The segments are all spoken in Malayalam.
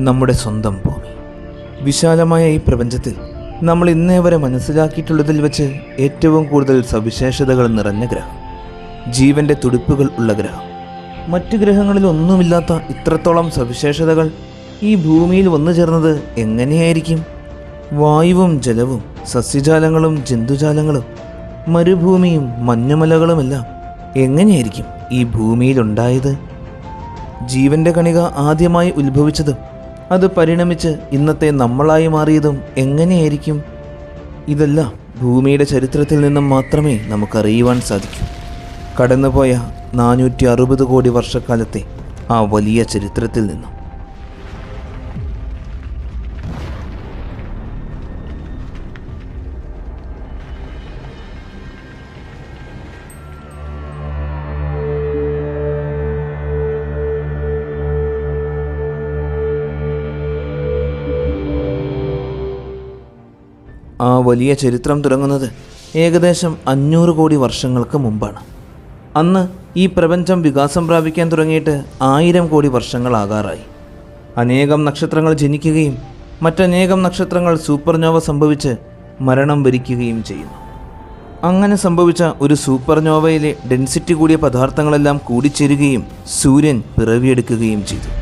നമ്മുടെ സ്വന്തം ഭൂമി. വിശാലമായ ഈ പ്രപഞ്ചത്തിൽ നമ്മൾ ഇന്നേ വരെ മനസ്സിലാക്കിയിട്ടുള്ളതിൽ വെച്ച് ഏറ്റവും കൂടുതൽ സവിശേഷതകൾ നിറഞ്ഞ ഗ്രഹം, ജീവൻ്റെ തുടിപ്പുകൾ ഉള്ള ഗ്രഹം. മറ്റു ഗ്രഹങ്ങളിൽ ഒന്നുമില്ലാത്ത ഇത്രത്തോളം സവിശേഷതകൾ ഈ ഭൂമിയിൽ വന്നു ചേർന്നത് എങ്ങനെയായിരിക്കും? വായുവും ജലവും സസ്യജാലങ്ങളും ജന്തുജാലങ്ങളും മരുഭൂമിയും മഞ്ഞുമലകളുമെല്ലാം എങ്ങനെയായിരിക്കും ഈ ഭൂമിയിലുണ്ടായത്? ജീവൻ്റെ കണിക ആദ്യമായി ഉത്ഭവിച്ചതും അത് പരിണമിച്ച് ഇന്നത്തെ നമ്മളായി മാറിയതും എങ്ങനെയായിരിക്കും? ഇതെല്ലാം ഭൂമിയുടെ ചരിത്രത്തിൽ നിന്നും മാത്രമേ നമുക്കറിയുവാൻ സാധിക്കൂ. കടന്നുപോയ 460 കോടി വർഷക്കാലത്തെ ആ വലിയ ചരിത്രത്തിൽ നിന്നും. ആ വലിയ ചരിത്രം തുടങ്ങുന്നത് ഏകദേശം 500 കോടി വർഷങ്ങൾക്ക് മുമ്പാണ്. അന്ന് ഈ പ്രപഞ്ചം വികാസം പ്രാപിക്കാൻ തുടങ്ങിയിട്ട് 1000 കോടി വർഷങ്ങളാകാറായി. അനേകം നക്ഷത്രങ്ങൾ ജനിക്കുകയും മറ്റനേകം നക്ഷത്രങ്ങൾ സൂപ്പർനോവ സംഭവിച്ച് മരണം വരിക്കുകയും ചെയ്യുന്നു. അങ്ങനെ സംഭവിച്ച ഒരു സൂപ്പർനോവയിലെ ഡെൻസിറ്റി കൂടിയ പദാർത്ഥങ്ങളെല്ലാം കൂടിച്ചേരുകയും സൂര്യൻ പിറവിയെടുക്കുകയും ചെയ്തു.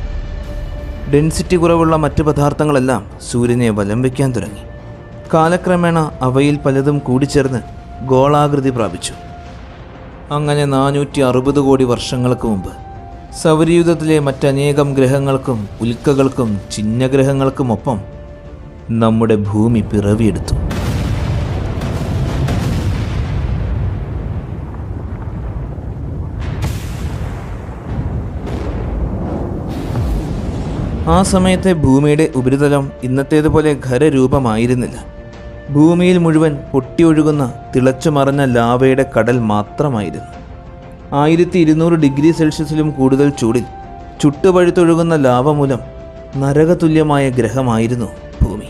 ഡെൻസിറ്റി കുറവുള്ള മറ്റ് പദാർത്ഥങ്ങളെല്ലാം സൂര്യനെ വലം വയ്ക്കാൻ തുടങ്ങി. കാലക്രമേണ അവയിൽ പലതും കൂടിച്ചേർന്ന് ഗോളാകൃതി പ്രാപിച്ചു. അങ്ങനെ 460 കോടി വർഷങ്ങൾക്ക് മുമ്പ് സൗരയൂഥത്തിലെ മറ്റനേകം ഗ്രഹങ്ങൾക്കും ഉൽക്കകൾക്കും ചിഹ്നഗ്രഹങ്ങൾക്കുമൊപ്പം നമ്മുടെ ഭൂമി പിറവിയെടുത്തു. ആ സമയത്തെ ഭൂമിയുടെ ഉപരിതലം ഇന്നത്തേതുപോലെ ഖരരൂപമായിരുന്നില്ല. ഭൂമിയിൽ മുഴുവൻ പൊട്ടിയൊഴുകുന്ന തിളച്ചു മറഞ്ഞ ലാവയുടെ കടൽ മാത്രമായിരുന്നു. 1200 ഡിഗ്രി സെൽഷ്യസിലും കൂടുതൽ ചൂടിൽ ചുട്ടുപഴുത്തൊഴുകുന്ന ലാവ മൂലം നരകതുല്യമായ ഗ്രഹമായിരുന്നു ഭൂമി.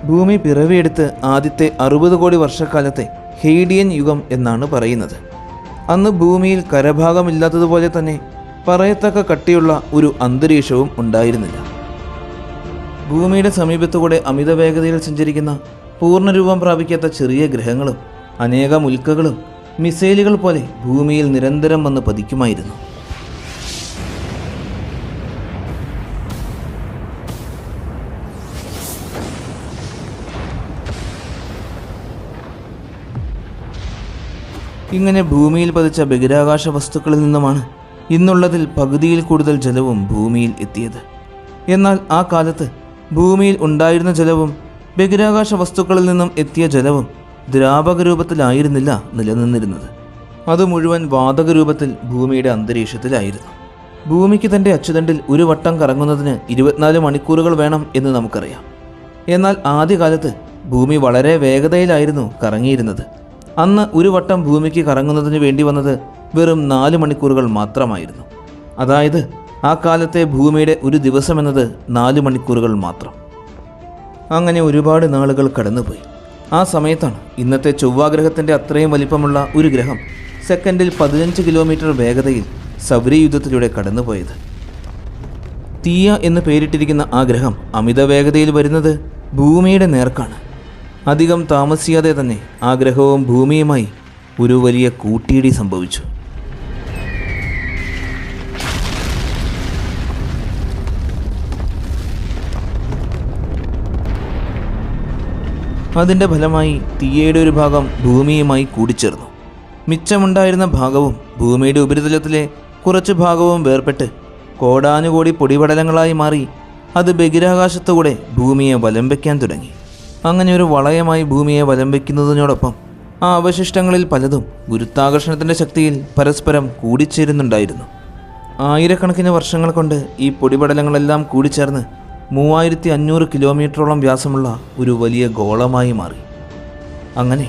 ഭൂമി പിറവിയെടുത്ത് ആദ്യത്തെ 60 കോടി വർഷക്കാലത്തെ ഹെയ്ഡിയൻ യുഗം എന്നാണ് പറയുന്നത്. അന്ന് ഭൂമിയിൽ കരഭാഗമില്ലാത്തതുപോലെ തന്നെ പറയത്തക്ക കട്ടിയുള്ള ഒരു അന്തരീക്ഷവും ഉണ്ടായിരുന്നില്ല. ഭൂമിയുടെ സമീപത്തുകൂടെ അമിത വേഗതയിൽ സഞ്ചരിക്കുന്ന പൂർണ്ണരൂപം പ്രാപിക്കാത്ത ചെറിയ ഗ്രഹങ്ങളും അനേകം ഉൽക്കകളും മിസൈലുകൾ പോലെ ഭൂമിയിൽ നിരന്തരം വന്ന് പതിക്കുമായിരുന്നു. ഇങ്ങനെ ഭൂമിയിൽ പതിച്ച ബഹിരാകാശ വസ്തുക്കളിൽ നിന്നുമാണ് ഇന്നുള്ളതിൽ പകുതിയിൽ കൂടുതൽ ജലവും ഭൂമിയിൽ എത്തിയത്. എന്നാൽ ആ കാലത്ത് ഭൂമിയിൽ ഉണ്ടായിരുന്ന ജലവും ബഹിരാകാശ വസ്തുക്കളിൽ നിന്നും എത്തിയ ജലവും ദ്രാവക രൂപത്തിലായിരുന്നില്ല നിലനിന്നിരുന്നത്. അത് മുഴുവൻ വാതക രൂപത്തിൽ ഭൂമിയുടെ അന്തരീക്ഷത്തിലായിരുന്നു. ഭൂമിക്ക് തൻ്റെ അച്ചുതണ്ടിൽ ഒരു വട്ടം കറങ്ങുന്നതിന് 24 മണിക്കൂറുകൾ വേണം എന്ന് നമുക്കറിയാം. എന്നാൽ ആദ്യകാലത്ത് ഭൂമി വളരെ വേഗതയിലായിരുന്നു കറങ്ങിയിരുന്നത്. അന്ന് ഒരു വട്ടം ഭൂമിക്ക് കറങ്ങുന്നതിന് വേണ്ടി വന്നത് വെറും 4 മണിക്കൂറുകൾ മാത്രമായിരുന്നു. അതായത് ആ കാലത്തെ ഭൂമിയുടെ ഒരു ദിവസം എന്നത് 4 മണിക്കൂറുകൾ മാത്രം. അങ്ങനെ ഒരുപാട് നാളുകൾ കടന്നുപോയി. ആ സമയത്താണ് ഇന്നത്തെ ചൊവ്വാഗ്രഹത്തിൻ്റെ അത്രയും വലിപ്പമുള്ള ഒരു ഗ്രഹം സെക്കൻഡിൽ 15 കിലോമീറ്റർ വേഗതയിൽ സൗരയൂഥത്തിലൂടെ കടന്നുപോയത്. തീയ എന്ന് പേരിട്ടിരിക്കുന്ന ആ ഗ്രഹം അമിത വേഗതയിൽ വരുന്നത് ഭൂമിയുടെ നേർക്കാണ്. അധികം താമസിയാതെ തന്നെ ആ ഗ്രഹവും ഭൂമിയുമായി ഒരു വലിയ കൂട്ടിയിടി സംഭവിച്ചു. അതിൻ്റെ ഫലമായി തീയയുടെ ഒരു ഭാഗം ഭൂമിയുമായി കൂടിച്ചേർന്നു. മിച്ചമുണ്ടായിരുന്ന ഭാഗവും ഭൂമിയുടെ ഉപരിതലത്തിലെ കുറച്ച് ഭാഗവും വേർപെട്ട് കോടാനുകോടി പൊടിപടലങ്ങളായി മാറി അത് ബഹിരാകാശത്തുകൂടെ ഭൂമിയെ വലം വയ്ക്കാൻ തുടങ്ങി. അങ്ങനെ ഒരു വളയമായി ഭൂമിയെ വലം വയ്ക്കുന്നതിനോടൊപ്പം ആ അവശിഷ്ടങ്ങളിൽ പലതും ഗുരുത്വാകർഷണത്തിൻ്റെ ശക്തിയിൽ പരസ്പരം കൂടിച്ചേരുന്നുണ്ടായിരുന്നു. ആയിരക്കണക്കിന് വർഷങ്ങൾ കൊണ്ട് ഈ പൊടിപടലങ്ങളെല്ലാം കൂടിച്ചേർന്ന് 3500 കിലോമീറ്ററോളം വ്യാസമുള്ള ഒരു വലിയ ഗോളമായി മാറി. അങ്ങനെ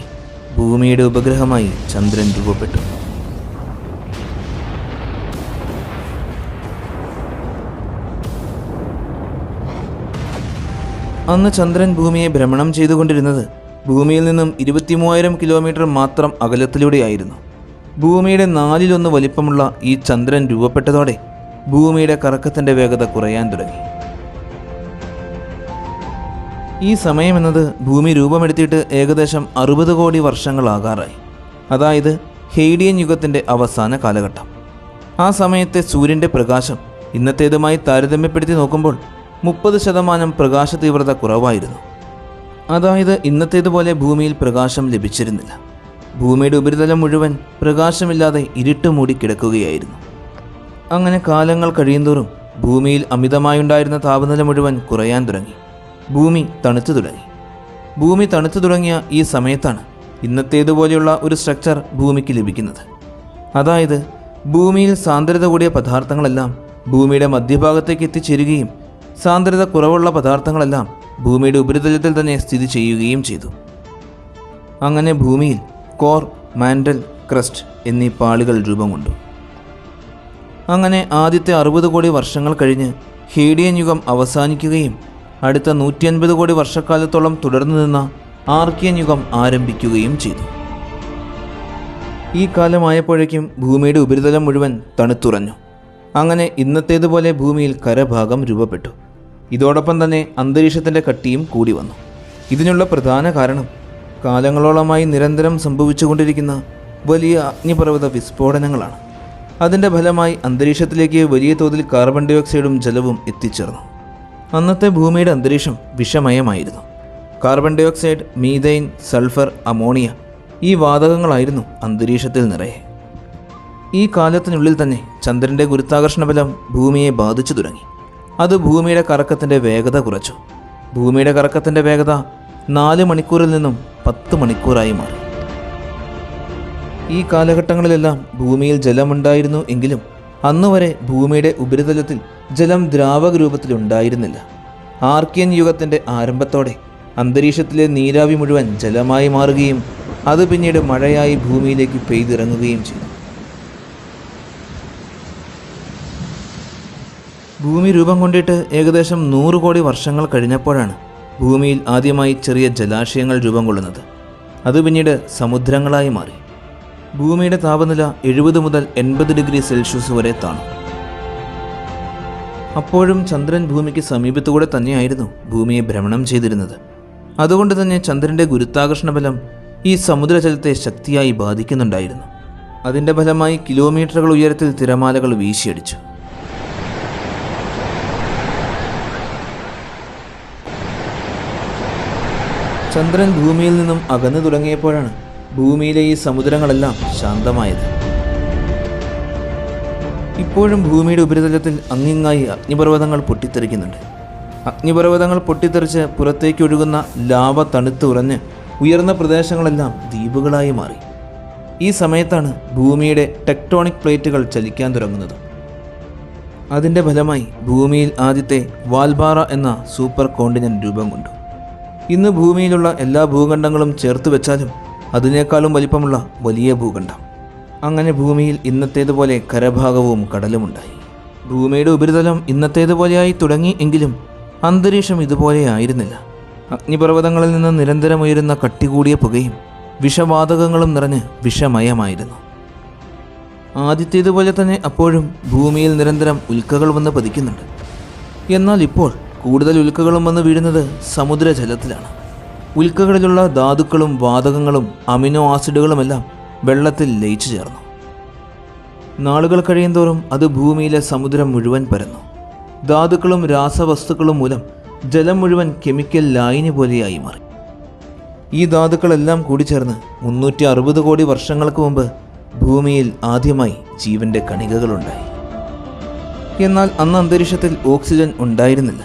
ഭൂമിയുടെ ഉപഗ്രഹമായി ചന്ദ്രൻ രൂപപ്പെട്ടു. അന്ന് ചന്ദ്രൻ ഭൂമിയെ ഭ്രമണം ചെയ്തുകൊണ്ടിരുന്നത് ഭൂമിയിൽ നിന്നും 23,000 കിലോമീറ്റർ മാത്രം അകലത്തിലൂടെയായിരുന്നു. ഭൂമിയുടെ 4/1 വലിപ്പമുള്ള ഈ ചന്ദ്രൻ രൂപപ്പെട്ടതോടെ ഭൂമിയുടെ കറക്കത്തിൻ്റെ വേഗത കുറയാൻ തുടങ്ങി. ഈ സമയമെന്നത് ഭൂമി രൂപമെടുത്തിട്ട് ഏകദേശം 60 കോടി വർഷങ്ങളാകാറായി. അതായത് ഹെയ്ഡിയൻ യുഗത്തിൻ്റെ അവസാന കാലഘട്ടം. ആ സമയത്തെ സൂര്യൻ്റെ പ്രകാശം ഇന്നത്തേതുമായി താരതമ്യപ്പെടുത്തി നോക്കുമ്പോൾ 30% പ്രകാശ തീവ്രത കുറവായിരുന്നു. അതായത് ഇന്നത്തേതുപോലെ ഭൂമിയിൽ പ്രകാശം ലഭിച്ചിരുന്നില്ല. ഭൂമിയുടെ ഉപരിതലം മുഴുവൻ പ്രകാശമില്ലാതെ ഇരുട്ട് മൂടി കിടക്കുകയായിരുന്നു. അങ്ങനെ കാലങ്ങൾ കഴിയുന്തോറും ഭൂമിയിൽ അമിതമായുണ്ടായിരുന്ന താപനില മുഴുവൻ കുറയാൻ തുടങ്ങി. ഭൂമി തണുത്തു തുടങ്ങി. ഭൂമി തണുത്തു തുടങ്ങിയ ഈ സമയത്താണ് ഇന്നത്തേതുപോലെയുള്ള ഒരു സ്ട്രക്ചർ ഭൂമിക്ക് ലഭിക്കുന്നത്. അതായത് ഭൂമിയിൽ സാന്ദ്രത കൂടിയ പദാർത്ഥങ്ങളെല്ലാം ഭൂമിയുടെ മധ്യഭാഗത്തേക്ക് എത്തിച്ചേരുകയും സാന്ദ്രത കുറവുള്ള പദാർത്ഥങ്ങളെല്ലാം ഭൂമിയുടെ ഉപരിതലത്തിൽ തന്നെ സ്ഥിതി ചെയ്യുകയും ചെയ്തു. അങ്ങനെ ഭൂമിയിൽ കോർ, മാൻഡൽ, ക്രസ്റ്റ് എന്നീ പാളികൾ രൂപം കൊണ്ടു. അങ്ങനെ ആദ്യത്തെ 60 കോടി വർഷങ്ങൾ കഴിഞ്ഞ് ഹേഡിയൻ യുഗം അവസാനിക്കുകയും അടുത്ത 150 കോടി വർഷക്കാലത്തോളം തുടർന്നു നിന്ന ആർക്കിയൻ യുഗം ആരംഭിക്കുകയും ചെയ്തു. ഈ കാലമായപ്പോഴേക്കും ഭൂമിയുടെ ഉപരിതലം മുഴുവൻ തണുത്തുറഞ്ഞു. അങ്ങനെ ഇന്നത്തേതുപോലെ ഭൂമിയിൽ കരഭാഗം രൂപപ്പെട്ടു. ഇതോടൊപ്പം തന്നെ അന്തരീക്ഷത്തിൻ്റെ കട്ടിയും കൂടി വന്നു. ഇതിനുള്ള പ്രധാന കാരണം കാലങ്ങളോളമായി നിരന്തരം സംഭവിച്ചുകൊണ്ടിരിക്കുന്ന വലിയ അഗ്നിപർവ്വത വിസ്ഫോടനങ്ങളാണ്. അതിൻ്റെ ഫലമായി അന്തരീക്ഷത്തിലേക്ക് വലിയ തോതിൽ കാർബൺ ഡൈ ഓക്സൈഡും ജലവും എത്തിച്ചേർന്നു. അന്നത്തെ ഭൂമിയുടെ അന്തരീക്ഷം വിഷമയമായിരുന്നു. Carbon dioxide, methane, sulphur, ammonia ഈ വാതകങ്ങളായിരുന്നു അന്തരീക്ഷത്തിൽ നിറയെ. ഈ കാലത്തിനുള്ളിൽ തന്നെ ചന്ദ്രൻ്റെ ഗുരുത്വാകർഷണ ബലം ഭൂമിയെ ബാധിച്ചു തുടങ്ങി. അത് ഭൂമിയുടെ കറക്കത്തിൻ്റെ വേഗത കുറച്ചു. ഭൂമിയുടെ കറക്കത്തിൻ്റെ വേഗത 4 മണിക്കൂറിൽ നിന്നും 10 മണിക്കൂറായി മാറി. ഈ കാലഘട്ടങ്ങളിലെല്ലാം ഭൂമിയിൽ ജലമുണ്ടായിരുന്നു എങ്കിലും അന്നുവരെ ഭൂമിയുടെ ഉപരിതലത്തിൽ ജലം ദ്രാവക രൂപത്തിലുണ്ടായിരുന്നില്ല. ആർക്കിയൻ യുഗത്തിൻ്റെ ആരംഭത്തോടെ അന്തരീക്ഷത്തിലെ നീരാവി മുഴുവൻ ജലമായി മാറുകയും അത് പിന്നീട് മഴയായി ഭൂമിയിലേക്ക് പെയ്തിറങ്ങുകയും ചെയ്തു. ഭൂമി രൂപം കൊണ്ടിട്ട് ഏകദേശം 100 കോടി വർഷങ്ങൾ കഴിഞ്ഞപ്പോഴാണ് ഭൂമിയിൽ ആദ്യമായി ചെറിയ ജലാശയങ്ങൾ രൂപം കൊള്ളുന്നത്. അത് പിന്നീട് സമുദ്രങ്ങളായി മാറി. ഭൂമിയുടെ താപനില 70 മുതൽ 80 ഡിഗ്രി സെൽഷ്യസ് വരെ താണു. അപ്പോഴും ചന്ദ്രൻ ഭൂമിക്ക് സമീപത്തുകൂടെ തന്നെയായിരുന്നു ഭൂമിയെ ഭ്രമണം ചെയ്തിരുന്നത്. അതുകൊണ്ട് തന്നെ ചന്ദ്രൻ്റെ ഗുരുത്വാകർഷണ ബലം ഈ സമുദ്രജലത്തെ ശക്തിയായി ബാധിക്കുന്നുണ്ടായിരുന്നു. അതിൻ്റെ ഫലമായി കിലോമീറ്ററുകൾ ഉയരത്തിൽ തിരമാലകൾ വീശിയടിച്ചു. ചന്ദ്രൻ ഭൂമിയിൽ നിന്നും അകന്നു തുടങ്ങിയപ്പോഴാണ് ഭൂമിയിലെ ഈ സമുദ്രങ്ങളെല്ലാം ശാന്തമായത്. ഇപ്പോഴും ഭൂമിയുടെ ഉപരിതലത്തിൽ അങ്ങിങ്ങായി അഗ്നിപർവ്വതങ്ങൾ പൊട്ടിത്തെറിക്കുന്നുണ്ട്. അഗ്നിപർവ്വതങ്ങൾ പൊട്ടിത്തെറിച്ച് പുറത്തേക്ക് ഒഴുകുന്ന ലാവ തണുത്തുറഞ്ഞ് ഉയർന്ന പ്രദേശങ്ങളെല്ലാം ദ്വീപുകളായി മാറി. ഈ സമയത്താണ് ഭൂമിയുടെ ടെക്ടോണിക് പ്ലേറ്റുകൾ ചലിക്കാൻ തുടങ്ങുന്നത്. അതിൻ്റെ ഫലമായി ഭൂമിയിൽ ആദ്യത്തെ വാൽബാറ എന്ന സൂപ്പർ കോണ്ടിനെൻ്റ് രൂപം കൊണ്ടു. ഇന്ന് ഭൂമിയിലുള്ള എല്ലാ ഭൂഖണ്ഡങ്ങളും ചേർത്ത് വെച്ചാലും അതിനേക്കാളും വലിപ്പമുള്ള വലിയ ഭൂഖണ്ഡം. അങ്ങനെ ഭൂമിയിൽ ഇന്നത്തേതുപോലെ കരഭാഗവും കടലുമുണ്ടായി. ഭൂമിയുടെ ഉപരിതലം ഇന്നത്തേതുപോലെയായി തുടങ്ങി എങ്കിലും അന്തരീക്ഷം ഇതുപോലെയായിരുന്നില്ല. അഗ്നിപർവ്വതങ്ങളിൽ നിന്ന് നിരന്തരം ഉയരുന്ന കട്ടികൂടിയ പുകയും വിഷവാതകങ്ങളും നിറഞ്ഞ് വിഷമയമായിരുന്നു. ആദ്യത്തേതുപോലെ തന്നെ അപ്പോഴും ഭൂമിയിൽ നിരന്തരം ഉൽക്കകൾ വന്ന് പതിക്കുന്നുണ്ട്. എന്നാൽ ഇപ്പോൾ കൂടുതൽ ഉൽക്കകളും വന്ന് വീഴുന്നത് സമുദ്രജലത്തിലാണ്. ഉൽക്കകളിലുള്ള ധാതുക്കളും വാതകങ്ങളും അമിനോ ആസിഡുകളുമെല്ലാം വെള്ളത്തിൽ ലയിച്ചു ചേർന്നു. നാളുകൾ കഴിയുന്തോറും അത് ഭൂമിയിലെ സമുദ്രം മുഴുവൻ പരന്നു. ധാതുക്കളും രാസവസ്തുക്കളും മൂലം ജലം മുഴുവൻ കെമിക്കൽ ലായനി പോലെയായി മാറി. ഈ ധാതുക്കളെല്ലാം കൂടിച്ചേർന്ന് 360 കോടി വർഷങ്ങൾക്ക് മുമ്പ് ഭൂമിയിൽ ആദ്യമായി ജീവന്റെ കണികകളുണ്ടായി. എന്നാൽ അന്ന് അന്തരീക്ഷത്തിൽ ഓക്സിജൻ ഉണ്ടായിരുന്നില്ല.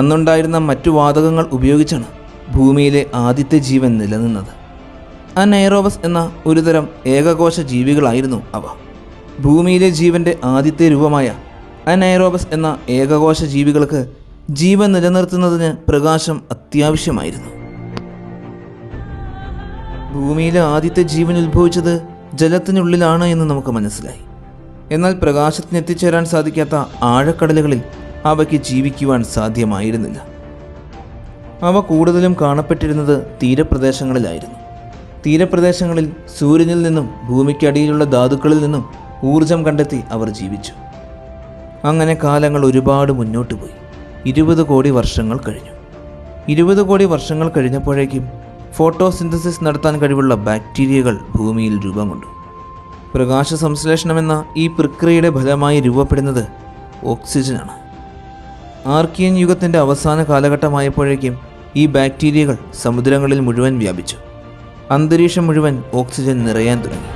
അന്നുണ്ടായിരുന്ന മറ്റു വാതകങ്ങൾ ഉപയോഗിച്ചാണ് ഭൂമിയിലെ ആദ്യത്തെ ജീവൻ നിലനിന്നത്. അനൈറോബസ് എന്ന ഒരുതരം ഏകകോശ ജീവികളായിരുന്നു അവ. ഭൂമിയിലെ ജീവന്റെ ആദ്യത്തെ രൂപമായ അനൈറോബസ് എന്ന ഏകകോശ ജീവികൾക്ക് ജീവൻ നിലനിർത്തുന്നതിന് പ്രകാശം അത്യാവശ്യമായിരുന്നു. ഭൂമിയിലെ ആദ്യത്തെ ജീവൻ ഉത്ഭവിച്ചത് ജലത്തിനുള്ളിലാണ് എന്ന് നമുക്ക് മനസ്സിലായി. എന്നാൽ പ്രകാശത്തിന് എത്തിച്ചേരാൻ സാധിക്കാത്ത ആഴക്കടലുകളിൽ അവയ്ക്ക് ജീവിക്കുവാൻ സാധ്യമായിരുന്നില്ല. അവ കൂടുതലും കാണപ്പെട്ടിരുന്നത് തീരപ്രദേശങ്ങളിലായിരുന്നു. തീരപ്രദേശങ്ങളിൽ സൂര്യനിൽ നിന്നും ഭൂമിക്കടിയിലുള്ള ധാതുക്കളിൽ നിന്നും ഊർജം കണ്ടെത്തി അവർ ജീവിച്ചു. അങ്ങനെ കാലങ്ങൾ ഒരുപാട് മുന്നോട്ട് പോയി. 20 കോടി വർഷങ്ങൾ കഴിഞ്ഞു. 20 കോടി വർഷങ്ങൾ കഴിഞ്ഞപ്പോഴേക്കും ഫോട്ടോസിന്തസിസ് നടത്താൻ കഴിവുള്ള ബാക്ടീരിയകൾ ഭൂമിയിൽ രൂപം കൊണ്ടു. പ്രകാശ സംശ്ലേഷണമെന്ന ഈ പ്രക്രിയയുടെ ഫലമായി രൂപപ്പെടുന്നത് ഓക്സിജനാണ്. ആർക്കിയൻ യുഗത്തിൻ്റെ അവസാന കാലഘട്ടമായപ്പോഴേക്കും ഈ ബാക്ടീരിയകൾ സമുദ്രങ്ങളിൽ മുഴുവൻ വ്യാപിച്ചു. അന്തരീക്ഷം മുഴുവൻ ഓക്സിജൻ നിറയാൻ തുടങ്ങി.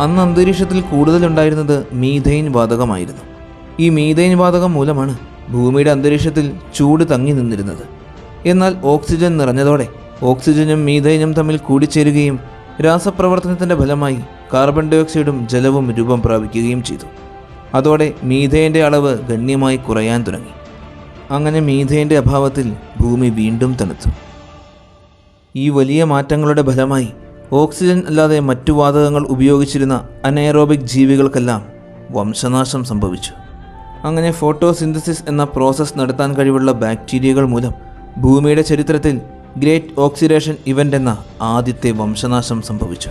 അന്ന് അന്തരീക്ഷത്തിൽ കൂടുതലുണ്ടായിരുന്നത് മീഥൈൻ വാതകമായിരുന്നു. ഈ മീഥൈൻ വാതകം മൂലമാണ് ഭൂമിയുടെ അന്തരീക്ഷത്തിൽ ചൂട് തങ്ങി നിന്നിരുന്നത്. എന്നാൽ ഓക്സിജൻ നിറഞ്ഞതോടെ ഓക്സിജനും മീഥൈനും തമ്മിൽ കൂടിച്ചേരുകയും രാസപ്രവർത്തനത്തിൻ്റെ ഫലമായി കാർബൺ ഡൈ ഓക്സൈഡും ജലവും രൂപം പ്രാപിക്കുകയും ചെയ്തു. അതോടെ മീഥൈൻ്റെ അളവ് ഗണ്യമായി കുറയാൻ തുടങ്ങി. അങ്ങനെ മീഥൈൻ്റെ അഭാവത്തിൽ ഭൂമി വീണ്ടും തണുത്തു. ഈ വലിയ മാറ്റങ്ങളുടെ ഫലമായി ഓക്സിജൻ അല്ലാതെ മറ്റു വാതകങ്ങൾ ഉപയോഗിച്ചിരുന്ന അനൈറോബിക് ജീവികൾക്കെല്ലാം വംശനാശം സംഭവിച്ചു. അങ്ങനെ ഫോട്ടോസിന്തസിസ് എന്ന പ്രോസസ്സ് നടത്താൻ കഴിവുള്ള ബാക്ടീരിയകൾ മൂലം ഭൂമിയുടെ ചരിത്രത്തിൽ ഗ്രേറ്റ് ഓക്സിഡേഷൻ ഇവൻ്റ് എന്ന ആദ്യത്തെ വംശനാശം സംഭവിച്ചു.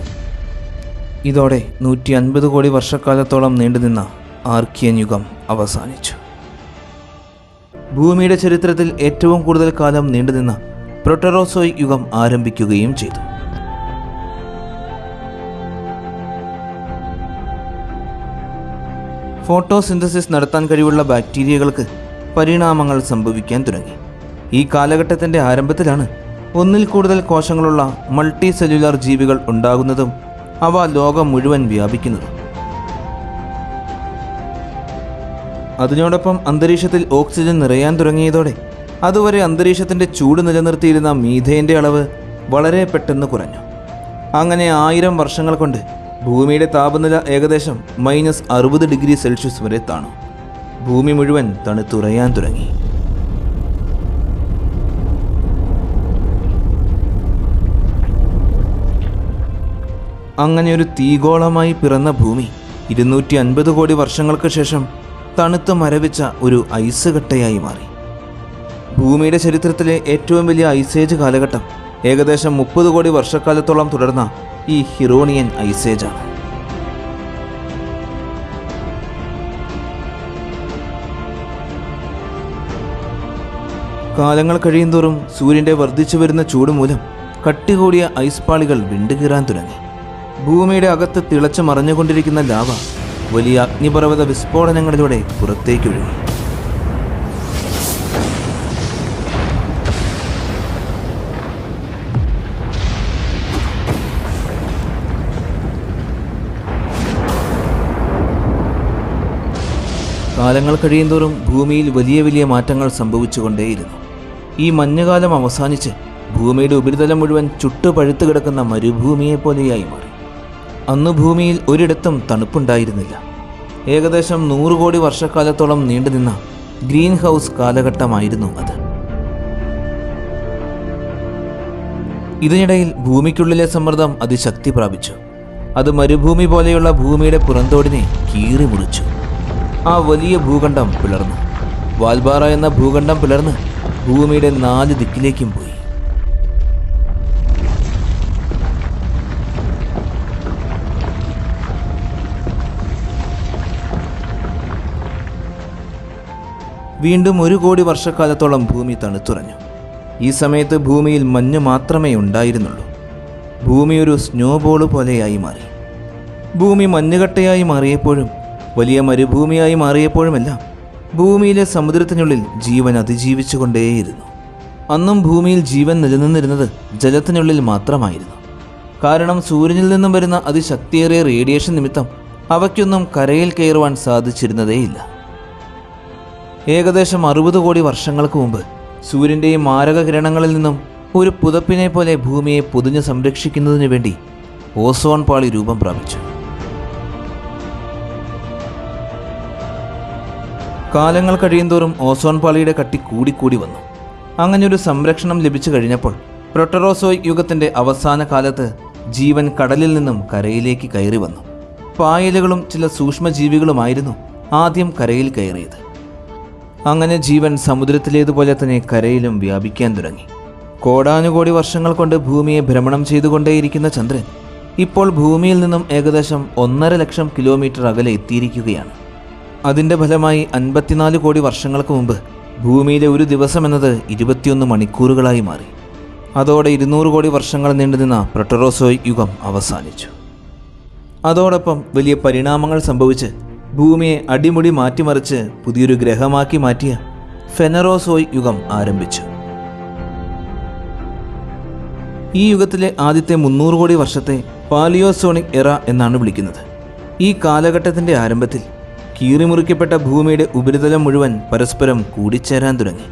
ഇതോടെ 150 കോടി വർഷക്കാലത്തോളം നീണ്ടുനിന്ന ആർക്കിയൻ യുഗം അവസാനിച്ചു. ഭൂമിയുടെ ചരിത്രത്തിൽ ഏറ്റവും കൂടുതൽ കാലം നീണ്ടുനിന്ന പ്രൊട്ടറോസോയിക് യുഗം ആരംഭിക്കുകയും ചെയ്തു. ഫോട്ടോസിന്തസിസ് നടത്താൻ കഴിവുള്ള ബാക്ടീരിയകൾക്ക് പരിണാമങ്ങൾ സംഭവിക്കാൻ തുടങ്ങി. ഈ കാലഘട്ടത്തിൻ്റെ ആരംഭത്തിലാണ് ഒന്നിൽ കൂടുതൽ കോശങ്ങളുള്ള മൾട്ടി സെല്ലുലാർ ജീവികൾ ഉണ്ടാകുന്നതും അവ ലോകം മുഴുവൻ വ്യാപിക്കുന്നതും. അതിനോടൊപ്പം അന്തരീക്ഷത്തിൽ ഓക്സിജൻ നിറയാൻ തുടങ്ങിയതോടെ അതുവരെ അന്തരീക്ഷത്തിൻ്റെ ചൂട് നിലനിർത്തിയിരുന്ന മീഥൈൻ്റെ അളവ് വളരെ പെട്ടെന്ന് കുറഞ്ഞു. അങ്ങനെ 1000 വർഷങ്ങൾ കൊണ്ട് ഭൂമിയുടെ താപനില ഏകദേശം -60 ഡിഗ്രി സെൽഷ്യസ് വരെ താണു. ഭൂമി മുഴുവൻ തണുത്തുറയാൻ തുടങ്ങി. അങ്ങനെ ഒരു തീഗോളമായി പിറന്ന ഭൂമി 250 കോടി വർഷങ്ങൾക്ക് ശേഷം തണുത്ത് മരവിച്ച ഒരു ഐസ് കട്ടയായി മാറി. ഭൂമിയുടെ ചരിത്രത്തിലെ ഏറ്റവും വലിയ ഐസേജ് കാലഘട്ടം ഏകദേശം 30 കോടി വർഷക്കാലത്തോളം തുടർന്ന ഈ ഹിറോണിയൻ ഐസേജാണ്. കാലങ്ങൾ കഴിയുന്തോറും സൂര്യൻ്റെ വർദ്ധിച്ചു വരുന്ന ചൂട് മൂലം കട്ടികൂടിയ ഐസ് പാളികൾ വിണ്ടുകീറാൻ തുടങ്ങി. ഭൂമിയുടെ അകത്ത് തിളച്ചു മറഞ്ഞുകൊണ്ടിരിക്കുന്ന ലാവ വലിയ അഗ്നിപർവ്വത വിസ്ഫോടനങ്ങളിലൂടെ പുറത്തേക്കൊഴുകി. കാലങ്ങൾ കഴിയുന്തോറും ഭൂമിയിൽ വലിയ വലിയ മാറ്റങ്ങൾ സംഭവിച്ചുകൊണ്ടേയിരുന്നു. ഈ മഞ്ഞുകാലം അവസാനിച്ച് ഭൂമിയുടെ ഉപരിതലം മുഴുവൻ ചുട്ടുപഴുത്തു കിടക്കുന്ന മരുഭൂമിയെപ്പോലെയായി മാറി. അന്ന് ഭൂമിയിൽ ഒരിടത്തും തണുപ്പുണ്ടായിരുന്നില്ല. ഏകദേശം 100 കോടി വർഷക്കാലത്തോളം നീണ്ടുനിന്ന ഗ്രീൻ ഹൗസ് കാലഘട്ടമായിരുന്നു അത്. ഇതിനിടയിൽ ഭൂമിക്കുള്ളിലെ സമ്മർദ്ദം അതിശക്തി പ്രാപിച്ചു. അത് മരുഭൂമി പോലെയുള്ള ഭൂമിയുടെ പുറന്തോടിനെ കീറി മുറിച്ചു. ആ വലിയ ഭൂഖണ്ഡം പിളർന്നു. വാൽബാറ എന്ന ഭൂഖണ്ഡം പിളർന്ന് ഭൂമിയുടെ 4 ദിക്കിലേക്കും പോയി. വീണ്ടും 1 കോടി വർഷക്കാലത്തോളം ഭൂമി തണുത്തുറഞ്ഞു. ഈ സമയത്ത് ഭൂമിയിൽ മഞ്ഞ് മാത്രമേ ഉണ്ടായിരുന്നുള്ളൂ. ഭൂമി ഒരു സ്നോബോൾ പോലെയായി മാറി. ഭൂമി മഞ്ഞുകട്ടയായി മാറിയപ്പോഴും വലിയ മരുഭൂമിയായി മാറിയപ്പോഴുമെല്ലാം ഭൂമിയിലെ സമുദ്രത്തിനുള്ളിൽ ജീവൻ അതിജീവിച്ചുകൊണ്ടേയിരുന്നു. അന്നും ഭൂമിയിൽ ജീവൻ നിലനിന്നിരുന്നത് ജലത്തിനുള്ളിൽ മാത്രമായിരുന്നു. കാരണം സൂര്യനിൽ നിന്നും വരുന്ന അതിശക്തിയേറിയ റേഡിയേഷൻ നിമിത്തം അവയ്ക്കൊന്നും കരയിൽ കയറുവാൻ സാധിച്ചിരുന്നതേയില്ല. ഏകദേശം 60 കോടി വർഷങ്ങൾക്ക് മുമ്പ് സൂര്യൻ്റെ ഈ മാരക കിരണങ്ങളിൽ നിന്നും ഒരു പുതപ്പിനെ പോലെ ഭൂമിയെ പൊതിഞ്ഞ് സംരക്ഷിക്കുന്നതിന് വേണ്ടി ഓസോൺ പാളി രൂപം പ്രാപിച്ചു. കാലങ്ങൾ കഴിയുന്തോറും ഓസോൺ പാളിയുടെ കട്ടി കൂടിക്കൂടി വന്നു. അങ്ങനെ ഒരു സംരക്ഷണം ലഭിച്ചു കഴിഞ്ഞപ്പോൾ പ്രൊട്ടറോസോയിക് യുഗത്തിൻ്റെ അവസാന കാലത്ത് ജീവൻ കടലിൽ നിന്നും കരയിലേക്ക് കയറി വന്നു. പായലുകളും ചില സൂക്ഷ്മജീവികളുമായിരുന്നു ആദ്യം കരയിൽ കയറിയത്. അങ്ങനെ ജീവൻ സമുദ്രത്തിലേതുപോലെ തന്നെ കരയിലും വ്യാപിക്കാൻ തുടങ്ങി. കോടാനുകോടി വർഷങ്ങൾ കൊണ്ട് ഭൂമിയെ ഭ്രമണം ചെയ്തുകൊണ്ടേയിരിക്കുന്ന ചന്ദ്രൻ ഇപ്പോൾ ഭൂമിയിൽ നിന്നും ഏകദേശം 1.5 ലക്ഷം കിലോമീറ്റർ അകലെ എത്തിയിരിക്കുകയാണ്. അതിൻ്റെ ഫലമായി 54 കോടി വർഷങ്ങൾക്ക് മുമ്പ് ഭൂമിയിലെ ഒരു ദിവസം എന്നത് 21 മണിക്കൂറുകളായി മാറി. അതോടെ 200 കോടി വർഷങ്ങൾ നീണ്ടുനിന്ന പ്രോട്ടറോസോയിക് യുഗം അവസാനിച്ചു. അതോടൊപ്പം വലിയ പരിണാമങ്ങൾ സംഭവിച്ച് ഭൂമിയെ അടിമുടി മാറ്റിമറിച്ച് പുതിയൊരു ഗ്രഹമാക്കി മാറ്റിയ ഫെനറോസോയിക് യുഗം ആരംഭിച്ചു. ഈ യുഗത്തിലെ ആദ്യത്തെ 300 കോടി വർഷത്തെ പാലിയോസോണിക് എറ എന്നാണ് വിളിക്കുന്നത്. ഈ കാലഘട്ടത്തിൻ്റെ ആരംഭത്തിൽ കീറിമുറിക്കപ്പെട്ട ഭൂമിയുടെ ഉപരിതലം മുഴുവൻ പരസ്പരം കൂടിച്ചേരാൻ തുടങ്ങി.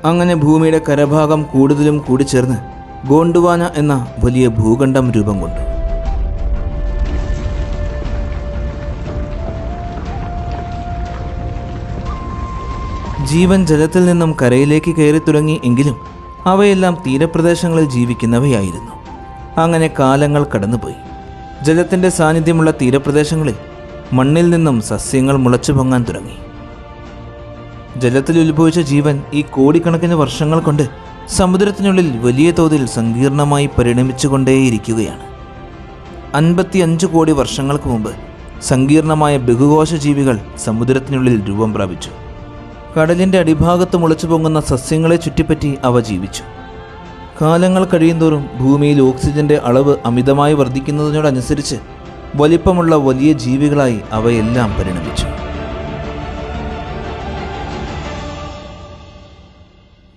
അങ്ങനെ ഭൂമിയുടെ കരഭാഗം കൂടുതലും കൂടിച്ചേർന്ന് ഗോണ്ടുവാന എന്ന വലിയ ഭൂഖണ്ഡം രൂപം കൊണ്ടു. ജീവൻ ജലത്തിൽ നിന്നും കരയിലേക്ക് കയറി തുടങ്ങി എങ്കിലും അവയെല്ലാം തീരപ്രദേശങ്ങളിൽ ജീവിക്കുന്നവയായിരുന്നു. അങ്ങനെ കാലങ്ങൾ കടന്നുപോയി. ജലത്തിൻ്റെ സാന്നിധ്യമുള്ള തീരപ്രദേശങ്ങളിൽ മണ്ണിൽ നിന്നും സസ്യങ്ങൾ മുളച്ചു പൊങ്ങാൻ തുടങ്ങി. ജലത്തിൽ ഉത്ഭവിച്ച ജീവൻ ഈ കോടിക്കണക്കിന് വർഷങ്ങൾ കൊണ്ട് സമുദ്രത്തിനുള്ളിൽ വലിയ തോതിൽ സങ്കീർണമായി പരിണമിച്ചുകൊണ്ടേയിരിക്കുകയാണ്. 55 കോടി വർഷങ്ങൾക്ക് മുമ്പ് സങ്കീർണമായ ബഹുകോശ ജീവികൾ സമുദ്രത്തിനുള്ളിൽ രൂപം പ്രാപിച്ചു. കടലിൻ്റെ അടിഭാഗത്ത് മുളച്ചു പൊങ്ങുന്ന സസ്യങ്ങളെ ചുറ്റിപ്പറ്റി അവ ജീവിച്ചു. കാലങ്ങൾ കഴിയുന്തോറും ഭൂമിയിൽ ഓക്സിജന്റെ അളവ് അമിതമായി വർദ്ധിക്കുന്നതിനോടനുസരിച്ച് വലിപ്പമുള്ള വലിയ ജീവികളായി അവയെല്ലാം പരിണമിച്ചു.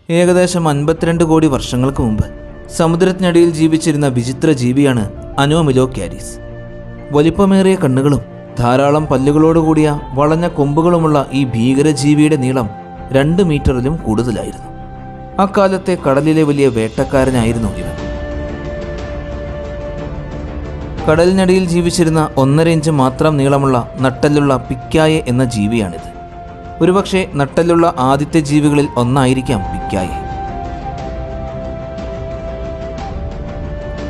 ഏകദേശം 52 കോടി വർഷങ്ങൾക്ക് മുമ്പ് സമുദ്രത്തിനടിയിൽ ജീവിച്ചിരുന്ന വിചിത്ര ജീവിയാണ് അനോമിലോക്യാരിസ്. വലിപ്പമേറിയ കണ്ണുകളും ധാരാളം പല്ലുകളോടുകൂടിയ വളഞ്ഞ കൊമ്പുകളുമുള്ള ഈ ഭീകരജീവിയുടെ നീളം 2 മീറ്ററിലും കൂടുതലായിരുന്നു. അക്കാലത്തെ കടലിലെ വലിയ വേട്ടക്കാരനായിരുന്നു ഇവൻ. കടലിനടിയിൽ ജീവിച്ചിരുന്ന 1.5 ഇഞ്ച് മാത്രം നീളമുള്ള നട്ടെല്ലുള്ള പിക്കായെ എന്ന ജീവിയാണിത്. ഒരുപക്ഷെ നട്ടെല്ലുള്ള ആദ്യത്തെ ജീവികളിൽ ഒന്നായിരിക്കാം പിക്കായെ.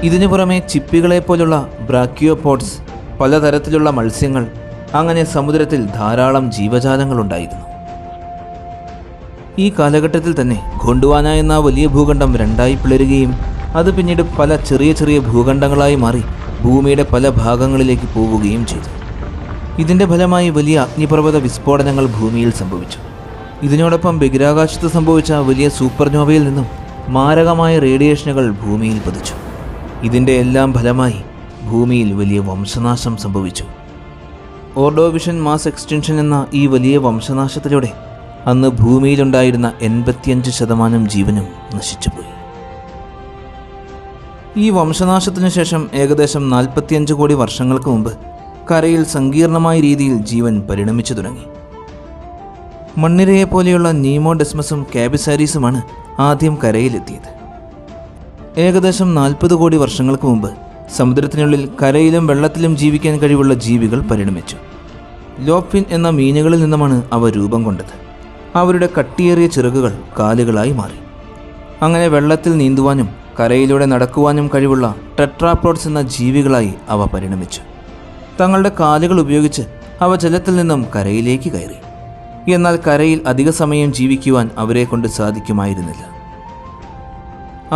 ഇതിനു പുറമെ ചിപ്പികളെപ്പോലുള്ള ബ്രാക്കിയോപോഡ്സ്, പലതരത്തിലുള്ള മത്സ്യങ്ങൾ, അങ്ങനെ സമുദ്രത്തിൽ ധാരാളം ജീവജാലങ്ങളുണ്ടായിരുന്നു. ഈ കാലഘട്ടത്തിൽ തന്നെ ഗോണ്ടുവാന എന്ന വലിയ ഭൂഖണ്ഡം 2ആയി പിളരുകയും അത് പിന്നീട് പല ചെറിയ ചെറിയ ഭൂഖണ്ഡങ്ങളായി മാറി ഭൂമിയുടെ പല ഭാഗങ്ങളിലേക്ക് പോവുകയും ചെയ്തു. ഇതിൻ്റെ ഫലമായി വലിയ അഗ്നിപർവ്വത വിസ്ഫോടനങ്ങൾ ഭൂമിയിൽ സംഭവിച്ചു. ഇതിനോടൊപ്പം ബഹിരാകാശത്ത് സംഭവിച്ച വലിയ സൂപ്പർനോവയിൽ നിന്നും മാരകമായ റേഡിയേഷനുകൾ ഭൂമിയിൽ പതിച്ചു. ഇതിൻ്റെ എല്ലാം ഫലമായി ഭൂമിയിൽ വലിയ വംശനാശം സംഭവിച്ചു. ഓർഡോവിഷൻ മാസ് എക്സ്റ്റൻഷൻ എന്ന ഈ വലിയ വംശനാശത്തിലൂടെ അന്ന് ഭൂമിയിലുണ്ടായിരുന്ന 85% ജീവനും നശിച്ചുപോയി. ഈ വംശനാശത്തിനു ശേഷം ഏകദേശം 45 കോടി വർഷങ്ങൾക്ക് മുമ്പ് കരയിൽ സങ്കീർണമായ രീതിയിൽ ജീവൻ പരിണമിച്ചു തുടങ്ങി. മണ്ണിരയെപ്പോലെയുള്ള നീമോഡെസ്മസും കാബിസാരീസുമാണ് ആദ്യം കരയിലെത്തിയത്. ഏകദേശം 40 കോടി വർഷങ്ങൾക്ക് മുമ്പ് സമുദ്രത്തിനുള്ളിൽ കരയിലും വെള്ളത്തിലും ജീവിക്കാൻ കഴിവുള്ള ജീവികൾ പരിണമിച്ചു. ലോപ്ഫിൻ എന്ന മീനുകളിൽ നിന്നുമാണ് അവ രൂപം കൊണ്ടത്. അവരുടെ കട്ടിയേറിയ ചിറകുകൾ കാലുകളായി മാറി. അങ്ങനെ വെള്ളത്തിൽ നീന്തുവാനും കരയിലൂടെ നടക്കുവാനും കഴിവുള്ള ടെട്രാപ്ലോഡ്സ് എന്ന ജീവികളായി അവ പരിണമിച്ചു. തങ്ങളുടെ കാലുകൾ ഉപയോഗിച്ച് അവ ജലത്തിൽ നിന്നും കരയിലേക്ക് കയറി. എന്നാൽ കരയിൽ അധിക സമയം ജീവിക്കുവാൻ അവരെ കൊണ്ട് സാധിക്കുമായിരുന്നില്ല.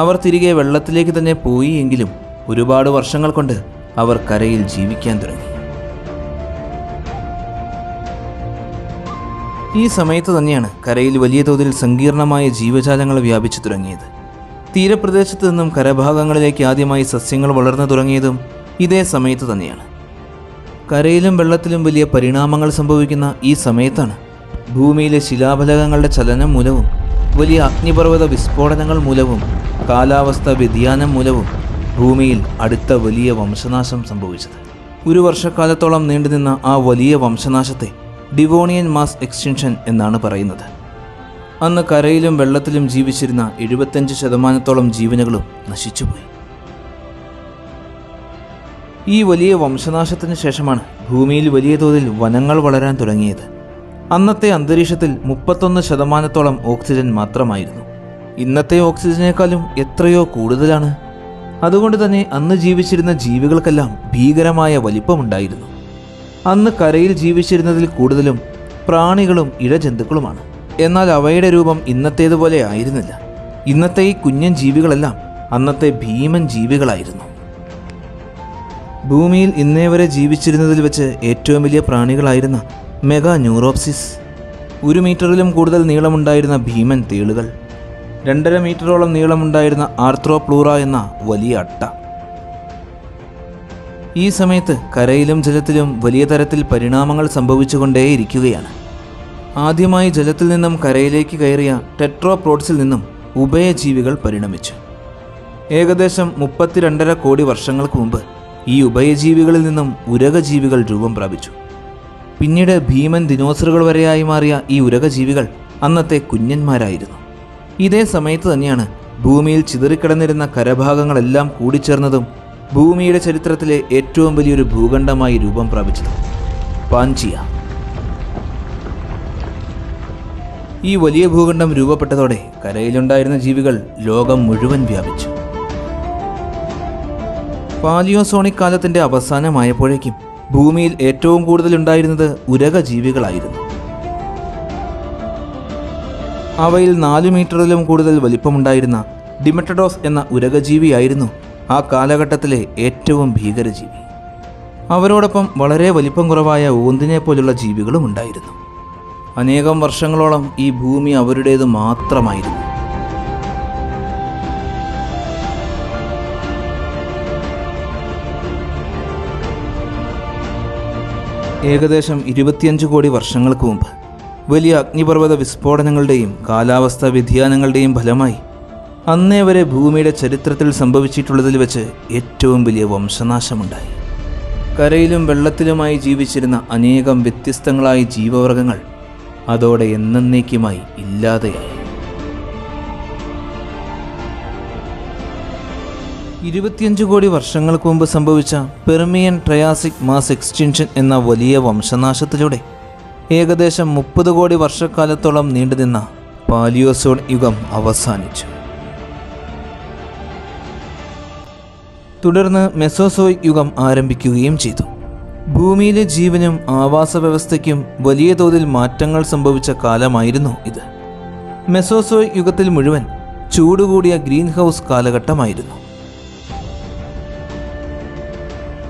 അവർ തിരികെ വെള്ളത്തിലേക്ക് തന്നെ പോയി എങ്കിലും ഒരുപാട് വർഷങ്ങൾ കൊണ്ട് അവർ കരയിൽ ജീവിക്കാൻ തുടങ്ങി. ഈ സമയത്ത് തന്നെയാണ് കരയിൽ വലിയ തോതിൽ സങ്കീർണമായ ജീവജാലങ്ങൾ വ്യാപിച്ചു തുടങ്ങിയത്. തീരപ്രദേശത്ത് നിന്നും കരഭാഗങ്ങളിലേക്ക് ആദ്യമായി സസ്യങ്ങൾ വളർന്നു തുടങ്ങിയതും ഇതേ സമയത്ത് തന്നെയാണ്. കരയിലും വെള്ളത്തിലും വലിയ പരിണാമങ്ങൾ സംഭവിക്കുന്ന ഈ സമയത്താണ് ഭൂമിയിലെ ശിലാഫലകങ്ങളുടെ ചലനം മൂലവും വലിയ അഗ്നിപർവ്വത വിസ്ഫോടനങ്ങൾ മൂലവും കാലാവസ്ഥ വ്യതിയാനം മൂലവും ഭൂമിയിൽ അടുത്ത വലിയ വംശനാശം സംഭവിച്ചത്. 1 വർഷക്കാലത്തോളം നീണ്ടുനിന്ന ആ വലിയ വംശനാശത്തെ ഡിവോണിയൻ മാസ് എക്സ്റ്റൻഷൻ എന്നാണ് പറയുന്നത്. അന്ന് കരയിലും വെള്ളത്തിലും ജീവിച്ചിരുന്ന 75% ജീവനുകളും നശിച്ചുപോയി. ഈ വലിയ വംശനാശത്തിന് ശേഷമാണ് ഭൂമിയിൽ വലിയ തോതിൽ വനങ്ങൾ വളരാൻ തുടങ്ങിയത്. അന്നത്തെ അന്തരീക്ഷത്തിൽ 31% ഓക്സിജൻ മാത്രമായിരുന്നു. ഇന്നത്തെ ഓക്സിജനേക്കാളും എത്രയോ കൂടുതലാണ്. അതുകൊണ്ട് തന്നെ അന്ന് ജീവിച്ചിരുന്ന ജീവികൾക്കെല്ലാം ഭീകരമായ വലിപ്പമുണ്ടായിരുന്നു. അന്ന് കരയിൽ ജീവിച്ചിരുന്നതിൽ കൂടുതലും പ്രാണികളും ഇഴജന്തുക്കളുമാണ്. എന്നാൽ അവയുടെ രൂപം ഇന്നത്തേതുപോലെ ആയിരുന്നില്ല. ഇന്നത്തെ ഈ കുഞ്ഞൻ ജീവികളെല്ലാം അന്നത്തെ ഭീമൻ ജീവികളായിരുന്നു. ഭൂമിയിൽ ഇന്നേ വരെ ജീവിച്ചിരുന്നതിൽ വെച്ച് ഏറ്റവും വലിയ പ്രാണികളായിരുന്ന മെഗാ ന്യൂറോപ്സിസ്, 1 മീറ്ററിലും കൂടുതൽ നീളമുണ്ടായിരുന്ന ഭീമൻ തേളുകൾ, 2.5 മീറ്ററോളം നീളമുണ്ടായിരുന്ന ആർത്രോപ്ലൂറ എന്ന വലിയ അട്ട. ഈ സമയത്ത് കരയിലും ജലത്തിലും വലിയ തരത്തിൽ പരിണാമങ്ങൾ സംഭവിച്ചുകൊണ്ടേയിരിക്കുകയാണ്. ആദ്യമായി ജലത്തിൽ നിന്നും കരയിലേക്ക് കയറിയ ടെട്രോപ്രോഡ്സിൽ നിന്നും ഉഭയജീവികൾ പരിണമിച്ചു. ഏകദേശം 32.5 കോടി വർഷങ്ങൾക്ക് മുമ്പ് ഈ ഉഭയജീവികളിൽ നിന്നും ഉരകജീവികൾ രൂപം പ്രാപിച്ചു. പിന്നീട് ഭീമൻ ദിനോസറുകൾ വരെയായി മാറിയ ഈ ഉരകജീവികൾ അന്നത്തെ കുഞ്ഞന്മാരായിരുന്നു. ഇതേ സമയത്ത് തന്നെയാണ് ഭൂമിയിൽ ചിതറിക്കിടന്നിരുന്ന കരഭാഗങ്ങളെല്ലാം കൂടിച്ചേർന്നതും ഭൂമിയുടെ ചരിത്രത്തിലെ ഏറ്റവും വലിയൊരു ഭൂഖണ്ഡമായി രൂപം പ്രാപിച്ചത് പാൻജിയ. ഈ വലിയ ഭൂഖണ്ഡം രൂപപ്പെട്ടതോടെ കരയിലുണ്ടായിരുന്ന ജീവികൾ ലോകം മുഴുവൻ വ്യാപിച്ചു. പാലിയോസോണിക് കാലത്തിൻ്റെ അവസാനമായപ്പോഴേക്കും ഭൂമിയിൽ ഏറ്റവും കൂടുതലുണ്ടായിരുന്നത് ഉരകജീവികളായിരുന്നു. അവയിൽ 4 മീറ്ററിലും കൂടുതൽ വലിപ്പമുണ്ടായിരുന്ന ഡിമെട്രഡോസ് എന്ന ഉരകജീവിയായിരുന്നു ആ കാലഘട്ടത്തിലെ ഏറ്റവും ഭീകരജീവി. അവരോടൊപ്പം വളരെ വലിപ്പം കുറവായ ഓന്തിനെ പോലുള്ള ജീവികളും ഉണ്ടായിരുന്നു. അനേകം വർഷങ്ങളോളം ഈ ഭൂമി അവരുടേത് മാത്രമായിരുന്നു. ഏകദേശം 25 കോടി വർഷങ്ങൾക്ക് മുമ്പ് വലിയ അഗ്നിപർവ്വത വിസ്ഫോടനങ്ങളുടെയും കാലാവസ്ഥാ വ്യതിയാനങ്ങളുടെയും ഫലമായി അന്നേ വരെ ഭൂമിയുടെ ചരിത്രത്തിൽ സംഭവിച്ചിട്ടുള്ളതിൽ വെച്ച് ഏറ്റവും വലിയ വംശനാശമുണ്ടായി. കരയിലും വെള്ളത്തിലുമായി ജീവിച്ചിരുന്ന അനേകം വ്യത്യസ്തങ്ങളായ ജീവവർഗങ്ങൾ അതോടെ എന്നേക്കുമായി ഇല്ലാതെയായി. 25 കോടി വർഷങ്ങൾക്ക് മുമ്പ് സംഭവിച്ച പെർമിയൻ ട്രയാസിക് മാസ് എക്സ്റ്റിൻഷൻ എന്ന വലിയ വംശനാശത്തിലൂടെ ഏകദേശം 30 കോടി വർഷക്കാലത്തോളം നീണ്ടുനിന്ന പാലിയോസോൺ യുഗം അവസാനിച്ചു. തുടർന്ന് മെസോസോയിക് യുഗം ആരംഭിക്കുകയും ചെയ്തു. ഭൂമിയിലെ ജീവനും ആവാസ വ്യവസ്ഥയ്ക്കും വലിയ തോതിൽ മാറ്റങ്ങൾ സംഭവിച്ച കാലമായിരുന്നു ഇത്. മെസോസോയിക് യുഗത്തിൽ മുഴുവൻ ചൂടുകൂടിയ ഗ്രീൻ ഹൗസ് കാലഘട്ടമായിരുന്നു.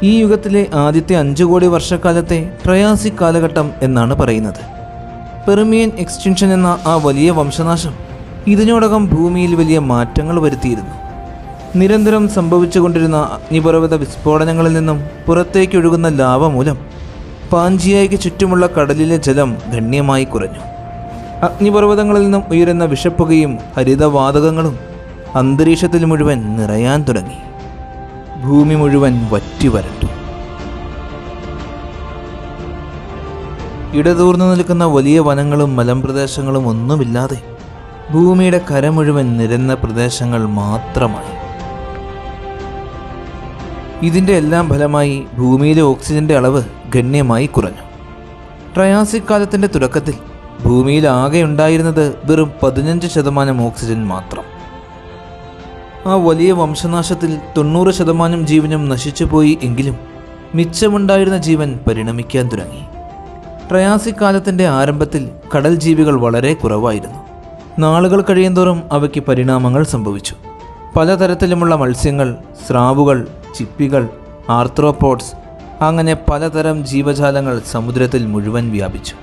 ഈ യുഗത്തിലെ ആദ്യത്തെ 5 കോടി വർഷക്കാലത്തെ ട്രയാസിക് കാലഘട്ടം എന്നാണ് പറയുന്നത്. പെർമിയൻ എക്സ്റ്റിൻഷൻ എന്ന ആ വലിയ വംശനാശം ഇതിനോടകം ഭൂമിയിൽ വലിയ മാറ്റങ്ങൾ വരുത്തിയിരുന്നു. നിരന്തരം സംഭവിച്ചുകൊണ്ടിരുന്ന അഗ്നിപർവ്വത വിസ്ഫോടനങ്ങളിൽ നിന്നും പുറത്തേക്കൊഴുകുന്ന ലാവ മൂലം പാൻജിയയ്ക്ക് ചുറ്റുമുള്ള കടലിലെ ജലം ഗണ്യമായി കുറഞ്ഞു. അഗ്നിപർവ്വതങ്ങളിൽ നിന്നും ഉയരുന്ന വിഷപ്പുകയും ഹരിതവാതകങ്ങളും അന്തരീക്ഷത്തിൽ മുഴുവൻ നിറയാൻ തുടങ്ങി. ഭൂമി മുഴുവൻ വറ്റിവരണ്ടു. ഇടതൂർന്നു നിൽക്കുന്ന വലിയ വനങ്ങളും മലമ്പ്രദേശങ്ങളും ഒന്നുമില്ലാതെ ഭൂമിയുടെ കര മുഴുവൻ നിരന്ന പ്രദേശങ്ങൾ മാത്രമായി. ഇതിൻ്റെ എല്ലാം ഫലമായി ഭൂമിയിലെ ഓക്സിജന്റെ അളവ് ഗണ്യമായി കുറഞ്ഞു. ട്രയാസിക് കാലത്തിൻ്റെ തുടക്കത്തിൽ ഭൂമിയിൽ ആകെ ഉണ്ടായിരുന്നത് വെറും 15% ഓക്സിജൻ മാത്രം. ആ വലിയ വംശനാശത്തിൽ 90% ജീവനും നശിച്ചുപോയി. എങ്കിലും മിച്ചമുണ്ടായിരുന്ന ജീവൻ പരിണമിക്കാൻ തുടങ്ങി. ട്രയാസിക് കാലത്തിൻ്റെ ആരംഭത്തിൽ കടൽ ജീവികൾ വളരെ കുറവായിരുന്നു. നാളുകൾ കഴിയുന്തോറും അവയ്ക്ക് പരിണാമങ്ങൾ സംഭവിച്ചു. പലതരത്തിലുമുള്ള മത്സ്യങ്ങൾ, സ്രാവുകൾ, ചിപ്പികൾ, ആർത്രോപോഡ്സ്, അങ്ങനെ പലതരം ജീവജാലങ്ങൾ സമുദ്രത്തിൽ മുഴുവൻ വ്യാപിച്ചു.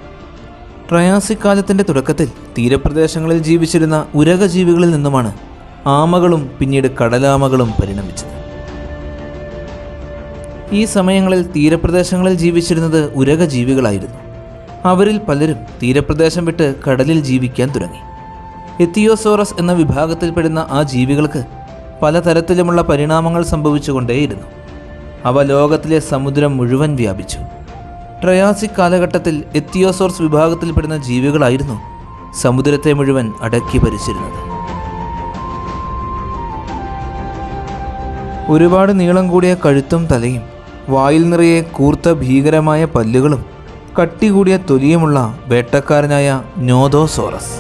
ട്രയാസിക് കാലത്തിൻ്റെ തുടക്കത്തിൽ തീരപ്രദേശങ്ങളിൽ ജീവിച്ചിരുന്ന ഉരകജീവികളിൽ നിന്നുമാണ് ആമകളും പിന്നീട് കടലാമകളും പരിണമിച്ചത്. ഈ സമയങ്ങളിൽ തീരപ്രദേശങ്ങളിൽ ജീവിച്ചിരുന്നത് ഉരകജീവികളായിരുന്നു. അവരിൽ പലരും തീരപ്രദേശം വിട്ട് കടലിൽ ജീവിക്കാൻ തുടങ്ങി. എത്തിയോസോറസ് എന്ന വിഭാഗത്തിൽപ്പെടുന്ന ആ ജീവികൾക്ക് പലതരത്തിലുമുള്ള പരിണാമങ്ങൾ സംഭവിച്ചുകൊണ്ടേയിരുന്നു. അവ ലോകത്തിലെ സമുദ്രം മുഴുവൻ വ്യാപിച്ചു. ട്രയാസിക് കാലഘട്ടത്തിൽ എത്തിയോസോറസ് വിഭാഗത്തിൽപ്പെടുന്ന ജീവികളായിരുന്നു സമുദ്രത്തെ മുഴുവൻ അടക്കി ഭരിച്ചിരുന്നത്. ഒരുപാട് നീളം കൂടിയ കഴുത്തും തലയും, വായിൽ നിറയെ കൂർത്ത ഭീകരമായ പല്ലുകളും കട്ടി കൂടിയ തൊലിയുമുള്ള വേട്ടക്കാരനായ നോദോസോറസ്.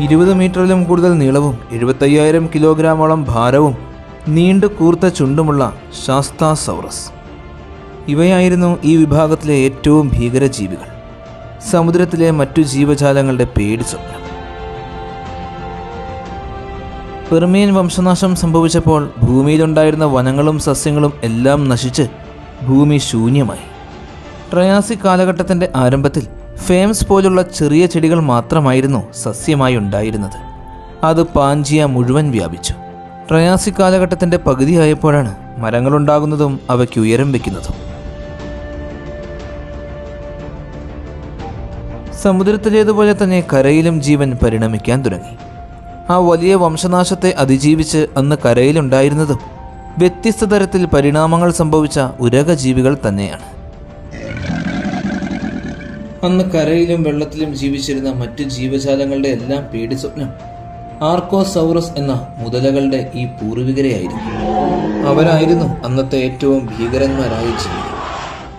20 മീറ്ററിലും കൂടുതൽ നീളവും 75,000 കിലോഗ്രാമോളം ഭാരവും നീണ്ടു കൂർത്ത ചുണ്ടുമുള്ള ശാസ്താസൗറസ്. ഇവയായിരുന്നു ഈ വിഭാഗത്തിലെ ഏറ്റവും ഭീകരജീവികൾ. സമുദ്രത്തിലെ മറ്റു ജീവജാലങ്ങളുടെ പേടി സ്വപ്നം. പെർമിയൻ വംശനാശം സംഭവിച്ചപ്പോൾ ഭൂമിയിലുണ്ടായിരുന്ന വനങ്ങളും സസ്യങ്ങളും എല്ലാം നശിച്ച് ഭൂമി ശൂന്യമായി. ട്രയാസിക് കാലഘട്ടത്തിൻ്റെ ആരംഭത്തിൽ ഫേംസ് പോലുള്ള ചെറിയ ചെടികൾ മാത്രമായിരുന്നു സസ്യമായി ഉണ്ടായിരുന്നത്. അത് പാൻജിയ മുഴുവൻ വ്യാപിച്ചു. ട്രയാസിക് കാലഘട്ടത്തിൻ്റെ പകുതിയായപ്പോഴാണ് മരങ്ങളുണ്ടാകുന്നതും അവയ്ക്ക് ഉയരം വയ്ക്കുന്നതും. സമുദ്രത്തിലേതുപോലെ തന്നെ കരയിലും ജീവൻ പരിണമിക്കാൻ തുടങ്ങി. ആ വലിയ വംശനാശത്തെ അതിജീവിച്ച് അന്ന് കരയിലുണ്ടായിരുന്നതും വ്യത്യസ്ത തരത്തിൽ പരിണാമങ്ങൾ സംഭവിച്ച ഉരകജീവികൾ തന്നെയാണ്. അന്ന് കരയിലും വെള്ളത്തിലും ജീവിച്ചിരുന്ന മറ്റു ജീവജാലങ്ങളുടെ എല്ലാം പേടി സ്വപ്നം ആർക്കോസൗറസ് എന്ന മുതലകളുടെ ഈ പൂർവികരെയായിരുന്നു. അവരായിരുന്നു അന്നത്തെ ഏറ്റവും ഭീകരന്മാരായ ജീവി.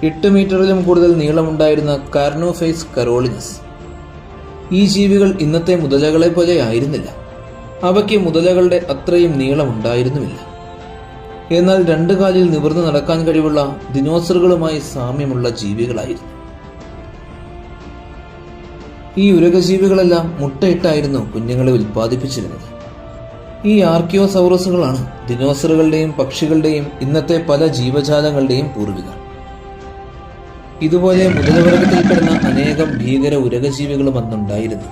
8 മീറ്ററിലും കൂടുതൽ നീളമുണ്ടായിരുന്ന കാർനോഫേസ് കരോളിനസ്. ഈ ജീവികൾ ഇന്നത്തെ മുതലകളെ പോലെ ആയിരുന്നില്ല. അവയ്ക്ക് മുതലകളുടെ അത്രയും നീളമുണ്ടായിരുന്നുമില്ല. എന്നാൽ 2 കാലിൽ നിവർന്നു നടക്കാൻ കഴിവുള്ള ദിനോസറുകളുമായി സാമ്യമുള്ള ജീവികളായിരുന്നു. ഈ ഉരകജീവികളെല്ലാം മുട്ടയിട്ടായിരുന്നു കുഞ്ഞുങ്ങളെ ഉൽപ്പാദിപ്പിച്ചിരുന്നത്. ഈ ആർക്കിയോസൗറസുകളാണ് ദിനോസറുകളുടെയും പക്ഷികളുടെയും ഇന്നത്തെ പല ജീവജാലങ്ങളുടെയും പൂർവികർ. ഇതുപോലെ മുതലവർഗത്തിൽപ്പെടുന്ന അനേകം ഭീകര ഉരകജീവികളും അന്നുണ്ടായിരുന്നു.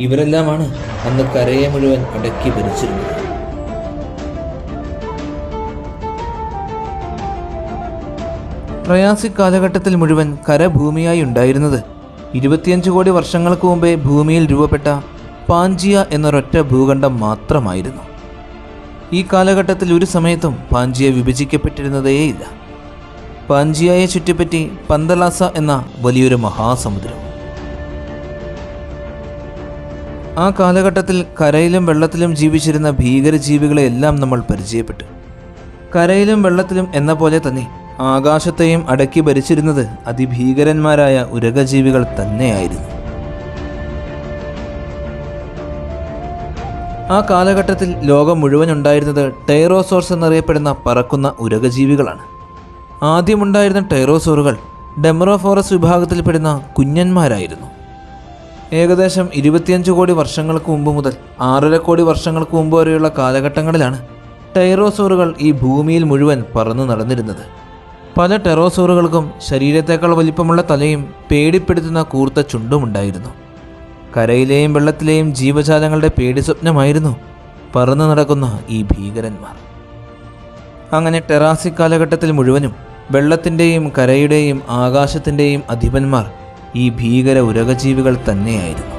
ഇവരെല്ലാമാണ് അന്ന് കരയെ മുഴുവൻ അടക്കി ഭരിച്ചിരുന്നത്. ട്രയാസിക് കാലഘട്ടത്തിൽ മുഴുവൻ കരഭൂമിയായി ഉണ്ടായിരുന്നത് 25 കോടി വർഷങ്ങൾക്ക് മുമ്പേ ഭൂമിയിൽ രൂപപ്പെട്ട പാൻജിയ എന്നൊരൊറ്റ ഭൂഖണ്ഡം മാത്രമായിരുന്നു. ഈ കാലഘട്ടത്തിൽ ഒരു സമയത്തും പാൻജിയ വിഭജിക്കപ്പെട്ടിരുന്നതേയില്ല. പാൻജിയയെ ചുറ്റിപ്പറ്റി പന്തലാസ എന്ന വലിയൊരു മഹാസമുദ്രം. ആ കാലഘട്ടത്തിൽ കരയിലും വെള്ളത്തിലും ജീവിച്ചിരുന്ന ഭീകരജീവികളെയെല്ലാം നമ്മൾ പരിചയപ്പെട്ടു. കരയിലും വെള്ളത്തിലും എന്ന പോലെ തന്നെ ആകാശത്തെയും അടക്കി ഭരിച്ചിരുന്നത് അതിഭീകരന്മാരായ ഉരകജീവികൾ തന്നെയായിരുന്നു. ആ കാലഘട്ടത്തിൽ ലോകം മുഴുവൻ ഉണ്ടായിരുന്നത് ടൈറോസോർസ് എന്നറിയപ്പെടുന്ന പറക്കുന്ന ഉരകജീവികളാണ്. ആദ്യമുണ്ടായിരുന്ന ടൈറോസോറുകൾ ഡെമറോഫോറസ് വിഭാഗത്തിൽപ്പെടുന്ന കുഞ്ഞന്മാരായിരുന്നു. ഏകദേശം 25 കോടി വർഷങ്ങൾക്ക് മുമ്പ് മുതൽ 6.5 കോടി വർഷങ്ങൾക്ക് മുമ്പ് വരെയുള്ള കാലഘട്ടങ്ങളിലാണ് ടൈറോസോറുകൾ ഈ ഭൂമിയിൽ മുഴുവൻ പറന്നു നടന്നിരുന്നത്. പല ടെറോസോറുകൾക്കും ശരീരത്തേക്കാൾ വലിപ്പമുള്ള തലയും പേടിപ്പെടുത്തുന്ന കൂർത്ത ചുണ്ടുമുണ്ടായിരുന്നു. കരയിലെയും വെള്ളത്തിലെയും ജീവജാലങ്ങളുടെ പേടി സ്വപ്നമായിരുന്നു പറന്നു നടക്കുന്ന ഈ ഭീകരന്മാർ. അങ്ങനെ ടെറാസിക് കാലഘട്ടത്തിൽ മുഴുവനും വെള്ളത്തിൻ്റെയും കരയുടെയും ആകാശത്തിൻ്റെയും അധിപന്മാർ ഈ ഭീകര ഉരകജീവികൾ തന്നെയായിരുന്നു.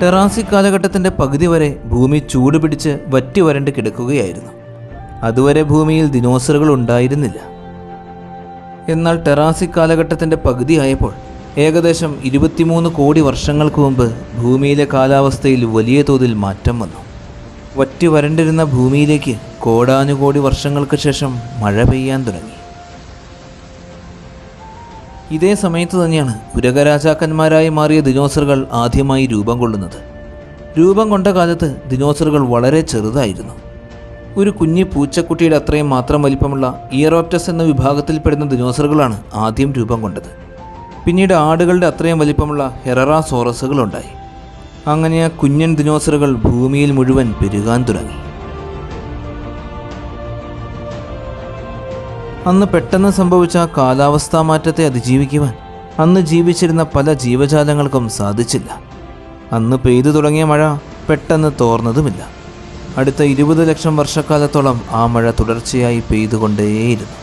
ടെറാസിക് കാലഘട്ടത്തിൻ്റെ പകുതി വരെ ഭൂമി ചൂടുപിടിച്ച് വറ്റി വരണ്ട് കിടക്കുകയായിരുന്നു. അതുവരെ ഭൂമിയിൽ ദിനോസറുകൾ ഉണ്ടായിരുന്നില്ല. എന്നാൽ ടെറാസിക് കാലഘട്ടത്തിൻ്റെ പകുതിയായപ്പോൾ ഏകദേശം 23 കോടി വർഷങ്ങൾക്ക് മുമ്പ് ഭൂമിയിലെ കാലാവസ്ഥയിൽ വലിയ തോതിൽ മാറ്റം വന്നു. വറ്റി വരണ്ടിരുന്ന ഭൂമിയിലേക്ക് കോടാനുകോടി വർഷങ്ങൾക്ക് ശേഷം മഴ പെയ്യാൻ തുടങ്ങി. ഇതേ സമയത്ത് തന്നെയാണ് ഉരകരാജാക്കന്മാരായി മാറിയ ദിനോസറുകൾ ആദ്യമായി രൂപം കൊള്ളുന്നത്. രൂപം കൊണ്ട കാലത്ത് ദിനോസറുകൾ വളരെ ചെറുതായിരുന്നു. ഒരു കുഞ്ഞി പൂച്ചക്കുട്ടിയുടെ അത്രയും മാത്രം വലിപ്പമുള്ള ഇയറോപ്റ്റസ് എന്ന വിഭാഗത്തിൽപ്പെടുന്ന ദിനോസറുകളാണ് ആദ്യം രൂപം കൊണ്ടത്. പിന്നീട് ആടുകളുടെ അത്രയും വലിപ്പമുള്ള ഹെററാസോറസുകളുണ്ടായി. അങ്ങനെ ആ കുഞ്ഞൻ ദിനോസറുകൾ ഭൂമിയിൽ മുഴുവൻ പെരുകാൻ തുടങ്ങി. അന്ന് പെട്ടെന്ന് സംഭവിച്ച കാലാവസ്ഥാ മാറ്റത്തെ അതിജീവിക്കുവാൻ അന്ന് ജീവിച്ചിരുന്ന പല ജീവജാലങ്ങൾക്കും സാധിച്ചില്ല. അന്ന് പെയ്തു തുടങ്ങിയ മഴ പെട്ടെന്ന് തോർന്നതുമില്ല. അടുത്ത 20 ലക്ഷം വർഷക്കാലത്തോളം ആ മഴ തുടർച്ചയായി പെയ്തുകൊണ്ടേയിരുന്നു.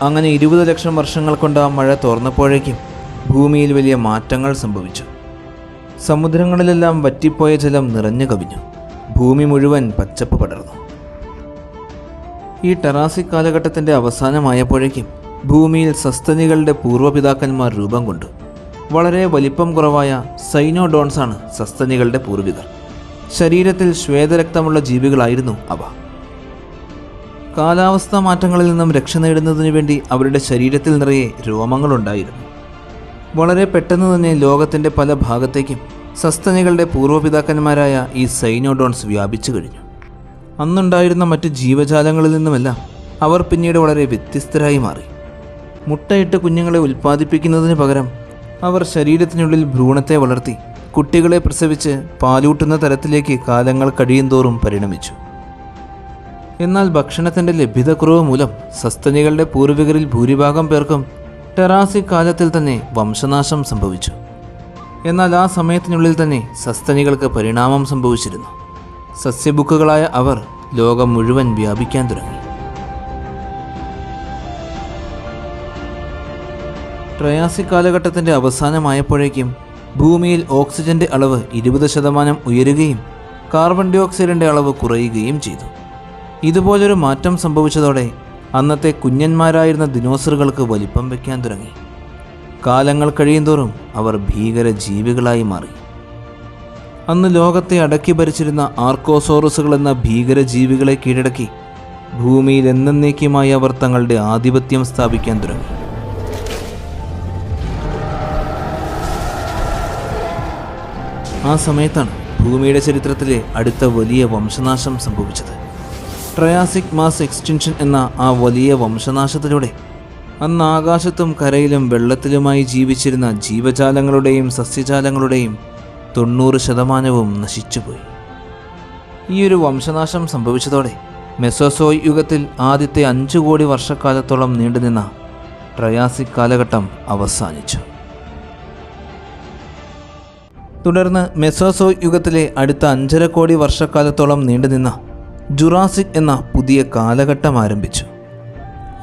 അങ്ങനെ 20 ലക്ഷം വർഷങ്ങൾ കൊണ്ട് ആ മഴ തോർന്നപ്പോഴേക്കും ഭൂമിയിൽ വലിയ മാറ്റങ്ങൾ സംഭവിച്ചു. സമുദ്രങ്ങളിലെല്ലാം വറ്റിപ്പോയ ജലം നിറഞ്ഞു കവിഞ്ഞു. ഭൂമി മുഴുവൻ പച്ചപ്പ് പടർന്നു. ഈ ടെറാസിക് കാലഘട്ടത്തിൻ്റെ അവസാനമായപ്പോഴേക്കും ഭൂമിയിൽ സസ്തനികളുടെ പൂർവ്വപിതാക്കന്മാർ രൂപം കൊണ്ടു. വളരെ വലിപ്പം കുറവായ സൈനോഡോൺസാണ് സസ്തനികളുടെ പൂർവികർ. ശരീരത്തിൽ ശ്വേതരക്തമുള്ള ജീവികളായിരുന്നു അവ. കാലാവസ്ഥാ മാറ്റങ്ങളിൽ നിന്നും രക്ഷ നേടുന്നതിനു വേണ്ടി അവരുടെ ശരീരത്തിൽ നിറയെ രോമങ്ങളുണ്ടായിരുന്നു. വളരെ പെട്ടെന്ന് തന്നെ ലോകത്തിൻ്റെ പല ഭാഗത്തേക്കും സസ്തനികളുടെ പൂർവ്വപിതാക്കന്മാരായ ഈ സൈനോഡോൺസ് വ്യാപിച്ചു കഴിഞ്ഞു. അന്നുണ്ടായിരുന്ന മറ്റ് ജീവജാലങ്ങളിൽ നിന്നുമെല്ലാം അവർ പിന്നീട് വളരെ വ്യത്യസ്തരായി മാറി. മുട്ടയിട്ട് കുഞ്ഞുങ്ങളെ ഉൽപ്പാദിപ്പിക്കുന്നതിന് പകരം അവർ ശരീരത്തിനുള്ളിൽ ഭ്രൂണത്തെ വളർത്തി കുട്ടികളെ പ്രസവിച്ച് പാലൂട്ടുന്ന തരത്തിലേക്ക് കാലങ്ങൾ കഴിയുന്തോറും പരിണമിച്ചു. എന്നാൽ ഭക്ഷണത്തിൻ്റെ ലഭ്യതക്കുറവ് മൂലം സസ്തനികളുടെ പൂർവികരിൽ ഭൂരിഭാഗം പേർക്കും ടെറാസിക് കാലത്തിൽ തന്നെ വംശനാശം സംഭവിച്ചു. എന്നാൽ ആ സമയത്തിനുള്ളിൽ തന്നെ സസ്തനികൾക്ക് പരിണാമം സംഭവിച്ചിരുന്നു. സസ്യബുക്കുകളായ അവർ ലോകം മുഴുവൻ വ്യാപിക്കാൻ തുടങ്ങി. ട്രയാസിക് കാലഘട്ടത്തിൻ്റെ അവസാനമായപ്പോഴേക്കും ഭൂമിയിൽ ഓക്സിജന്റെ അളവ് 20% ഉയരുകയും കാർബൺ ഡൈ ഓക്സൈഡിൻ്റെ അളവ് കുറയുകയും ചെയ്തു. ഇതുപോലൊരു മാറ്റം സംഭവിച്ചതോടെ അന്നത്തെ കുഞ്ഞന്മാരായിരുന്ന ദിനോസറുകൾക്ക് വലിപ്പം വയ്ക്കാൻ തുടങ്ങി. കാലങ്ങൾ കഴിയുന്തോറും അവർ ഭീകര ജീവികളായി മാറി. അന്ന് ലോകത്തെ അടക്കി ഭരിച്ചിരുന്ന ആർക്കോസോറസുകൾ എന്ന ഭീകര ജീവികളെ കീഴടക്കി ഭൂമിയിൽ എന്നേക്കുമായി അവർ തങ്ങളുടെ ആധിപത്യം സ്ഥാപിക്കാൻ തുടങ്ങി. ആ സമയത്താണ് ഭൂമിയുടെ ചരിത്രത്തിലെ അടുത്ത വലിയ വംശനാശം സംഭവിച്ചത്. ട്രയാസിക് മാസ് എക്സ്റ്റൻഷൻ എന്ന ആ വലിയ വംശനാശത്തിലൂടെ അന്ന് ആകാശത്തും കരയിലും വെള്ളത്തിലുമായി ജീവിച്ചിരുന്ന ജീവജാലങ്ങളുടെയും സസ്യജാലങ്ങളുടെയും 90% നശിച്ചുപോയി. ഈയൊരു വംശനാശം സംഭവിച്ചതോടെ മെസോസോയിക് യുഗത്തിൽ ആദ്യത്തെ 5 കോടി വർഷക്കാലത്തോളം നീണ്ടുനിന്ന ട്രയാസിക് കാലഘട്ടം അവസാനിച്ചു. തുടർന്ന് മെസോസോയിക് യുഗത്തിലെ അടുത്ത 5.5 കോടി വർഷക്കാലത്തോളം നീണ്ടുനിന്ന ജുറാസിക് എന്ന പുതിയ കാലഘട്ടം ആരംഭിച്ചു.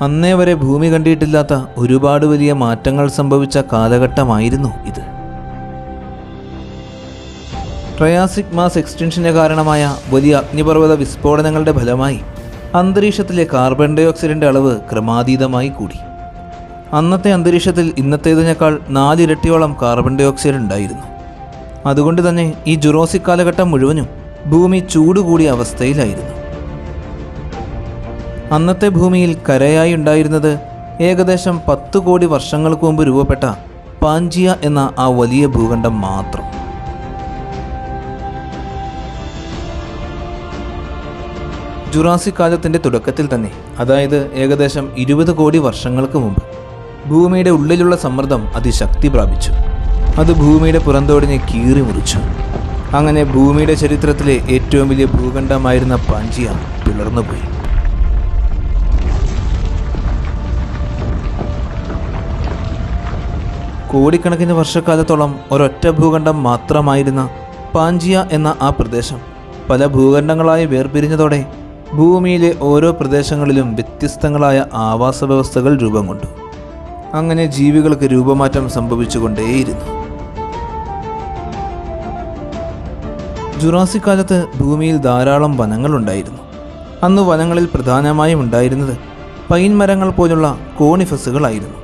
അന്നേ വരെ ഭൂമി കണ്ടിട്ടില്ലാത്ത ഒരുപാട് വലിയ മാറ്റങ്ങൾ സംഭവിച്ച കാലഘട്ടമായിരുന്നു ഇത്. ട്രയാസിക് മാസ് എക്സ്റ്റൻഷന് കാരണമായ വലിയ അഗ്നിപർവ്വത വിസ്ഫോടനങ്ങളുടെ ഫലമായി അന്തരീക്ഷത്തിലെ കാർബൺ ഡൈ ഓക്സൈഡിൻ്റെ അളവ് ക്രമാതീതമായി കൂടി. അന്നത്തെ അന്തരീക്ഷത്തിൽ ഇന്നത്തേതിനേക്കാൾ 4 ഇരട്ടിയോളം കാർബൺ ഡൈ ഓക്സൈഡ് ഉണ്ടായിരുന്നു. അതുകൊണ്ട് തന്നെ ഈ ജുറാസിക് കാലഘട്ടം മുഴുവനും ഭൂമി ചൂട് കൂടിയ അവസ്ഥയിലായിരുന്നു. അന്നത്തെ ഭൂമിയിൽ കരയായി ഉണ്ടായിരുന്നത് ഏകദേശം 10 കോടി വർഷങ്ങൾക്ക് മുമ്പ് രൂപപ്പെട്ട പാഞ്ചിയ എന്ന ആ വലിയ ഭൂഖണ്ഡം മാത്രം. ജുറാസിക് കാലത്തിൻ്റെ തുടക്കത്തിൽ തന്നെ, അതായത് ഏകദേശം 20 കോടി വർഷങ്ങൾക്ക് മുമ്പ്, ഭൂമിയുടെ ഉള്ളിലുള്ള സമ്മർദ്ദം അതിശക്തി പ്രാപിച്ചു. അത് ഭൂമിയുടെ പുറന്തോടിനെ കീറി മുറിച്ചു. അങ്ങനെ ഭൂമിയുടെ ചരിത്രത്തിലെ ഏറ്റവും വലിയ ഭൂഖണ്ഡമായിരുന്ന പാഞ്ചിയ പിളർന്നുപോയി. കോടിക്കണക്കിന് വർഷക്കാലത്തോളം ഒരൊറ്റ ഭൂഖണ്ഡം മാത്രമായിരുന്ന പാഞ്ചിയ എന്ന ആ പ്രദേശം പല ഭൂഖണ്ഡങ്ങളായി വേർപിരിഞ്ഞതോടെ ഭൂമിയിലെ ഓരോ പ്രദേശങ്ങളിലും വ്യത്യസ്തങ്ങളായ ആവാസ വ്യവസ്ഥകൾ രൂപം കൊണ്ടു. അങ്ങനെ ജീവികൾക്ക് രൂപമാറ്റം സംഭവിച്ചുകൊണ്ടേയിരുന്നു. ജുറാസിക് കാലത്ത് ഭൂമിയിൽ ധാരാളം വനങ്ങളുണ്ടായിരുന്നു. അന്ന് വനങ്ങളിൽ പ്രധാനമായും ഉണ്ടായിരുന്നത് പൈൻ മരങ്ങൾ പോലുള്ള കോണിഫസുകളായിരുന്നു.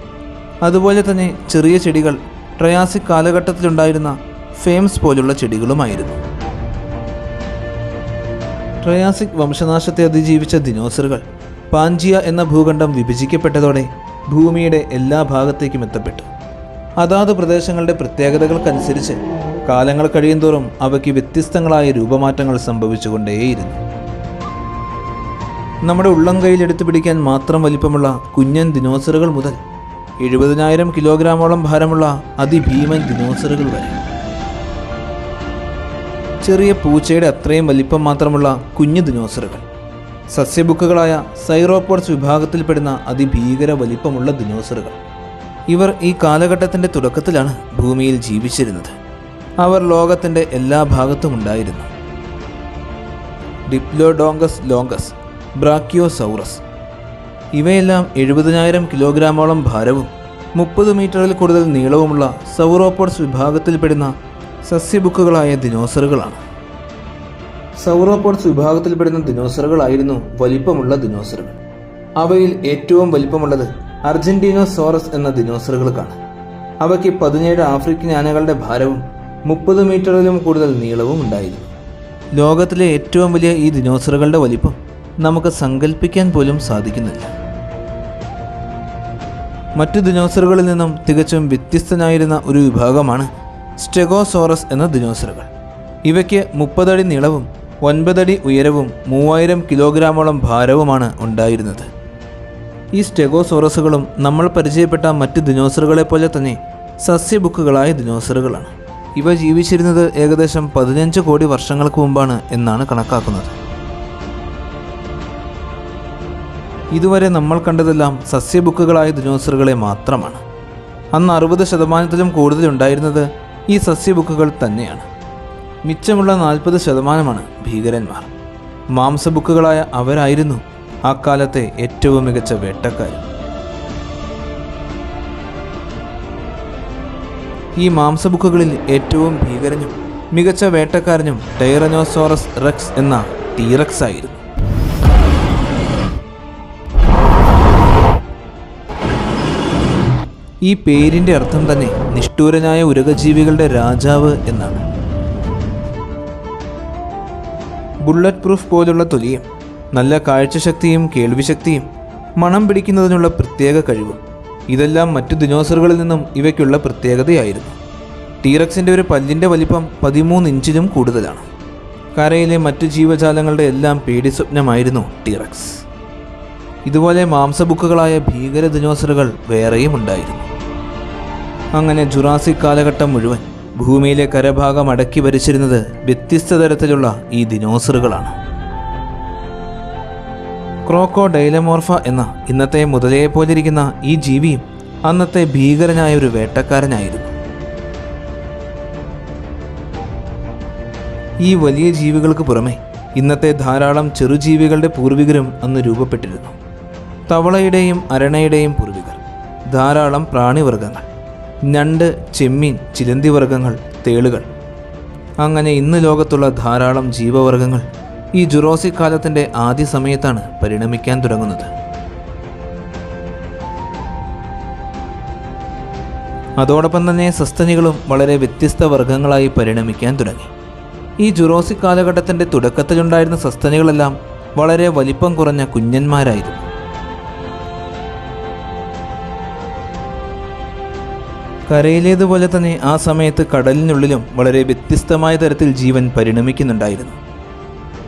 അതുപോലെ തന്നെ ചെറിയ ചെടികൾ ട്രയാസിക് കാലഘട്ടത്തിലുണ്ടായിരുന്ന ഫേംസ് പോലുള്ള ചെടികളുമായിരുന്നു. ട്രയാസിക് വംശനാശത്തെ അതിജീവിച്ച ദിനോസറുകൾ പാഞ്ചിയ എന്ന ഭൂഖണ്ഡം വിഭജിക്കപ്പെട്ടതോടെ ഭൂമിയുടെ എല്ലാ ഭാഗത്തേക്കും എത്തപ്പെട്ടു. അതാത് പ്രദേശങ്ങളുടെ പ്രത്യേകതകൾക്കനുസരിച്ച് കാലങ്ങൾ കഴിയുന്തോറും അവയ്ക്ക് വ്യത്യസ്തങ്ങളായ രൂപമാറ്റങ്ങൾ സംഭവിച്ചുകൊണ്ടേയിരുന്നു. നമ്മുടെ ഉള്ളം കയ്യിലെടുത്തു പിടിക്കാൻ മാത്രം വലിപ്പമുള്ള കുഞ്ഞൻ ദിനോസറുകൾ മുതൽ 70,000 കിലോഗ്രാമോളം ഭാരമുള്ള അതിഭീമൻ ദിനോസറുകൾ വരെ. ചെറിയ പൂച്ചയുടെ അത്രയും വലിപ്പം മാത്രമുള്ള കുഞ്ഞു ദിനോസറുകൾ, സസ്യബുക്കുകളായ സൈറോപോഡ്സ് വിഭാഗത്തിൽപ്പെടുന്ന അതിഭീകര വലിപ്പമുള്ള ദിനോസറുകൾ. ഇവർ ഈ കാലഘട്ടത്തിൻ്റെ തുടക്കത്തിലാണ് ഭൂമിയിൽ ജീവിച്ചിരുന്നത്. അവർ ലോകത്തിൻ്റെ എല്ലാ ഭാഗത്തും ഉണ്ടായിരുന്നു. ഡിപ്ലോഡോങ്കസ് ലോങ്കസ്, ബ്രാക്കിയോസൗറസ്, ഇവയെല്ലാം 70,000 കിലോഗ്രാമോളം ഭാരവും 30 മീറ്ററിൽ കൂടുതൽ നീളവുമുള്ള സൗറോപോഡ്സ് വിഭാഗത്തിൽപ്പെടുന്ന സസ്യബുക്കുകളായ ദിനോസറുകളാണ്. സൗറോപോഡ്സ് വിഭാഗത്തിൽപ്പെടുന്ന ദിനോസറുകളായിരുന്നു വലിപ്പമുള്ള ദിനോസറുകൾ. അവയിൽ ഏറ്റവും വലിപ്പമുള്ളത് അർജന്റീനോസോറസ് എന്ന ദിനോസറുകൾക്കാണ്. അവയ്ക്ക് 17 ആഫ്രിക്കൻ ആനകളുടെ ഭാരവും 30 മീറ്ററിലും കൂടുതൽ നീളവും ഉണ്ടായിരുന്നു. ലോകത്തിലെ ഏറ്റവും വലിയ ഈ ദിനോസറുകളുടെ വലിപ്പം നമുക്ക് സങ്കല്പിക്കാൻ പോലും സാധിക്കുന്നില്ല. മറ്റു ദിനോസറുകളിൽ നിന്നും തികച്ചും വ്യത്യസ്തനായിരുന്ന ഒരു വിഭാഗമാണ് സ്റ്റെഗോസോറസ് എന്ന ദിനോസറുകൾ. ഇവയ്ക്ക് 30 അടി നീളവും 9 അടി ഉയരവും 3000 കിലോഗ്രാമോളം ഭാരവുമാണ് ഉണ്ടായിരുന്നത്. ഈ സ്റ്റെഗോസോറസുകളും നമ്മൾ പരിചയപ്പെട്ട മറ്റ് ദിനോസറുകളെ പോലെ തന്നെ സസ്യബുക്കുകളായ ദിനോസറുകളാണ്. ഇവ ജീവിച്ചിരുന്നത് ഏകദേശം 15 കോടി വർഷങ്ങൾക്ക് മുമ്പാണ് എന്നാണ് കണക്കാക്കുന്നത്. ഇതുവരെ നമ്മൾ കണ്ടതെല്ലാം സസ്യബുക്കുകളായ ദിനോസറുകളെ മാത്രമാണ്. അന്ന് 60% കൂടുതലുണ്ടായിരുന്നത് ഈ സസ്യബുക്കുകൾ തന്നെയാണ്. മിച്ചമുള്ള 40% ഭീകരന്മാർ. മാംസബുക്കുകളായ അവരായിരുന്നു അക്കാലത്തെ ഏറ്റവും മികച്ച വേട്ടക്കാർ. ഈ മാംസബുക്കുകളിൽ ഏറ്റവും ഭീകരനും മികച്ച വേട്ടക്കാരനും ടൈറനോസോറസ് റെക്സ് എന്ന ടീറക്സ് ആയിരുന്നു. ഈ പേരിൻ്റെ അർത്ഥം തന്നെ നിഷ്ഠൂരനായ ഉരകജീവികളുടെ രാജാവ് എന്നാണ്. ബുള്ളറ്റ് പ്രൂഫ് പോലുള്ള തൊലിയും നല്ല കാഴ്ചശക്തിയും കേൾവിശക്തിയും മണം പിടിക്കുന്നതിനുള്ള പ്രത്യേക കഴിവും ഇതെല്ലാം മറ്റു ദിനോസറുകളിൽ നിന്നും ഇവയ്ക്കുള്ള പ്രത്യേകതയായിരുന്നു. ടീറക്സിൻ്റെ ഒരു പല്ലിൻ്റെ വലിപ്പം 13 ഇഞ്ചിലും കൂടുതലാണ്. കരയിലെ മറ്റു ജീവജാലങ്ങളുടെ എല്ലാം പേടിസ്വപ്നമായിരുന്നു ടീറക്സ്. ഇതുപോലെ മാംസബുക്കുകളായ ഭീകര ദിനോസറുകൾ വേറെയും ഉണ്ടായിരുന്നു. അങ്ങനെ ജുറാസിക് കാലഘട്ടം മുഴുവൻ ഭൂമിയിലെ കരഭാഗം അടക്കി ഭരിച്ചിരുന്നത് വ്യത്യസ്ത തരത്തിലുള്ള ഈ ദിനോസറുകളാണ്. ക്രോക്കോഡൈലമോർഫ എന്ന ഇന്നത്തെ മുതലയെ പോലിരിക്കുന്ന ഈ ജീവിയും അന്നത്തെ ഭീകരനായ ഒരു വേട്ടക്കാരനായിരുന്നു. ഈ വലിയ ജീവികൾക്ക് പുറമെ ഇന്നത്തെ ധാരാളം ചെറുജീവികളുടെ പൂർവികരും അന്ന് രൂപപ്പെട്ടിരുന്നു. തവളയുടെയും അരണയുടെയും പൂർവികർ, ധാരാളം പ്രാണിവർഗങ്ങൾ, ഞണ്ട്, ചെമ്മീൻ, ചിലന്തിവർഗങ്ങൾ, തേളുകൾ, അങ്ങനെ ഇന്ന് ലോകത്തുള്ള ധാരാളം ജീവവർഗങ്ങൾ ഈ ജുറാസിക് കാലത്തിൻ്റെ ആദ്യ സമയത്താണ് പരിണമിക്കാൻ തുടങ്ങുന്നത്. അതോടൊപ്പം തന്നെ സസ്തനികളും വളരെ വ്യത്യസ്ത വർഗങ്ങളായി പരിണമിക്കാൻ തുടങ്ങി. ഈ ജുറാസിക് കാലഘട്ടത്തിൻ്റെ തുടക്കത്തിലുണ്ടായിരുന്ന സസ്തനികളെല്ലാം വളരെ വലിപ്പം കുറഞ്ഞ കുഞ്ഞന്മാരായിരുന്നു. കരയിലേതുപോലെ തന്നെ ആ സമയത്ത് കടലിനുള്ളിലും വളരെ വ്യത്യസ്തമായ തരത്തിൽ ജീവൻ പരിണമിക്കുന്നുണ്ടായിരുന്നു.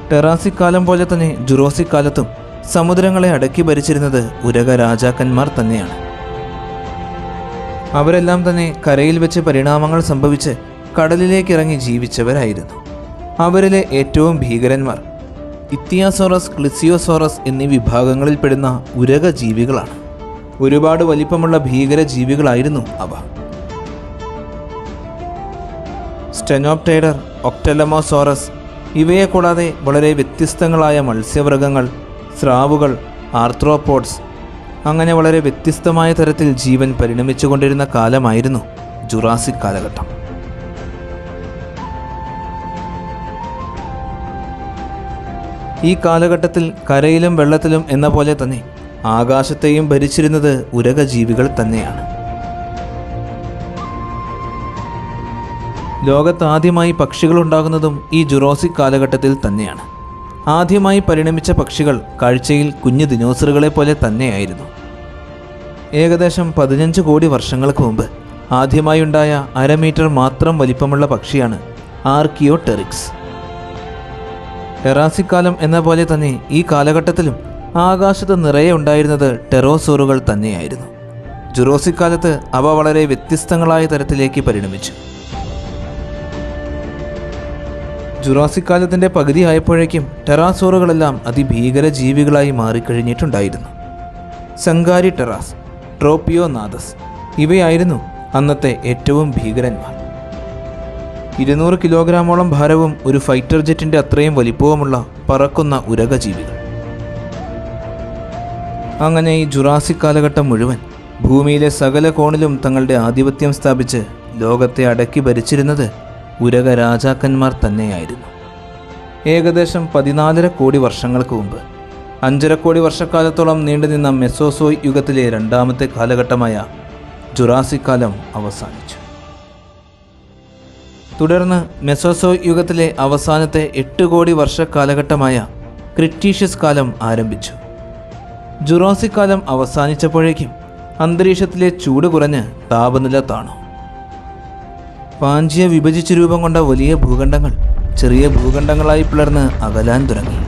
ടെറാസിക് കാലം പോലെ തന്നെ ജുറാസിക് കാലത്തും സമുദ്രങ്ങളെ അടക്കി ഭരിച്ചിരുന്നത് ഉരക രാജാക്കന്മാർ തന്നെയാണ്. അവരെല്ലാം തന്നെ കരയിൽ വെച്ച് പരിണാമങ്ങൾ സംഭവിച്ച് കടലിലേക്ക് ഇറങ്ങി ജീവിച്ചവരായിരുന്നു. അവരിലെ ഏറ്റവും ഭീകരന്മാർ ഇത്തിയാസോറസ്, ക്ലിസിയോസോറസ് എന്നീ വിഭാഗങ്ങളിൽപ്പെടുന്ന ഉരക ജീവികളാണ്. ഒരുപാട് വലിപ്പമുള്ള ഭീകര ജീവികളായിരുന്നു അവ. സ്റ്റെനോപ്റ്റൈഡർ, ഒക്ടലമോസോറസ്, ഇവയെ കൂടാതെ വളരെ വ്യത്യസ്തങ്ങളായ മത്സ്യവർഗങ്ങൾ, സ്രാവുകൾ, ആർത്രോപോഡ്സ്, അങ്ങനെ വളരെ വ്യത്യസ്തമായ തരത്തിൽ ജീവൻ പരിണമിച്ചുകൊണ്ടിരുന്ന കാലമായിരുന്നു ജുറാസിക് കാലഘട്ടം. ഈ കാലഘട്ടത്തിൽ കരയിലും വെള്ളത്തിലും എന്ന പോലെ തന്നെ ആകാശത്തെയും ഭരിച്ചിരുന്നത് ഉരകജീവികൾ തന്നെയാണ്. ലോകത്ത് ആദ്യമായി പക്ഷികൾ ഉണ്ടാകുന്നതും ഈ ജുറാസിക് കാലഘട്ടത്തിൽ തന്നെയാണ്. ആദ്യമായി പരിണമിച്ച പക്ഷികൾ കാഴ്ചയിൽ കുഞ്ഞു ദിനോസറുകളെ പോലെ തന്നെയായിരുന്നു. ഏകദേശം 15 കോടി വർഷങ്ങൾക്ക് മുമ്പ് ആദ്യമായി ഉണ്ടായ 1/2 മീറ്റർ മാത്രം വലിപ്പമുള്ള പക്ഷിയാണ് ആർക്കിയോടെറിക്സ്. ടെറാസിക് കാലം എന്ന പോലെ തന്നെ ഈ കാലഘട്ടത്തിലും ആകാശത്ത് നിറയെ ഉണ്ടായിരുന്നത് ടെറോസോറുകൾ തന്നെയായിരുന്നു. ജുറാസിക് കാലത്ത് അവ വളരെ വ്യത്യസ്തങ്ങളായ തരത്തിലേക്ക് പരിണമിച്ചു. ജുറാസിക് കാലത്തിൻ്റെ പകുതി ആയപ്പോഴേക്കും ടെറാസോറുകളെല്ലാം അതിഭീകര ജീവികളായി മാറിക്കഴിഞ്ഞിട്ടുണ്ടായിരുന്നു. സങ്കാരി ടെറാസ്, ട്രോപ്പിയോനാദസ് ഇവയായിരുന്നു അന്നത്തെ ഏറ്റവും ഭീകരന്മാർ. 200 കിലോഗ്രാമോളം ഭാരവും ഒരു ഫൈറ്റർ ജെറ്റിൻ്റെ അത്രയും വലിപ്പവുമുള്ള പറക്കുന്ന ഉരകജീവികൾ. അങ്ങനെ ഈ ജുറാസിക് കാലഘട്ടം മുഴുവൻ ഭൂമിയിലെ സകല കോണിലും തങ്ങളുടെ ആധിപത്യം സ്ഥാപിച്ച് ലോകത്തെ അടക്കി ഭരിച്ചിരുന്നത് ഉരക രാജാക്കന്മാർ തന്നെയായിരുന്നു. ഏകദേശം 14.5 കോടി വർഷങ്ങൾക്ക് മുമ്പ് 5.5 കോടി വർഷക്കാലത്തോളം നീണ്ടുനിന്ന മെസോസോയിക് യുഗത്തിലെ രണ്ടാമത്തെ കാലഘട്ടമായ ജുറാസിക് കാലം അവസാനിച്ചു. തുടർന്ന് മെസോസോയിക് യുഗത്തിലെ അവസാനത്തെ 8 കോടി വർഷ കാലഘട്ടമായ ക്രിറ്റീഷ്യസ് കാലം ആരംഭിച്ചു. ജുറാസിക് കാലം അവസാനിച്ചപ്പോഴേക്കും അന്തരീക്ഷത്തിലെ ചൂട് കുറഞ്ഞ് താപനില താണു. പാഞ്ചിയ വിഭജിച്ച് രൂപം കൊണ്ട വലിയ ഭൂഖണ്ഡങ്ങൾ ചെറിയ ഭൂഖണ്ഡങ്ങളായി പിളർന്ന് അകലാൻ തുടങ്ങി.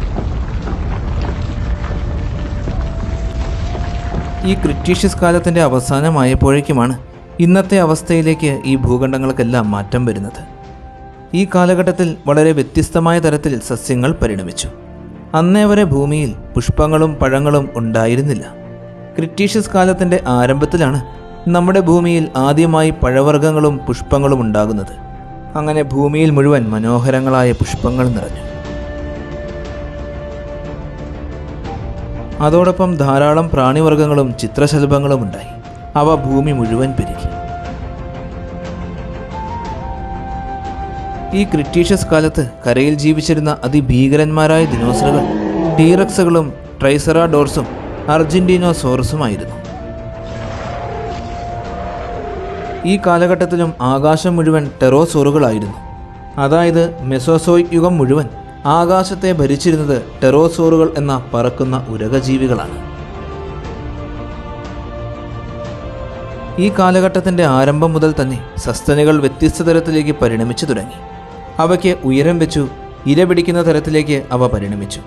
ഈ ക്രിട്ടീഷ്യസ് കാലത്തിൻ്റെ അവസാനമായപ്പോഴേക്കുമാണ് ഇന്നത്തെ അവസ്ഥയിലേക്ക് ഈ ഭൂഖണ്ഡങ്ങൾക്കെല്ലാം മാറ്റം വരുന്നത്. ഈ കാലഘട്ടത്തിൽ വളരെ വ്യത്യസ്തമായ തരത്തിൽ സസ്യങ്ങൾ പരിണമിച്ചു. അന്നേ വരെ ഭൂമിയിൽ പുഷ്പങ്ങളും പഴങ്ങളും ഉണ്ടായിരുന്നില്ല. ക്രിട്ടീഷ്യസ് കാലത്തിൻ്റെ ആരംഭത്തിലാണ് നമ്മുടെ ഭൂമിയിൽ ആദ്യമായി പഴവർഗ്ഗങ്ങളും പുഷ്പങ്ങളും ഉണ്ടാകുന്നത്. അങ്ങനെ ഭൂമിയിൽ മുഴുവൻ മനോഹരങ്ങളായ പുഷ്പങ്ങൾ നിറഞ്ഞു. അതോടൊപ്പം ധാരാളം പ്രാണിവർഗ്ഗങ്ങളും ചിത്രശലഭങ്ങളും ഉണ്ടായി. അവ ഭൂമി മുഴുവൻ പെരുകി. ഈ ക്രിട്ടീഷ്യസ് കാലത്ത് കരയിൽ ജീവിച്ചിരുന്ന അതിഭീകരന്മാരായ ദിനോസറുകൾ ടീറക്സുകളും ട്രൈസെറാഡോർസും അർജന്റീനോസോറസുമായിരുന്നു. ഈ കാലഘട്ടത്തിലും ആകാശം മുഴുവൻ ടെറോസോറുകളായിരുന്നു. അതായത് മെസോസോയിക് യുഗം മുഴുവൻ ആകാശത്തെ ഭരിച്ചിരുന്നത് ടെറോസോറുകൾ എന്ന പറക്കുന്ന ഉരകജീവികളാണ്. ഈ കാലഘട്ടത്തിൻ്റെ ആരംഭം മുതൽ തന്നെ സസ്തനികൾ വ്യത്യസ്ത തരത്തിലേക്ക് പരിണമിച്ചു തുടങ്ങി. അവയ്ക്ക് ഉയരം വെച്ചു ഇര പിടിക്കുന്ന തരത്തിലേക്ക് അവ പരിണമിച്ചു.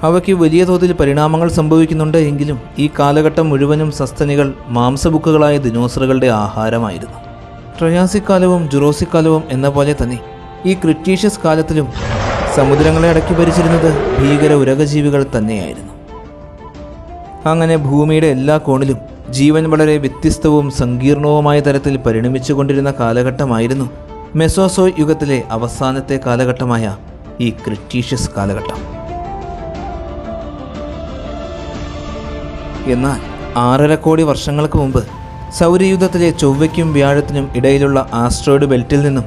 അവയ്ക്ക് വലിയ തോതിൽ പരിണാമങ്ങൾ സംഭവിക്കുന്നുണ്ട് എങ്കിലും ഈ കാലഘട്ടം മുഴുവനും സസ്തനികൾ മാംസബുക്കുകളായ ദിനോസറുകളുടെ ആഹാരമായിരുന്നു. ട്രയാസിക് കാലവും ജുറാസിക് കാലവും എന്ന പോലെ തന്നെ ഈ ക്രിട്ടീഷ്യസ് കാലത്തിലും സമുദ്രങ്ങളെ അടക്കി ഭരിച്ചിരുന്നത് ഭീകര ഉരകജീവികൾ തന്നെയായിരുന്നു. അങ്ങനെ ഭൂമിയുടെ എല്ലാ കോണിലും ജീവൻ വളരെ വ്യത്യസ്തവും സങ്കീർണവുമായ തരത്തിൽ പരിണമിച്ചുകൊണ്ടിരുന്ന കാലഘട്ടമായിരുന്നു മെസോസോയിക് യുഗത്തിലെ അവസാനത്തെ കാലഘട്ടമായ ഈ ക്രിട്ടീഷ്യസ് കാലഘട്ടം. എന്നാൽ 6.5 കോടി വർഷങ്ങൾക്ക് മുമ്പ് സൗരയൂഥത്തിലെ ചൊവ്വയ്ക്കും വ്യാഴത്തിനും ഇടയിലുള്ള ആസ്ട്രോയിഡ് ബെൽറ്റിൽ നിന്നും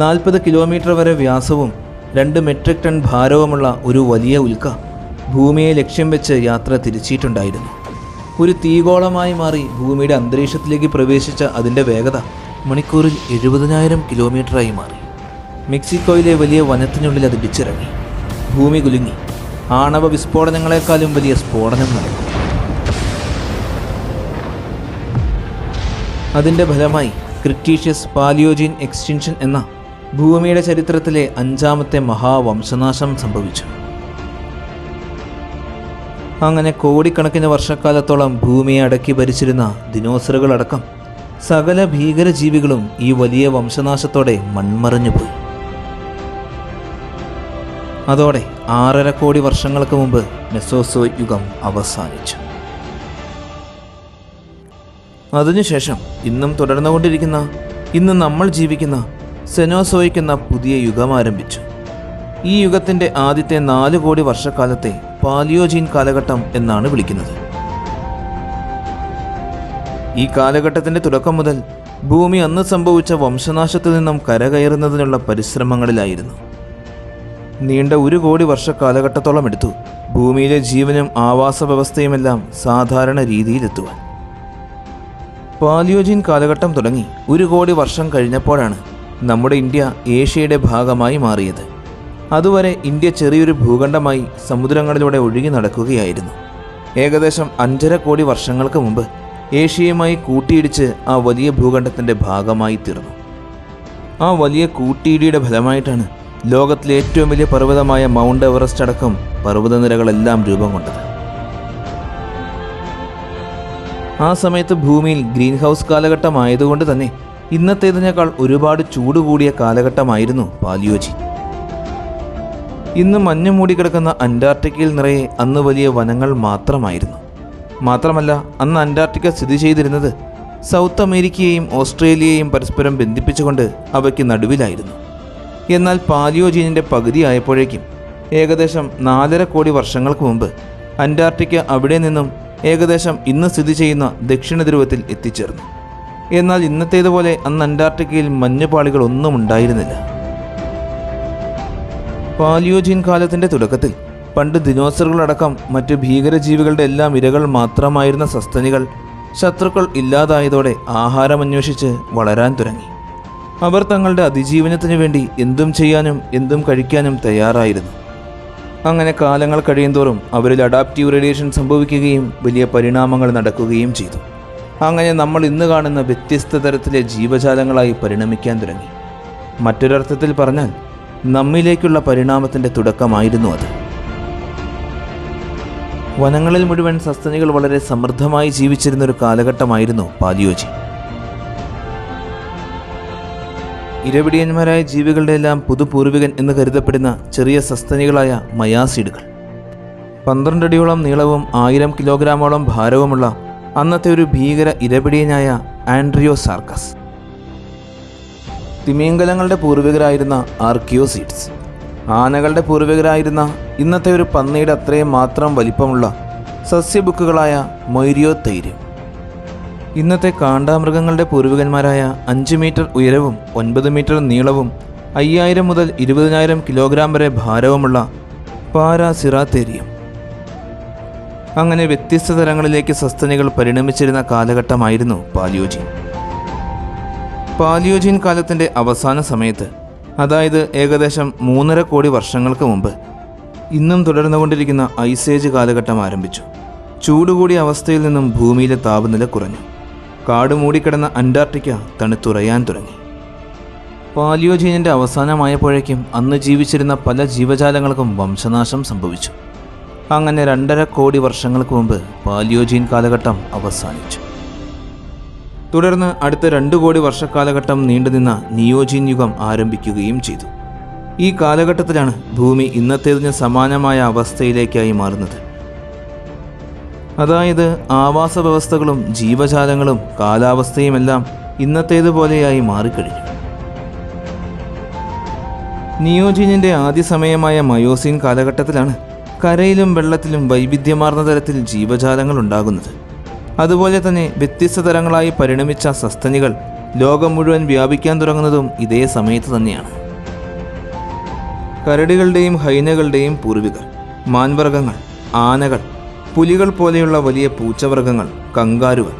40 കിലോമീറ്റർ വരെ വ്യാസവും 2 മെട്രിക് ടൺ ഭാരവുമുള്ള ഒരു വലിയ ഉൽക്ക ഭൂമിയെ ലക്ഷ്യം വെച്ച് യാത്ര തിരിച്ചിട്ടുണ്ടായിരുന്നു. ഒരു തീഗോളമായി മാറി ഭൂമിയുടെ അന്തരീക്ഷത്തിലേക്ക് പ്രവേശിച്ച അതിൻ്റെ വേഗത മണിക്കൂറിൽ 70,000 കിലോമീറ്ററായി മാറി. മെക്സിക്കോയിലെ വലിയ വനത്തിനുള്ളിൽ അത് ഇടിച്ചിറങ്ങി. ഭൂമി കുലുങ്ങി. ആണവ വിസ്ഫോടനങ്ങളെക്കാളും വലിയ സ്ഫോടനം നടന്നു. അതിൻ്റെ ഫലമായി ക്രിട്ടീഷ്യസ് പാലിയോജീൻ എക്സ്റ്റിൻഷൻ എന്ന ഭൂമിയുടെ ചരിത്രത്തിലെ 5ാമത്തെ മഹാവംശനാശം സംഭവിച്ചു. അങ്ങനെ കോടിക്കണക്കിന് വർഷക്കാലത്തോളം ഭൂമിയെ അടക്കി ഭരിച്ചിരുന്ന ദിനോസറുകളടക്കം സകല ഭീകരജീവികളും ഈ വലിയ വംശനാശത്തോടെ മൺമറഞ്ഞുപോയി. അതോടെ 6.5 കോടി വർഷങ്ങൾക്ക് മുമ്പ് മെസോസോയിക് യുഗം അവസാനിച്ചു. അതിനുശേഷം ഇന്നും തുടർന്നുകൊണ്ടിരിക്കുന്ന, ഇന്ന് നമ്മൾ ജീവിക്കുന്ന സെനോസോയിക് എന്ന പുതിയ യുഗം ആരംഭിച്ചു. ഈ യുഗത്തിൻ്റെ ആദ്യത്തെ 4 കോടി വർഷക്കാലത്തെ പാലിയോജീൻ കാലഘട്ടം എന്നാണ് വിളിക്കുന്നത്. ഈ കാലഘട്ടത്തിൻ്റെ തുടക്കം മുതൽ ഭൂമി അന്ന് സംഭവിച്ച വംശനാശത്തിൽ നിന്നും കരകയറുന്നതിനുള്ള പരിശ്രമങ്ങളിലായിരുന്നു. നീണ്ട 1 കോടി വർഷ കാലഘട്ടത്തോളം എടുത്തു ഭൂമിയിലെ ജീവനും ആവാസ വ്യവസ്ഥയുമെല്ലാം സാധാരണ രീതിയിലെത്തുവാൻ. പാലിയോജീൻ കാലഘട്ടം തുടങ്ങി 1 കോടി വർഷം കഴിഞ്ഞപ്പോഴാണ് നമ്മുടെ ഇന്ത്യ ഏഷ്യയുടെ ഭാഗമായി മാറിയത്. അതുവരെ ഇന്ത്യ ചെറിയൊരു ഭൂഖണ്ഡമായി സമുദ്രങ്ങളിലൂടെ ഒഴുകി നടക്കുകയായിരുന്നു. ഏകദേശം 5.5 കോടി വർഷങ്ങൾക്ക് മുമ്പ് ഏഷ്യയുമായി കൂട്ടിയിടിച്ച് ആ വലിയ ഭൂഖണ്ഡത്തിൻ്റെ ഭാഗമായി തീർന്നു. ആ വലിയ കൂട്ടിയിടിയുടെ ഫലമായിട്ടാണ് ലോകത്തിലെ ഏറ്റവും വലിയ പർവ്വതമായ മൗണ്ട് എവറസ്റ്റ് അടക്കം പർവ്വതനിരകളെല്ലാം രൂപം കൊണ്ടത്. ആ സമയത്ത് ഭൂമിയിൽ ഗ്രീൻ ഹൗസ് കാലഘട്ടമായതുകൊണ്ട് തന്നെ ഇന്നത്തേതിനേക്കാൾ ഒരുപാട് ചൂട് കൂടിയ കാലഘട്ടമായിരുന്നു പാലിയോജീൻ. ഇന്ന് മഞ്ഞ് മൂടിക്കിടക്കുന്ന അന്റാർട്ടിക്കയിൽ നിറയെ അന്ന് വലിയ വനങ്ങൾ മാത്രമായിരുന്നു. മാത്രമല്ല, അന്ന് അന്റാർട്ടിക്ക സ്ഥിതി ചെയ്തിരുന്നത് സൗത്ത് അമേരിക്കയെയും ഓസ്ട്രേലിയയെയും പരസ്പരം ബന്ധിപ്പിച്ചുകൊണ്ട് അവയ്ക്ക് നടുവിലായിരുന്നു. എന്നാൽ പാലിയോജീനിൻ്റെ പകുതി ആയപ്പോഴേക്കും ഏകദേശം 4.5 കോടി വർഷങ്ങൾക്ക് മുമ്പ് അന്റാർട്ടിക്ക അവിടെ നിന്നും ഏകദേശം ഇന്ന് സ്ഥിതി ചെയ്യുന്ന ദക്ഷിണ ധ്രുവത്തിൽ എത്തിച്ചേർന്നു. എന്നാൽ ഇന്നത്തേതുപോലെ അന്ന് അന്റാർട്ടിക്കയിൽ മഞ്ഞുപാളികളൊന്നും ഉണ്ടായിരുന്നില്ല. പാലിയോജീൻ കാലത്തിൻ്റെ തുടക്കത്തിൽ പണ്ട് ദിനോസറുകളടക്കം മറ്റ് ഭീകരജീവികളുടെ എല്ലാം ഇരകൾ മാത്രമായിരുന്ന സസ്തനികൾ ശത്രുക്കൾ ഇല്ലാതായതോടെ ആഹാരമന്വേഷിച്ച് വളരാൻ തുടങ്ങി. അവർ തങ്ങളുടെ അതിജീവനത്തിനു വേണ്ടി എന്തും ചെയ്യാനും എന്തും കഴിക്കാനും തയ്യാറായിരുന്നു. അങ്ങനെ കാലങ്ങൾ കഴിയുന്തോറും അവരിൽ അഡാപ്റ്റീവ് റേഡിയേഷൻ സംഭവിക്കുകയും വലിയ പരിണാമങ്ങൾ നടക്കുകയും ചെയ്തു. അങ്ങനെ നമ്മൾ ഇന്ന് കാണുന്ന വ്യത്യസ്ത തരത്തിലെ ജീവജാലങ്ങളായി പരിണമിക്കാൻ തുടങ്ങി. മറ്റൊരർത്ഥത്തിൽ പറഞ്ഞാൽ നമ്മിലേക്കുള്ള പരിണാമത്തിൻ്റെ തുടക്കമായിരുന്നു അത്. വനങ്ങളിൽ മുഴുവൻ സസ്തനികൾ വളരെ സമൃദ്ധമായി ജീവിച്ചിരുന്ന ഒരു കാലഘട്ടമായിരുന്നു പാലിയോജിൻ. ഇരപിടിയന്മാരായ ജീവികളുടെ എല്ലാം പുതുപൂർവികൻ എന്ന് കരുതപ്പെടുന്ന ചെറിയ സസ്തനികളായ മയാസിഡുകൾ. 12 അടിയോളം നീളവും 1000 കിലോഗ്രാമോളം ഭാരവുമുള്ള അന്നത്തെ ഒരു ഭീകര ഇരപിടിയനായ ആൻഡ്രിയോസാർക്കസ്. തിമിംഗലങ്ങളുടെ പൂർവികരായിരുന്ന ആർക്കിയോസീഡ്സ്. ആനകളുടെ പൂർവികരായിരുന്ന ഇന്നത്തെ ഒരു പന്നിയുടെ അത്രയും മാത്രം വലിപ്പമുള്ള സസ്യബുക്കുകളായ മൊയ്രിയോതെയ്ര്. ഇന്നത്തെ കാണ്ടാമൃഗങ്ങളുടെ പൂർവികന്മാരായ 5 മീറ്റർ ഉയരവും 9 മീറ്റർ നീളവും 5000 മുതൽ 20000 കിലോഗ്രാം വരെ ഭാരവുമുള്ള പാരാസിറാത്തേരിയം. അങ്ങനെ വ്യത്യസ്ത തരങ്ങളിലേക്ക് സസ്തനികൾ പരിണമിച്ചിരുന്ന കാലഘട്ടമായിരുന്നു പാലിയോജിൻ. പാലിയോജിൻ കാലത്തിൻ്റെ അവസാന സമയത്ത്, അതായത് ഏകദേശം 3.5 കോടി വർഷങ്ങൾക്ക് മുമ്പ്, ഇന്നും തുടർന്നുകൊണ്ടിരിക്കുന്ന ഐസേജ് കാലഘട്ടം ആരംഭിച്ചു. ചൂടുകൂടിയ അവസ്ഥയിൽ നിന്നും ഭൂമിയിലെ താപനില കുറഞ്ഞു. കാട് മൂടിക്കിടന്ന അന്റാർട്ടിക്ക തണുത്തുറയാൻ തുടങ്ങി. പാലിയോജീനിൻ്റെ അവസാനമായപ്പോഴേക്കും അന്ന് ജീവിച്ചിരുന്ന പല ജീവജാലങ്ങൾക്കും വംശനാശം സംഭവിച്ചു. അങ്ങനെ 2.5 കോടി വർഷങ്ങൾക്ക് മുമ്പ് പാലിയോജീൻ കാലഘട്ടം അവസാനിച്ചു. തുടർന്ന് അടുത്ത 2 കോടി വർഷക്കാലഘട്ടം നീണ്ടുനിന്ന നിയോജീൻ യുഗം ആരംഭിക്കുകയും ചെയ്തു. ഈ കാലഘട്ടത്തിലാണ് ഭൂമി ഇന്നത്തേതിന് സമാനമായ അവസ്ഥയിലേക്കായി മാറുന്നത്. അതായത് ആവാസ വ്യവസ്ഥകളും ജീവജാലങ്ങളും കാലാവസ്ഥയുമെല്ലാം ഇന്നത്തേതുപോലെയായി മാറിക്കഴിഞ്ഞു. നിയോജീനിൻ്റെ ആദ്യ സമയമായ മയോസീൻ കാലഘട്ടത്തിലാണ് കരയിലും വെള്ളത്തിലും വൈവിധ്യമാർന്ന തരത്തിൽ ജീവജാലങ്ങൾ ഉണ്ടാകുന്നത്. അതുപോലെ തന്നെ വ്യത്യസ്ത തരങ്ങളായി പരിണമിച്ച സസ്തനികൾ ലോകം മുഴുവൻ വ്യാപിക്കാൻ തുടങ്ങുന്നതും ഇതേ സമയത്ത് തന്നെയാണ്. കരടികളുടെയും ഹൈനകളുടെയും പൂർവികർ, മാൻവർഗ്ഗങ്ങൾ, ആനകൾ, പുലികൾ പോലെയുള്ള വലിയ പൂച്ചവർഗ്ഗങ്ങൾ, കങ്കാരുകൾ,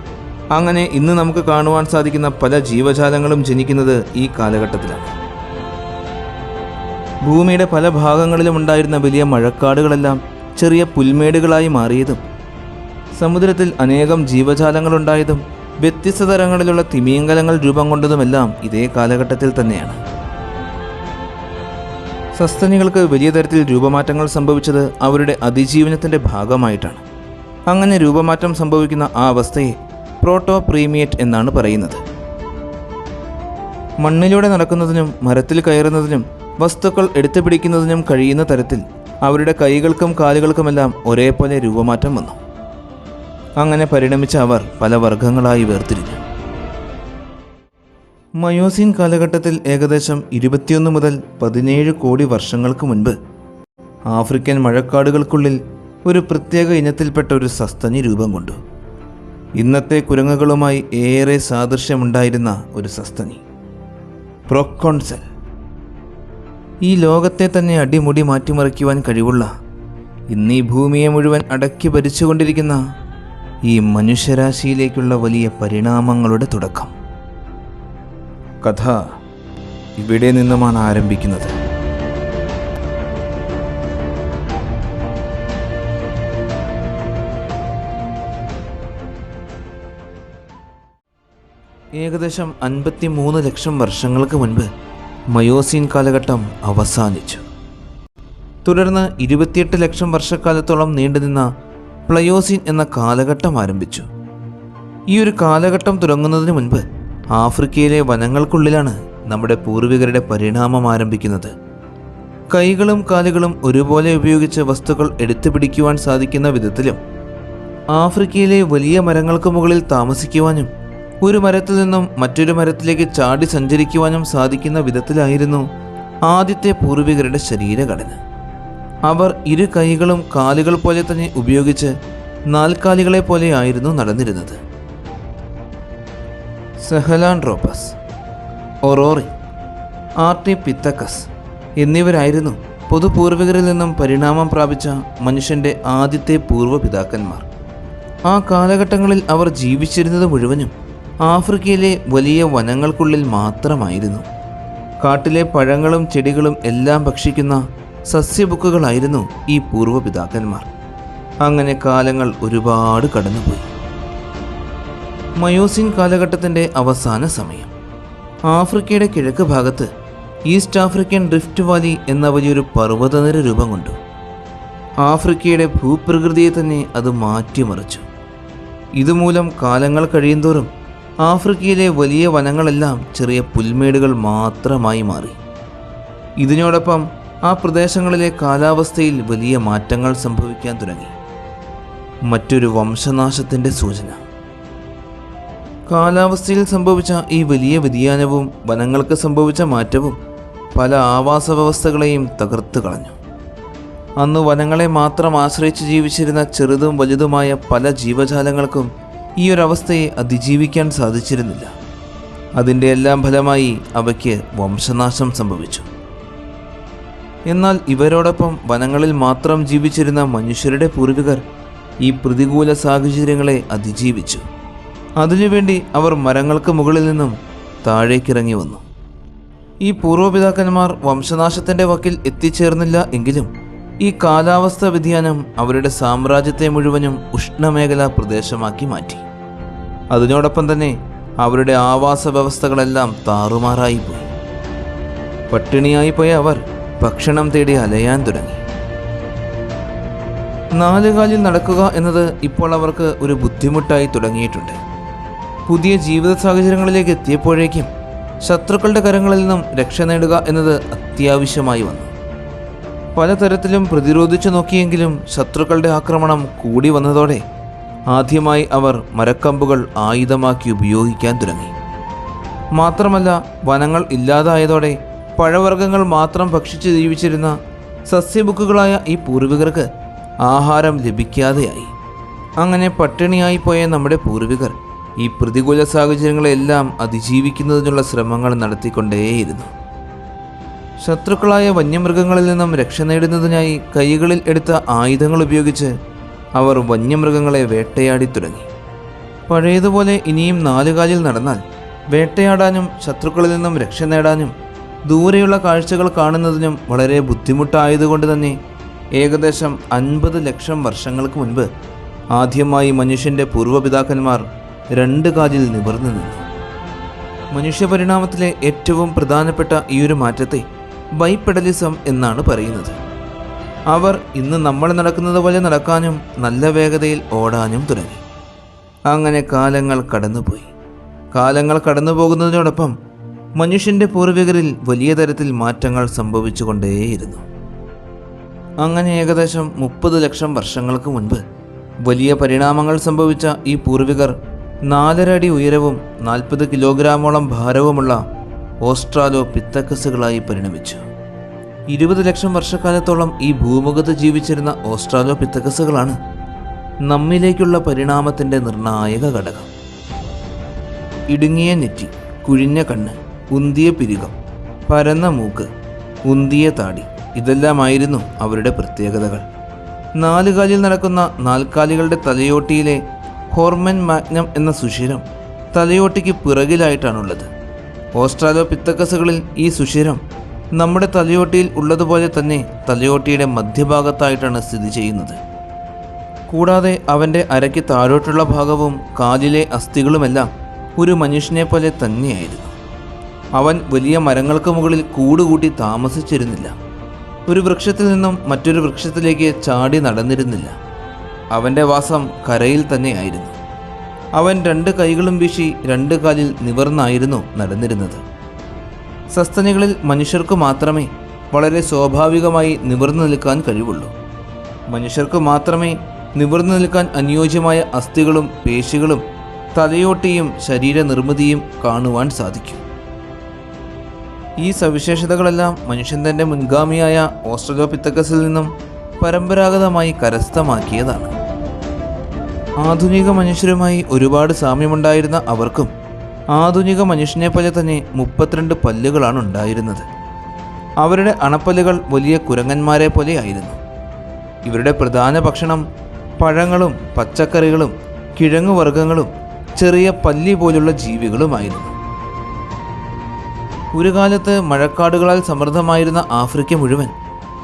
അങ്ങനെ ഇന്ന് നമുക്ക് കാണുവാൻ സാധിക്കുന്ന പല ജീവജാലങ്ങളും ജനിക്കുന്നത് ഈ കാലഘട്ടത്തിലാണ്. ഭൂമിയുടെ പല ഭാഗങ്ങളിലും ഉണ്ടായിരുന്ന വലിയ മഴക്കാടുകളെല്ലാം ചെറിയ പുൽമേടുകളായി മാറിയതും സമുദ്രത്തിൽ അനേകം ജീവജാലങ്ങളുണ്ടായതും വ്യത്യസ്ത തരങ്ങളിലുള്ള തിമിംഗലങ്ങൾ രൂപം കൊണ്ടതുമെല്ലാം ഇതേ കാലഘട്ടത്തിൽ തന്നെയാണ്. സസ്തനികൾക്ക് വലിയ തരത്തിൽ രൂപമാറ്റങ്ങൾ സംഭവിച്ചത് അവരുടെ അതിജീവനത്തിൻ്റെ ഭാഗമായിട്ടാണ്. അങ്ങനെ രൂപമാറ്റം സംഭവിക്കുന്ന ആ അവസ്ഥയെ പ്രോട്ടോ പ്രീമിയേറ്റ് എന്നാണ് പറയുന്നത്. മണ്ണിലൂടെ നടക്കുന്നതിനും മരത്തിൽ കയറുന്നതിനും വസ്തുക്കൾ എടുത്തു പിടിക്കുന്നതിനും കഴിയുന്ന തരത്തിൽ അവരുടെ കൈകൾക്കും കാലുകൾക്കുമെല്ലാം ഒരേപോലെ രൂപമാറ്റം വന്നു. അങ്ങനെ പരിണമിച്ച അവർ പല വർഗങ്ങളായി വേർതിരിഞ്ഞു. മയോസീൻ കാലഘട്ടത്തിൽ ഏകദേശം 21 മുതൽ 17 കോടി വർഷങ്ങൾക്ക് മുൻപ് ആഫ്രിക്കൻ മഴക്കാടുകൾക്കുള്ളിൽ ഒരു പ്രത്യേക ഇനത്തിൽപ്പെട്ട ഒരു സസ്തനി രൂപം കൊണ്ടു. ഇന്നത്തെ കുരങ്ങുകളുമായി ഏറെ സാദൃശ്യമുണ്ടായിരുന്ന ഒരു സസ്തനി, പ്രൊക്കോൺസൽ. ഈ ലോകത്തെ തന്നെ അടിമുടി മാറ്റിമറിക്കുവാൻ കഴിവുള്ള, ഇന്നീ ഭൂമിയെ മുഴുവൻ അടക്കി ഭരിച്ചുകൊണ്ടിരിക്കുന്ന ഈ മനുഷ്യരാശിയിലേക്കുള്ള വലിയ പരിണാമങ്ങളുടെ തുടക്കം. കഥ ഇവിടെ നിന്നുമാണ് ആരംഭിക്കുന്നത്. ഏകദേശം 53 ലക്ഷം വർഷങ്ങൾക്ക് മുൻപ് മയോസീൻ കാലഘട്ടം അവസാനിച്ചു. തുടർന്ന് 28 ലക്ഷം വർഷക്കാലത്തോളം നീണ്ടുനിന്ന പ്ലയോസീൻ എന്ന കാലഘട്ടം ആരംഭിച്ചു. ഈ ഒരു കാലഘട്ടം തുടങ്ങുന്നതിന് മുൻപ് ആഫ്രിക്കയിലെ വനങ്ങൾക്കുള്ളിലാണ് നമ്മുടെ പൂർവികരുടെ പരിണാമം ആരംഭിക്കുന്നത്. കൈകളും കാലുകളും ഒരുപോലെ ഉപയോഗിച്ച് വസ്തുക്കൾ എടുത്തു പിടിക്കുവാൻ സാധിക്കുന്ന വിധത്തിലും ആഫ്രിക്കയിലെ വലിയ മരങ്ങൾക്ക് മുകളിൽ താമസിക്കുവാനും ഒരു മരത്തിൽ നിന്നും മറ്റൊരു മരത്തിലേക്ക് ചാടി സഞ്ചരിക്കുവാനും സാധിക്കുന്ന വിധത്തിലായിരുന്നു ആദ്യത്തെ പൂർവികരുടെ ശരീരഘടന. അവർ 2 കൈകളും കാലുകൾ പോലെ തന്നെ ഉപയോഗിച്ച് 4 കാലുകളെ പോലെയായിരുന്നു നടന്നിരുന്നത്. സഹലാൻഡ്രോപ്പസ്, ഒറോറി, ആർട്ടിപിത്തക്കസ് എന്നിവരായിരുന്നു പൊതുപൂർവികരിൽ നിന്നും പരിണാമം പ്രാപിച്ച മനുഷ്യൻ്റെ ആദ്യത്തെ പൂർവ്വപിതാക്കന്മാർ. ആ കാലഘട്ടങ്ങളിൽ അവർ ജീവിച്ചിരുന്നത് മുഴുവനും ആഫ്രിക്കയിലെ വലിയ വനങ്ങൾക്കുള്ളിൽ മാത്രമായിരുന്നു. കാട്ടിലെ പഴങ്ങളും ചെടികളും എല്ലാം ഭക്ഷിക്കുന്ന സസ്യബുക്കുകളായിരുന്നു ഈ പൂർവ്വപിതാക്കന്മാർ. അങ്ങനെ കാലങ്ങൾ ഒരുപാട് കടന്നുപോയി. മയോസീൻ കാലഘട്ടത്തിൻ്റെ അവസാന സമയം. ആഫ്രിക്കയുടെ കിഴക്ക് ഭാഗത്ത് ഈസ്റ്റ് ആഫ്രിക്കൻ ഡ്രിഫ്റ്റ് വാലി എന്ന വലിയൊരു പർവ്വതനിര രൂപം കൊണ്ടു. ആഫ്രിക്കയുടെ ഭൂപ്രകൃതിയെ തന്നെ അത് മാറ്റിമറിച്ചു. ഇതുമൂലം കാലങ്ങൾ കഴിയുന്തോറും ആഫ്രിക്കയിലെ വലിയ വനങ്ങളെല്ലാം ചെറിയ പുൽമേടുകൾ മാത്രമായി മാറി. ഇതിനോടൊപ്പം ആ പ്രദേശങ്ങളിലെ കാലാവസ്ഥയിൽ വലിയ മാറ്റങ്ങൾ സംഭവിക്കാൻ തുടങ്ങി. മറ്റൊരു വംശനാശത്തിൻ്റെ സൂചന. കാലാവസ്ഥയിൽ സംഭവിച്ച ഈ വലിയ വ്യതിയാനവും വനങ്ങൾക്ക് സംഭവിച്ച മാറ്റവും പല ആവാസ വ്യവസ്ഥകളെയും തകർത്ത് കളഞ്ഞു. അന്ന് വനങ്ങളെ മാത്രം ആശ്രയിച്ച് ജീവിച്ചിരുന്ന ചെറുതും വലുതുമായ പല ജീവജാലങ്ങൾക്കും ഈ ഒരവസ്ഥയെ അതിജീവിക്കാൻ സാധിച്ചിരുന്നില്ല. അതിൻ്റെ എല്ലാം ഫലമായി അവയ്ക്ക് വംശനാശം സംഭവിച്ചു. എന്നാൽ ഇവരോടൊപ്പം വനങ്ങളിൽ മാത്രം ജീവിച്ചിരുന്ന മനുഷ്യരുടെ പൂർവികർ ഈ പ്രതികൂല സാഹചര്യങ്ങളെ അതിജീവിച്ചു. അതിനുവേണ്ടി അവർ മരങ്ങൾക്ക് മുകളിൽ നിന്നും താഴേക്കിറങ്ങി വന്നു. ഈ പൂർവ്വപിതാക്കന്മാർ വംശനാശത്തിൻ്റെ വക്കിൽ എത്തിച്ചേർന്നില്ല എങ്കിലും ഈ കാലാവസ്ഥാ വ്യതിയാനം അവരുടെ സാമ്രാജ്യത്തെ മുഴുവനും ഉഷ്ണമേഖലാ പ്രദേശമാക്കി മാറ്റി. അതിനോടൊപ്പം തന്നെ അവരുടെ ആവാസ വ്യവസ്ഥകളെല്ലാം താറുമാറായിപ്പോയി. പട്ടിണിയായിപ്പോയ അവർ ഭക്ഷണം തേടി അലയാൻ തുടങ്ങി. 4 കാലിൽ നടക്കുക എന്നത് ഇപ്പോൾ അവർക്ക് ഒരു ബുദ്ധിമുട്ടായി തുടങ്ങിയിട്ടുണ്ട്. പുതിയ ജീവിത സാഹചര്യങ്ങളിലേക്ക് എത്തിയപ്പോഴേക്കും ശത്രുക്കളുടെ കരങ്ങളിൽ നിന്നും രക്ഷ നേടുക എന്നത് അത്യാവശ്യമായി വന്നു. പലതരത്തിലും പ്രതിരോധിച്ചു നോക്കിയെങ്കിലും ശത്രുക്കളുടെ ആക്രമണം കൂടി വന്നതോടെ ആദ്യമായി അവർ മരക്കമ്പുകൾ ആയുധമാക്കി ഉപയോഗിക്കാൻ തുടങ്ങി. മാത്രമല്ല, വനങ്ങൾ ഇല്ലാതായതോടെ പഴവർഗ്ഗങ്ങൾ മാത്രം ഭക്ഷിച്ച് ജീവിച്ചിരുന്ന സസ്യബുക്കുകളായ ഈ പൂർവികർക്ക് ആഹാരം ലഭിക്കാതെയായി. അങ്ങനെ പട്ടിണിയായി പോയ നമ്മുടെ പൂർവികർ ഈ പ്രതികൂല സാഹചര്യങ്ങളെല്ലാം അതിജീവിക്കുന്നതിനുള്ള ശ്രമങ്ങൾ നടത്തിക്കൊണ്ടേയിരുന്നു. ശത്രുക്കളായ വന്യമൃഗങ്ങളിൽ നിന്നും രക്ഷ നേടുന്നതിനായി കൈകളിൽ എടുത്ത ആയുധങ്ങൾ ഉപയോഗിച്ച് അവർ വന്യമൃഗങ്ങളെ വേട്ടയാടി തുടങ്ങി. പഴയതുപോലെ ഇനിയും 4 കാലിൽ നടന്നാൽ വേട്ടയാടാനും ശത്രുക്കളിൽ നിന്നും രക്ഷ നേടാനും ദൂരെയുള്ള കാഴ്ചകൾ കാണുന്നതിനും വളരെ ബുദ്ധിമുട്ടായതുകൊണ്ട് തന്നെ ഏകദേശം 50 ലക്ഷം വർഷങ്ങൾക്ക് മുൻപ് ആദ്യമായി മനുഷ്യൻ്റെ പൂർവ്വപിതാക്കന്മാർ 2 കാലിൽ നിവർന്നു നിന്നു. മനുഷ്യപരിണാമത്തിലെ ഏറ്റവും പ്രധാനപ്പെട്ട ഈയൊരു മാറ്റത്തെ ബൈപെഡലിസം എന്നാണ് പറയുന്നത്. അവർ ഇന്ന് നമ്മൾ നടക്കുന്നത് പോലെ നടക്കാനും നല്ല വേഗതയിൽ ഓടാനും തുടങ്ങി. അങ്ങനെ കാലങ്ങൾ കടന്നുപോയി. കാലങ്ങൾ കടന്നു പോകുന്നതിനോടൊപ്പം മനുഷ്യൻ്റെ പൂർവികരിൽ വലിയ തരത്തിൽ മാറ്റങ്ങൾ സംഭവിച്ചുകൊണ്ടേയിരുന്നു. അങ്ങനെ ഏകദേശം 30 ലക്ഷം വർഷങ്ങൾക്ക് മുൻപ് വലിയ പരിണാമങ്ങൾ സംഭവിച്ച ഈ പൂർവികർ 4.5 അടി ഉയരവും 40 കിലോഗ്രാമോളം ഭാരവുമുള്ള ഓസ്ട്രാലോപിത്തക്കസുകളായി പരിണമിച്ചു. 20 ലക്ഷം വർഷക്കാലത്തോളം ഈ ഭൂമുഖത്ത് ജീവിച്ചിരുന്ന ഓസ്ട്രാലോപിത്തക്കസുകളാണ് നമ്മിലേക്കുള്ള പരിണാമത്തിൻ്റെ നിർണായക ഘടകം. ഇടുങ്ങിയ നെറ്റി, കുഴിഞ്ഞ കണ്ണ്, ഉന്തിയ പിരികം, പരന്ന മൂക്ക്, ഉന്തിയ താടി, ഇതെല്ലാമായിരുന്നു അവരുടെ പ്രത്യേകതകൾ. 4 കാലിൽ നടക്കുന്ന നാൽക്കാലികളുടെ തലയോട്ടിയിലെ ഹോർമൻ മാഗ്നം എന്ന സുഷിരം തലയോട്ടിക്ക് പിറകിലായിട്ടാണുള്ളത്. ഓസ്ട്രാലോപിത്തക്കസുകളിൽ ഈ സുഷിരം നമ്മുടെ തലയോട്ടിയിൽ ഉള്ളതുപോലെ തന്നെ തലയോട്ടിയുടെ മധ്യഭാഗത്തായിട്ടാണ് സ്ഥിതി ചെയ്യുന്നത്. കൂടാതെ അവൻ്റെ അരയ്ക്ക് താഴോട്ടുള്ള ഭാഗവും കാലിലെ അസ്ഥികളുമെല്ലാം ഒരു മനുഷ്യനെ പോലെ തന്നെയായിരുന്നു. അവൻ വലിയ മരങ്ങൾക്ക് മുകളിൽ കൂടുകൂട്ടി താമസിച്ചിരുന്നില്ല. ഒരു വൃക്ഷത്തിൽ നിന്നും മറ്റൊരു വൃക്ഷത്തിലേക്ക് ചാടി നടന്നിരുന്നില്ല. അവൻ്റെ വാസം കരയിൽ തന്നെയായിരുന്നു. അവൻ 2 കൈകളും വീശി 2 കാലിൽ നിവർന്നായിരുന്നു നടന്നിരുന്നത്. സസ്തനികളിൽ മനുഷ്യർക്ക് മാത്രമേ വളരെ സ്വാഭാവികമായി നിവർന്നു നിൽക്കാൻ കഴിവുള്ളൂ. മനുഷ്യർക്ക് മാത്രമേ നിവർന്നു നിൽക്കാൻ അനുയോജ്യമായ അസ്ഥികളും പേശികളും തലയോട്ടിയും ശരീര നിർമ്മിതിയും കാണുവാൻ സാധിക്കും. ഈ സവിശേഷതകളെല്ലാം മനുഷ്യൻ തൻ്റെ മുൻഗാമിയായ ഓസ്ട്രലോപിത്തക്കസിൽ നിന്നും പരമ്പരാഗതമായി കരസ്ഥമാക്കിയതാണ്. ആധുനിക മനുഷ്യരുമായി ഒരുപാട് സാമ്യമുണ്ടായിരുന്ന അവർക്കും ആധുനിക മനുഷ്യനെ പോലെ തന്നെ 32 പല്ലുകളാണ് ഉണ്ടായിരുന്നത്. അവരുടെ അണപ്പല്ലുകൾ വലിയ കുരങ്ങന്മാരെ പോലെ ആയിരുന്നു. ഇവരുടെ പ്രധാന ഭക്ഷണം പഴങ്ങളും പച്ചക്കറികളും കിഴങ്ങുവർഗ്ഗങ്ങളും ചെറിയ പല്ലി പോലുള്ള ജീവികളുമായിരുന്നു. ഒരു കാലത്ത് മഴക്കാടുകളാൽ സമൃദ്ധമായിരുന്ന ആഫ്രിക്ക മുഴുവൻ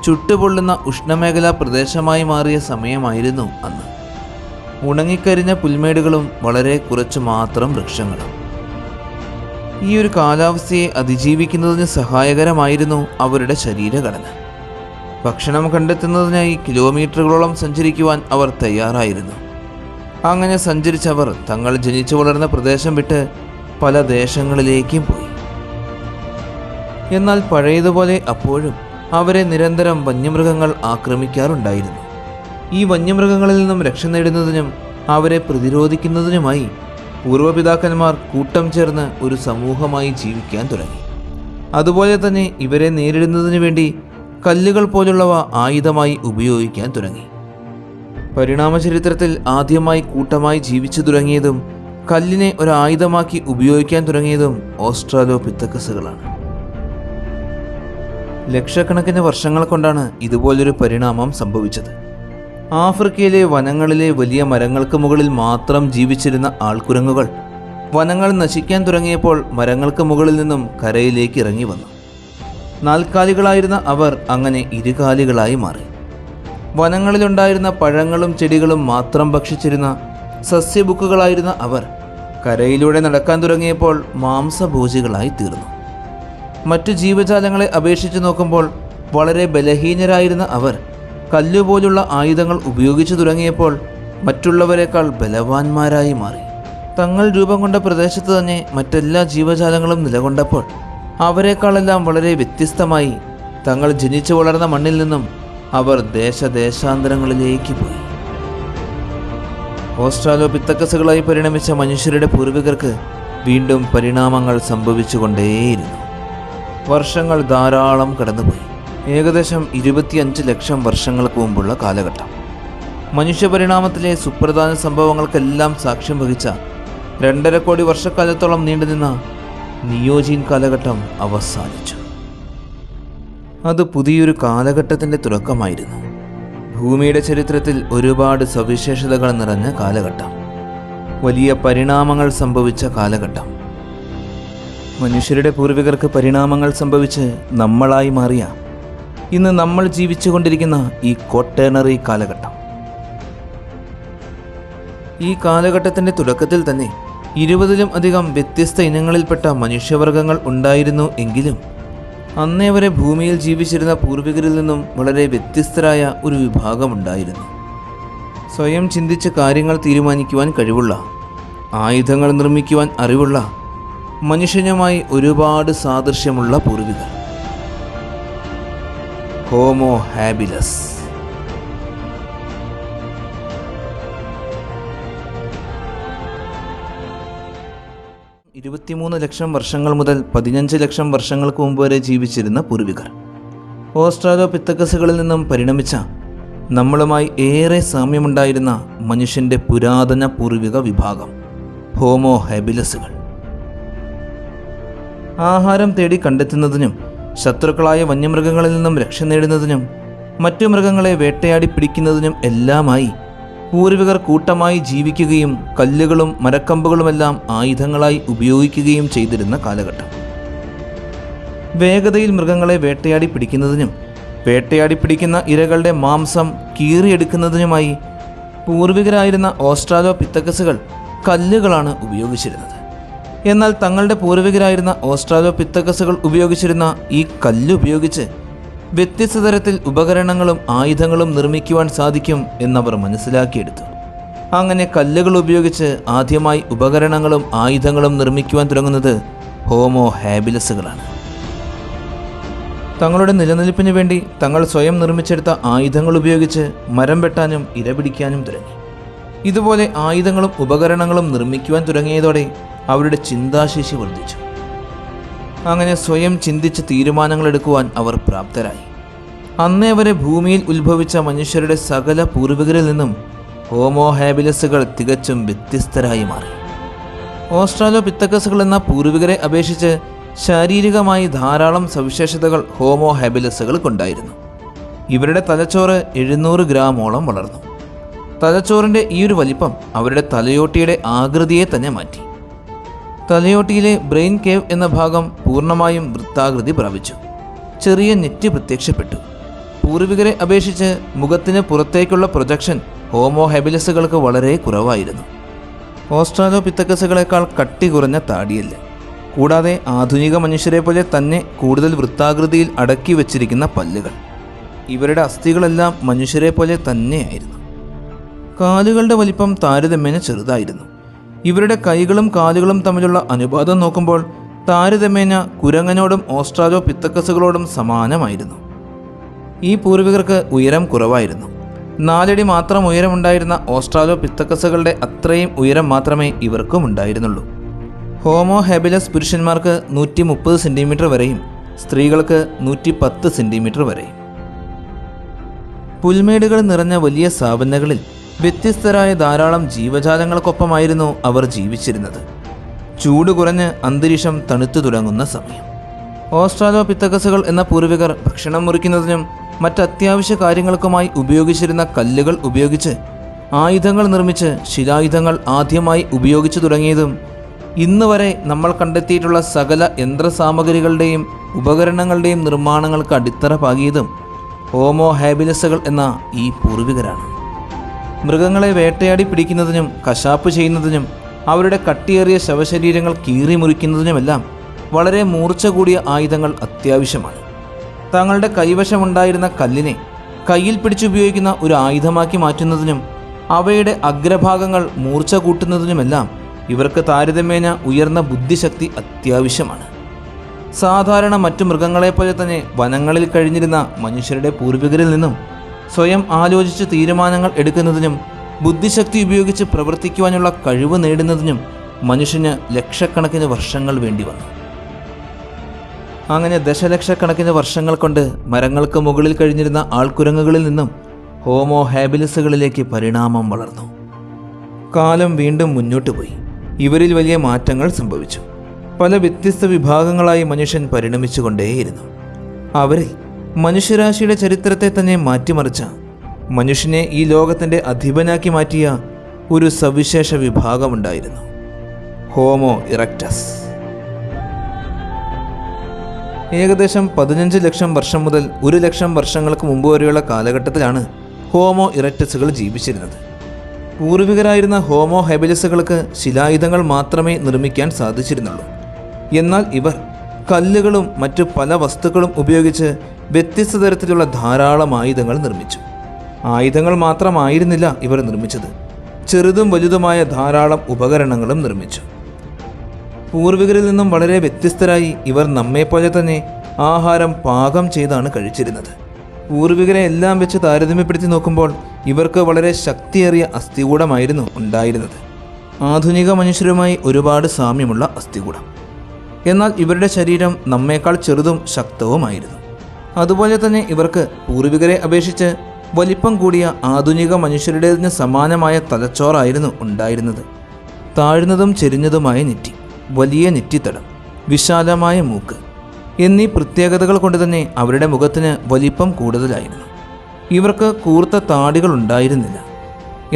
ചുട്ടുപൊള്ളുന്ന ഉഷ്ണമേഖലാ പ്രദേശമായി മാറിയ സമയമായിരുന്നു അന്ന്. ഉണങ്ങിക്കരിഞ്ഞ പുൽമേടുകളും വളരെ കുറച്ച് മാത്രം വൃക്ഷങ്ങളും. ഈ ഒരു കാലാവസ്ഥയെ അതിജീവിക്കുന്നതിന് സഹായകരമായിരുന്നു അവരുടെ ശരീരഘടന. ഭക്ഷണം കണ്ടെത്തുന്നതിനായി കിലോമീറ്ററുകളോളം സഞ്ചരിക്കുവാൻ അവർ തയ്യാറായിരുന്നു. അങ്ങനെ സഞ്ചരിച്ചവർ തങ്ങൾ ജനിച്ചു വളർന്ന പ്രദേശം വിട്ട് പല ദേശങ്ങളിലേക്കും പോയി. എന്നാൽ പഴയതുപോലെ അപ്പോഴും അവരെ നിരന്തരം വന്യമൃഗങ്ങൾ ആക്രമിക്കാറുണ്ടായിരുന്നു. ഈ വന്യമൃഗങ്ങളിൽ നിന്നും രക്ഷ നേടുന്നതിനും അവരെ പ്രതിരോധിക്കുന്നതിനുമായി പൂർവ്വപിതാക്കന്മാർ കൂട്ടം ചേർന്ന് ഒരു സമൂഹമായി ജീവിക്കാൻ തുടങ്ങി. അതുപോലെ തന്നെ ഇവരെ നേരിടുന്നതിനു വേണ്ടി കല്ലുകൾ പോലുള്ളവ ആയുധമായി ഉപയോഗിക്കാൻ തുടങ്ങി. പരിണാമ ചരിത്രത്തിൽ ആദ്യമായി കൂട്ടമായി ജീവിച്ചു തുടങ്ങിയതും കല്ലിനെ ഒരു ആയുധമാക്കി ഉപയോഗിക്കാൻ തുടങ്ങിയതും ഓസ്ട്രാലോപിത്തക്കസുകളാണ്. ലക്ഷക്കണക്കിന് വർഷങ്ങൾ കൊണ്ടാണ് ഇതുപോലൊരു പരിണാമം സംഭവിച്ചത്. ആഫ്രിക്കയിലെ വനങ്ങളിലെ വലിയ മരങ്ങൾക്ക് മുകളിൽ മാത്രം ജീവിച്ചിരുന്ന ആൾക്കുരങ്ങുകൾ വനങ്ങൾ നശിക്കാൻ തുടങ്ങിയപ്പോൾ മരങ്ങൾക്ക് മുകളിൽ നിന്നും കരയിലേക്ക് ഇറങ്ങി വന്നു. നാൽക്കാലികളായിരുന്ന അവർ അങ്ങനെ ഇരുകാലികളായി മാറി. വനങ്ങളിലുണ്ടായിരുന്ന പഴങ്ങളും ചെടികളും മാത്രം ഭക്ഷിച്ചിരുന്ന സസ്യബുക്കുകളായിരുന്ന അവർ കരയിലൂടെ നടക്കാൻ തുടങ്ങിയപ്പോൾ മാംസഭോജികളായി തീർന്നു. മറ്റു ജീവജാലങ്ങളെ അപേക്ഷിച്ച് നോക്കുമ്പോൾ വളരെ ബലഹീനരായിരുന്ന അവർ കല്ലുപോലുള്ള ആയുധങ്ങൾ ഉപയോഗിച്ചു തുടങ്ങിയപ്പോൾ മറ്റുള്ളവരെക്കാൾ ബലവാന്മാരായി മാറി. തങ്ങൾ രൂപം കൊണ്ട പ്രദേശത്ത് തന്നെ മറ്റെല്ലാ ജീവജാലങ്ങളും നിലകൊണ്ടപ്പോൾ അവരെക്കാളെല്ലാം വളരെ വ്യത്യസ്തമായി തങ്ങൾ ജനിച്ചു വളർന്ന മണ്ണിൽ നിന്നും അവർ ദേശാന്തരങ്ങളിലേക്ക് പോയി. ഓസ്ട്രാലോപിത്തക്കസുകളായി പരിണമിച്ച മനുഷ്യരുടെ പൂർവികർക്ക് വീണ്ടും പരിണാമങ്ങൾ സംഭവിച്ചുകൊണ്ടേയിരുന്നു. വർഷങ്ങൾ ധാരാളം കടന്നുപോയി. ഏകദേശം 25 ലക്ഷം വർഷങ്ങൾക്ക് മുമ്പുള്ള കാലഘട്ടം. മനുഷ്യപരിണാമത്തിലെ സുപ്രധാന സംഭവങ്ങൾക്കെല്ലാം സാക്ഷ്യം വഹിച്ച 2.5 കോടി വർഷക്കാലത്തോളം നീണ്ടുനിന്ന നിയോജീൻ കാലഘട്ടം അവസാനിച്ചു. അത് പുതിയൊരു കാലഘട്ടത്തിൻ്റെ തുടക്കമായിരുന്നു. ഭൂമിയുടെ ചരിത്രത്തിൽ ഒരുപാട് സവിശേഷതകൾ നിറഞ്ഞ കാലഘട്ടം. വലിയ പരിണാമങ്ങൾ സംഭവിച്ച കാലഘട്ടം. മനുഷ്യരുടെ പൂർവികർക്ക് പരിണാമങ്ങൾ സംഭവിച്ച് നമ്മളായി മാറിയ ഇന്ന് നമ്മൾ ജീവിച്ചുകൊണ്ടിരിക്കുന്ന ഈ ക്വാട്ടേണറി കാലഘട്ടം. ഈ കാലഘട്ടത്തിൻ്റെ തുടക്കത്തിൽ തന്നെ 20-ലും അധികം വ്യത്യസ്ത ഇനങ്ങളിൽപ്പെട്ട മനുഷ്യവർഗങ്ങൾ ഉണ്ടായിരുന്നു. എങ്കിലും അന്നേ വരെ ഭൂമിയിൽ ജീവിച്ചിരുന്ന പൂർവികരിൽ നിന്നും വളരെ വ്യത്യസ്തരായ ഒരു വിഭാഗമുണ്ടായിരുന്നു. സ്വയം ചിന്തിച്ച് കാര്യങ്ങൾ തീരുമാനിക്കുവാൻ കഴിവുള്ള, ആയുധങ്ങൾ നിർമ്മിക്കുവാൻ അറിവുള്ള, മനുഷ്യനുമായി ഒരുപാട് സാദൃശ്യമുള്ള പൂർവികർ. Homo habilis. ഇരുപത്തിമൂന്ന് ലക്ഷം വർഷങ്ങൾ മുതൽ 15 ലക്ഷം വർഷങ്ങൾക്ക് മുമ്പ് വരെ ജീവിച്ചിരുന്ന പൂർവികർ. ഓസ്ട്രാലോപിത്തക്കസുകളിൽ നിന്നും പരിണമിച്ച, നമ്മളുമായി ഏറെ സാമ്യമുണ്ടായിരുന്ന മനുഷ്യൻ്റെ പുരാതന പൂർവിക വിഭാഗം ഹോമോ ഹാബിലസുകൾ. ആഹാരം തേടി കണ്ടെത്തുന്നതിനും ശത്രുക്കളായ വന്യമൃഗങ്ങളിൽ നിന്നും രക്ഷ നേടുന്നതിനും മറ്റു മൃഗങ്ങളെ വേട്ടയാടി പിടിക്കുന്നതിനും എല്ലാമായി പൂർവികർ കൂട്ടമായി ജീവിക്കുകയും കല്ലുകളും മരക്കമ്പുകളുമെല്ലാം ആയുധങ്ങളായി ഉപയോഗിക്കുകയും ചെയ്തിരുന്ന കാലഘട്ടം. വേഗതയിൽ മൃഗങ്ങളെ വേട്ടയാടി പിടിക്കുന്നതിനും വേട്ടയാടി പിടിക്കുന്ന ഇരകളുടെ മാംസം കീറിയെടുക്കുന്നതിനുമായി പൂർവികരായിരുന്ന ഓസ്ട്രാലോപിത്തക്കസുകൾ കല്ലുകളാണ് ഉപയോഗിച്ചിരുന്നത്. എന്നാൽ തങ്ങളുടെ പൂർവികരായിരുന്ന ഓസ്ട്രാലോപിത്തക്കസുകൾ ഉപയോഗിച്ചിരുന്ന ഈ കല്ലുപയോഗിച്ച് വ്യത്യസ്ത തരത്തിൽ ഉപകരണങ്ങളും ആയുധങ്ങളും നിർമ്മിക്കുവാൻ സാധിക്കും എന്നവർ മനസ്സിലാക്കിയെടുത്തു. അങ്ങനെ കല്ലുകൾ ഉപയോഗിച്ച് ആദ്യമായി ഉപകരണങ്ങളും ആയുധങ്ങളും നിർമ്മിക്കുവാൻ തുടങ്ങുന്നത് ഹോമോ ഹാബിലസുകളാണ്. തങ്ങളുടെ നിലനിൽപ്പിന് വേണ്ടി തങ്ങൾ സ്വയം നിർമ്മിച്ചെടുത്ത ആയുധങ്ങൾ ഉപയോഗിച്ച് മരം വെട്ടാനും ഇരപിടിക്കാനും തുടങ്ങി. ഇതുപോലെ ആയുധങ്ങളും ഉപകരണങ്ങളും നിർമ്മിക്കുവാൻ തുടങ്ങിയതോടെ അവരുടെ ചിന്താശേഷി വർദ്ധിച്ചു. അങ്ങനെ സ്വയം ചിന്തിച്ച് തീരുമാനങ്ങൾ എടുക്കുവാൻ അവർ പ്രാപ്തരായി. അന്നേ വരെ ഭൂമിയിൽ ഉത്ഭവിച്ച മനുഷ്യരുടെ സകല പൂർവികരിൽ നിന്നും ഹോമോ ഹാബിലസുകൾ തികച്ചും വ്യത്യസ്തരായി മാറി. ഓസ്ട്രാലോപിത്തക്കസുകൾ എന്ന പൂർവികരെ അപേക്ഷിച്ച് ശാരീരികമായി ധാരാളം സവിശേഷതകൾ ഹോമോ ഹാബിലസുകൾക്കുണ്ടായിരുന്നു. ഇവരുടെ തലച്ചോറ് 700 ഗ്രാമോളം വളർന്നു. തലച്ചോറിൻ്റെ ഈ ഒരു വലിപ്പം അവരുടെ തലയോട്ടിയുടെ ആകൃതിയെ തന്നെ മാറ്റി. തലയോട്ടിയിലെ ബ്രെയിൻ കേവ് എന്ന ഭാഗം പൂർണ്ണമായും വൃത്താകൃതി പ്രാപിച്ചു. ചെറിയ നെറ്റ് പ്രത്യക്ഷപ്പെട്ടു. പൂർവികരെ അപേക്ഷിച്ച് മുഖത്തിന് പുറത്തേക്കുള്ള പ്രൊജക്ഷൻ ഹോമോ ഹാബിലസുകൾക്ക് വളരെ കുറവായിരുന്നു. ഓസ്ട്രാലോപിത്തക്കസുകളെക്കാൾ കട്ടി കുറഞ്ഞ താടിയല്ല. കൂടാതെ ആധുനിക മനുഷ്യരെ പോലെ തന്നെ കൂടുതൽ വൃത്താകൃതിയിൽ അടക്കി വച്ചിരിക്കുന്ന പല്ലുകൾ. ഇവരുടെ അസ്ഥികളെല്ലാം മനുഷ്യരെ പോലെ തന്നെയായിരുന്നു. കാലുകളുടെ വലിപ്പം താരതമ്യേന ചെറുതായിരുന്നു. ഇവരുടെ കൈകളും കാലുകളും തമ്മിലുള്ള അനുപാതം നോക്കുമ്പോൾ താരതമ്യേന കുരങ്ങനോടും ഓസ്ട്രാലോപിത്തക്കസുകളോടും സമാനമായിരുന്നു. ഈ പൂർവികർക്ക് ഉയരം കുറവായിരുന്നു. 4 അടി മാത്രം ഉയരമുണ്ടായിരുന്ന ഓസ്ട്രാലോപിത്തക്കസുകളുടെ അത്രയും ഉയരം മാത്രമേ ഇവർക്കും ഉണ്ടായിരുന്നുള്ളൂ. ഹോമോ ഹാബിലസ് പുരുഷന്മാർക്ക് 130 സെൻറ്റിമീറ്റർ വരെയും സ്ത്രീകൾക്ക് 110 സെൻറ്റിമീറ്റർ വരെയും. പുൽമേടുകൾ നിറഞ്ഞ വലിയ സാവന്നകളിൽ വ്യത്യസ്തരായ ധാരാളം ജീവജാലങ്ങൾക്കൊപ്പമായിരുന്നു അവർ ജീവിച്ചിരുന്നത്. ചൂട് കുറഞ്ഞ് അന്തരീക്ഷം തണുത്തു തുടങ്ങുന്ന സമയം ഓസ്ട്രാലോപിത്തക്കസുകൾ എന്ന പൂർവികർ ഭക്ഷണം മുറിക്കുന്നതിനും മറ്റത്യാവശ്യ കാര്യങ്ങൾക്കുമായി ഉപയോഗിച്ചിരുന്ന കല്ലുകൾ ഉപയോഗിച്ച് ആയുധങ്ങൾ നിർമ്മിച്ച് ശിലായുധങ്ങൾ ആദ്യമായി ഉപയോഗിച്ചു തുടങ്ങിയതും ഇന്ന് വരെ നമ്മൾ കണ്ടെത്തിയിട്ടുള്ള സകല യന്ത്രസാമഗ്രികളുടെയും ഉപകരണങ്ങളുടെയും നിർമ്മാണങ്ങൾക്ക് അടിത്തറ പാകിയതും ഹോമോ ഹാബിലസുകൾ എന്ന ഈ പൂർവികരാണ്. മൃഗങ്ങളെ വേട്ടയാടി പിടിക്കുന്നതിനും കശാപ്പ് ചെയ്യുന്നതിനും അവരുടെ കട്ടിയേറിയ ശവശരീരങ്ങൾ കീറി മുറിക്കുന്നതിനുമെല്ലാം വളരെ മൂർച്ച കൂടിയ ആയുധങ്ങൾ അത്യാവശ്യമാണ്. തങ്ങളുടെ കൈവശമുണ്ടായിരുന്ന കല്ലിനെ കയ്യിൽ പിടിച്ചുപയോഗിക്കുന്ന ഒരു ആയുധമാക്കി മാറ്റുന്നതിനും അവയുടെ അഗ്രഭാഗങ്ങൾ മൂർച്ച കൂട്ടുന്നതിനുമെല്ലാം ഇവർക്ക് താരതമ്യേന ഉയർന്ന ബുദ്ധിശക്തി അത്യാവശ്യമാണ്. സാധാരണ മറ്റു മൃഗങ്ങളെപ്പോലെ തന്നെ വനങ്ങളിൽ കഴിഞ്ഞിരുന്ന മനുഷ്യരുടെ പൂർവികരിൽ നിന്നും സ്വയം ആലോചിച്ച് തീരുമാനങ്ങൾ എടുക്കുന്നതിനും ബുദ്ധിശക്തി ഉപയോഗിച്ച് പ്രവർത്തിക്കുവാനുള്ള കഴിവ് നേടുന്നതിനും മനുഷ്യന് ലക്ഷക്കണക്കിന് വർഷങ്ങൾ വേണ്ടി വന്നു. അങ്ങനെ ദശലക്ഷക്കണക്കിന് വർഷങ്ങൾ കൊണ്ട് മരങ്ങൾക്ക് മുകളിൽ കഴിഞ്ഞിരുന്ന ആൾക്കുരങ്ങുകളിൽ നിന്നും ഹോമോ ഹാബിലസുകളിലേക്ക് പരിണാമം വളർന്നു. കാലം വീണ്ടും മുന്നോട്ട് പോയി. ഇവരിൽ വലിയ മാറ്റങ്ങൾ സംഭവിച്ചു. പല വ്യത്യസ്ത വിഭാഗങ്ങളായി മനുഷ്യൻ പരിണമിച്ചുകൊണ്ടേയിരുന്നു. അവരിൽ മനുഷ്യരാശിയുടെ ചരിത്രത്തെ തന്നെ മാറ്റിമറിച്ച, മനുഷ്യനെ ഈ ലോകത്തിൻ്റെ അധിപനാക്കി മാറ്റിയ ഒരു സവിശേഷ വിഭാഗമുണ്ടായിരുന്നു, ഹോമോ ഇറക്ടസ്. ഏകദേശം 15 ലക്ഷം വർഷം മുതൽ 1 ലക്ഷം വർഷങ്ങൾക്ക് മുമ്പ് വരെയുള്ള കാലഘട്ടത്തിലാണ് ഹോമോ ഇറക്ടസുകൾ ജീവിച്ചിരുന്നത്. പൂർവികരായിരുന്ന ഹോമോ ഹാബിലസുകൾക്ക് ശിലായുധങ്ങൾ മാത്രമേ നിർമ്മിക്കാൻ സാധിച്ചിരുന്നുള്ളൂ. എന്നാൽ ഇവർ കല്ലുകളും മറ്റു പല വസ്തുക്കളും ഉപയോഗിച്ച് വ്യത്യസ്ത തരത്തിലുള്ള ധാരാളം ആയുധങ്ങൾ നിർമ്മിച്ചു. ആയുധങ്ങൾ മാത്രമായിരുന്നില്ല ഇവർ നിർമ്മിച്ചത്, ചെറുതും വലുതുമായ ധാരാളം ഉപകരണങ്ങളും നിർമ്മിച്ചു. പൂർവികരിൽ നിന്നും വളരെ വ്യത്യസ്തരായി ഇവർ നമ്മെപ്പോലെ തന്നെ ആഹാരം പാകം ചെയ്താണ് കഴിച്ചിരുന്നത്. പൂർവികരെ എല്ലാം വെച്ച് താരതമ്യപ്പെടുത്തി നോക്കുമ്പോൾ ഇവർക്ക് വളരെ ശക്തിയേറിയ അസ്ഥികൂടമായിരുന്നു ഉണ്ടായിരുന്നത്. ആധുനിക മനുഷ്യരുമായി ഒരുപാട് സാമ്യമുള്ള അസ്ഥികൂടം. എന്നാൽ ഇവരുടെ ശരീരം നമ്മേക്കാൾ ചെറുതും ശക്തവുമായിരുന്നു. അതുപോലെ തന്നെ ഇവർക്ക് പൂർവികരെ അപേക്ഷിച്ച് വലിപ്പം കൂടിയ ആധുനിക മനുഷ്യരുടേതിന് സമാനമായ തലച്ചോറായിരുന്നു ഉണ്ടായിരുന്നത്. താഴ്ന്നതും ചെരിഞ്ഞതുമായ നെറ്റി, വലിയ നെറ്റിത്തടം, വിശാലമായ മൂക്ക് എന്നീ പ്രത്യേകതകൾ കൊണ്ട് തന്നെ അവരുടെ മുഖത്തിന് വലിപ്പം കൂടുതലായിരുന്നു. ഇവർക്ക് കൂർത്ത താടികൾ ഉണ്ടായിരുന്നില്ല.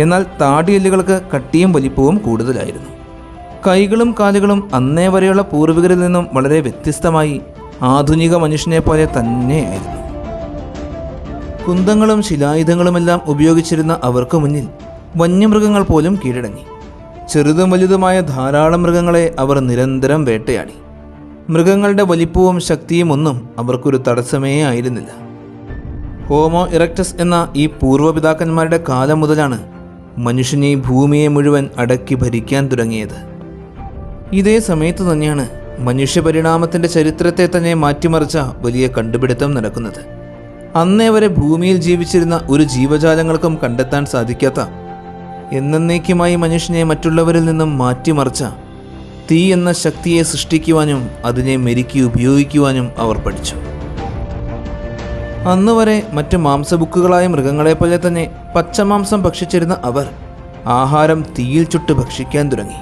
എന്നാൽ താടിയെല്ലുകൾക്ക് കട്ടിയും വലിപ്പവും കൂടുതലായിരുന്നു. കൈകളും കാലുകളും അന്നേ വരെയുള്ള പൂർവികരിൽ നിന്നും വളരെ വ്യത്യസ്തമായി ആധുനിക മനുഷ്യനെ പോലെ തന്നെയായിരുന്നു. കുന്തങ്ങളും ശിലായുധങ്ങളുമെല്ലാം ഉപയോഗിച്ചിരുന്ന അവർക്ക് മുന്നിൽ വന്യമൃഗങ്ങൾ പോലും കീഴടങ്ങി. ചെറുതും വലുതുമായ ധാരാളം മൃഗങ്ങളെ അവർ നിരന്തരം വേട്ടയാടി. മൃഗങ്ങളുടെ വലിപ്പവും ശക്തിയും ഒന്നും അവർക്കൊരു തടസ്സമേ ആയിരുന്നില്ല. ഹോമോ ഇറക്ടസ് എന്ന ഈ പൂർവ്വപിതാക്കന്മാരുടെ കാലം മുതലാണ് മനുഷ്യൻ ഈ ഭൂമിയെ മുഴുവൻ അടക്കി ഭരിക്കാൻ തുടങ്ങിയത്. ഇതേ സമയത്ത് തന്നെയാണ് മനുഷ്യപരിണാമത്തിൻ്റെ ചരിത്രത്തെ തന്നെ മാറ്റിമറിച്ച വലിയ കണ്ടുപിടുത്തം നടക്കുന്നത്. അന്നേ വരെ ഭൂമിയിൽ ജീവിച്ചിരുന്ന ഒരു ജീവജാലങ്ങൾക്കും കണ്ടെത്താൻ സാധിക്കാത്ത, എന്നേക്കുമായി മനുഷ്യനെ മറ്റുള്ളവരിൽ നിന്നും മാറ്റിമറിച്ച തീ എന്ന ശക്തിയെ സൃഷ്ടിക്കുവാനും അതിനെ മെരുക്കി ഉപയോഗിക്കുവാനും അവർ പഠിച്ചു. അന്നുവരെ മറ്റ് മാംസബുക്കുകളായ മൃഗങ്ങളെപ്പോലെ തന്നെ പച്ചമാംസം ഭക്ഷിച്ചിരുന്ന അവർ ആഹാരം തീയിൽ ചുട്ട് ഭക്ഷിക്കാൻ തുടങ്ങി.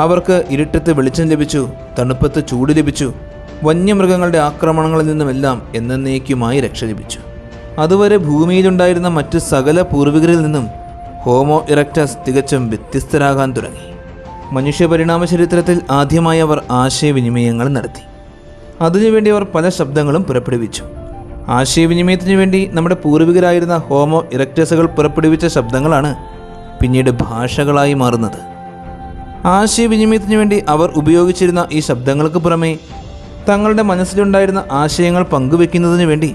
അവർക്ക് ഇരുട്ടത്ത് വെളിച്ചം ലഭിച്ചു, തണുപ്പത്ത് ചൂട് ലഭിച്ചു, വന്യമൃഗങ്ങളുടെ ആക്രമണങ്ങളിൽ നിന്നുമെല്ലാം എന്നേക്കുമായി രക്ഷ ലഭിച്ചു. അതുവരെ ഭൂമിയിലുണ്ടായിരുന്ന മറ്റ് സകല പൂർവികരിൽ നിന്നും ഹോമോ ഇറക്ടസ് തികച്ചും വ്യത്യസ്തരാകാൻ തുടങ്ങി. മനുഷ്യപരിണാമ ചരിത്രത്തിൽ ആദ്യമായി അവർ ആശയവിനിമയങ്ങൾ നടത്തി. അതിനുവേണ്ടി അവർ പല ശബ്ദങ്ങളും പുറപ്പെടുവിച്ചു. ആശയവിനിമയത്തിനു വേണ്ടി നമ്മുടെ പൂർവികരായിരുന്ന ഹോമോ ഇറക്ടസുകൾ പുറപ്പെടുവിച്ച ശബ്ദങ്ങളാണ് പിന്നീട് ഭാഷകളായി മാറുന്നത്. ആശയവിനിമയത്തിനു വേണ്ടി അവർ ഉപയോഗിച്ചിരുന്ന ഈ ശബ്ദങ്ങൾക്ക് പുറമെ തങ്ങളുടെ മനസ്സിലുണ്ടായിരുന്ന ആശയങ്ങൾ പങ്കുവെക്കുന്നതിന് വേണ്ടി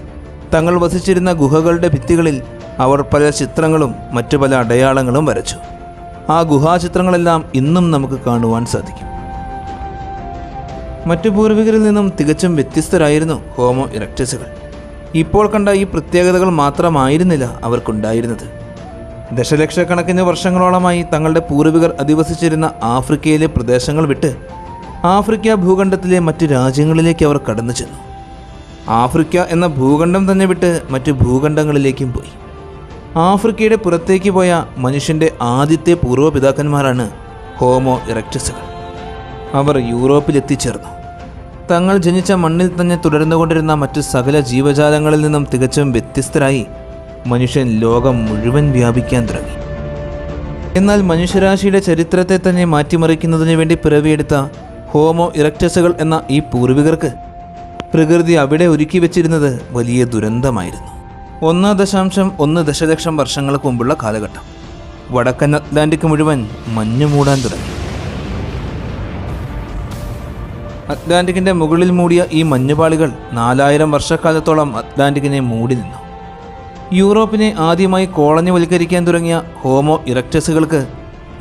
തങ്ങൾ വസിച്ചിരുന്ന ഗുഹകളുടെ ഭിത്തികളിൽ അവർ പല ചിത്രങ്ങളും മറ്റു പല അടയാളങ്ങളും വരച്ചു. ആ ഗുഹാചിത്രങ്ങളെല്ലാം ഇന്നും നമുക്ക് കാണുവാൻ സാധിക്കും. മറ്റു പൂർവികരിൽ നിന്നും തികച്ചും വ്യത്യസ്തരായിരുന്നു ഹോമോ ഇറക്ടസുകൾ. ഇപ്പോൾ കണ്ട ഈ പ്രത്യേകതകൾ മാത്രമായിരുന്നില്ല അവർക്കുണ്ടായിരുന്നത്. ദശലക്ഷക്കണക്കിന് വർഷങ്ങളോളമായി തങ്ങളുടെ പൂർവികർ അധിവസിച്ചിരുന്ന ആഫ്രിക്കയിലെ പ്രദേശങ്ങൾ വിട്ട് ആഫ്രിക്ക ഭൂഖണ്ഡത്തിലെ മറ്റ് രാജ്യങ്ങളിലേക്ക് അവർ കടന്നു ചെന്നു. ആഫ്രിക്ക എന്ന ഭൂഖണ്ഡം തന്നെ വിട്ട് മറ്റ് ഭൂഖണ്ഡങ്ങളിലേക്കും പോയി. ആഫ്രിക്കയുടെ പുറത്തേക്ക് പോയ മനുഷ്യൻ്റെ ആദ്യത്തെ പൂർവ്വപിതാക്കന്മാരാണ് ഹോമോ ഇറക്ടസുകൾ. അവർ യൂറോപ്പിലെത്തിച്ചേർന്നു. തങ്ങൾ ജനിച്ച മണ്ണിൽ തന്നെ തുടർന്നുകൊണ്ടിരുന്ന മറ്റു സകല ജീവജാലങ്ങളിൽ നിന്നും തികച്ചും വ്യത്യസ്തരായി മനുഷ്യൻ ലോകം മുഴുവൻ വ്യാപിക്കാൻ തുടങ്ങി. എന്നാൽ മനുഷ്യരാശിയുടെ ചരിത്രത്തെ തന്നെ മാറ്റിമറിക്കുന്നതിന് വേണ്ടി പിറവിയെടുത്ത ഹോമോ ഇറക്ടസുകൾ എന്ന ഈ പൂർവികർക്ക് പ്രകൃതി അവിടെ ഒരുക്കി വെച്ചിരുന്നത് വലിയ ദുരന്തമായിരുന്നു. 1.1 ദശലക്ഷം വർഷങ്ങൾക്ക് മുമ്പുള്ള കാലഘട്ടം. വടക്കൻ അറ്റ്ലാന്റിക് മുഴുവൻ മഞ്ഞ് മൂടാൻ തുടങ്ങി. അറ്റ്ലാന്റിക്കിൻ്റെ മുകളിൽ മൂടിയ ഈ മഞ്ഞുപാളികൾ 4000 വർഷക്കാലത്തോളം അറ്റ്ലാന്റിക്കിനെ മൂടി നിന്നു. യൂറോപ്പിനെ ആദ്യമായി കോളനിവൽക്കരിക്കാൻ തുടങ്ങിയ ഹോമോ ഇറക്ടസുകൾക്ക്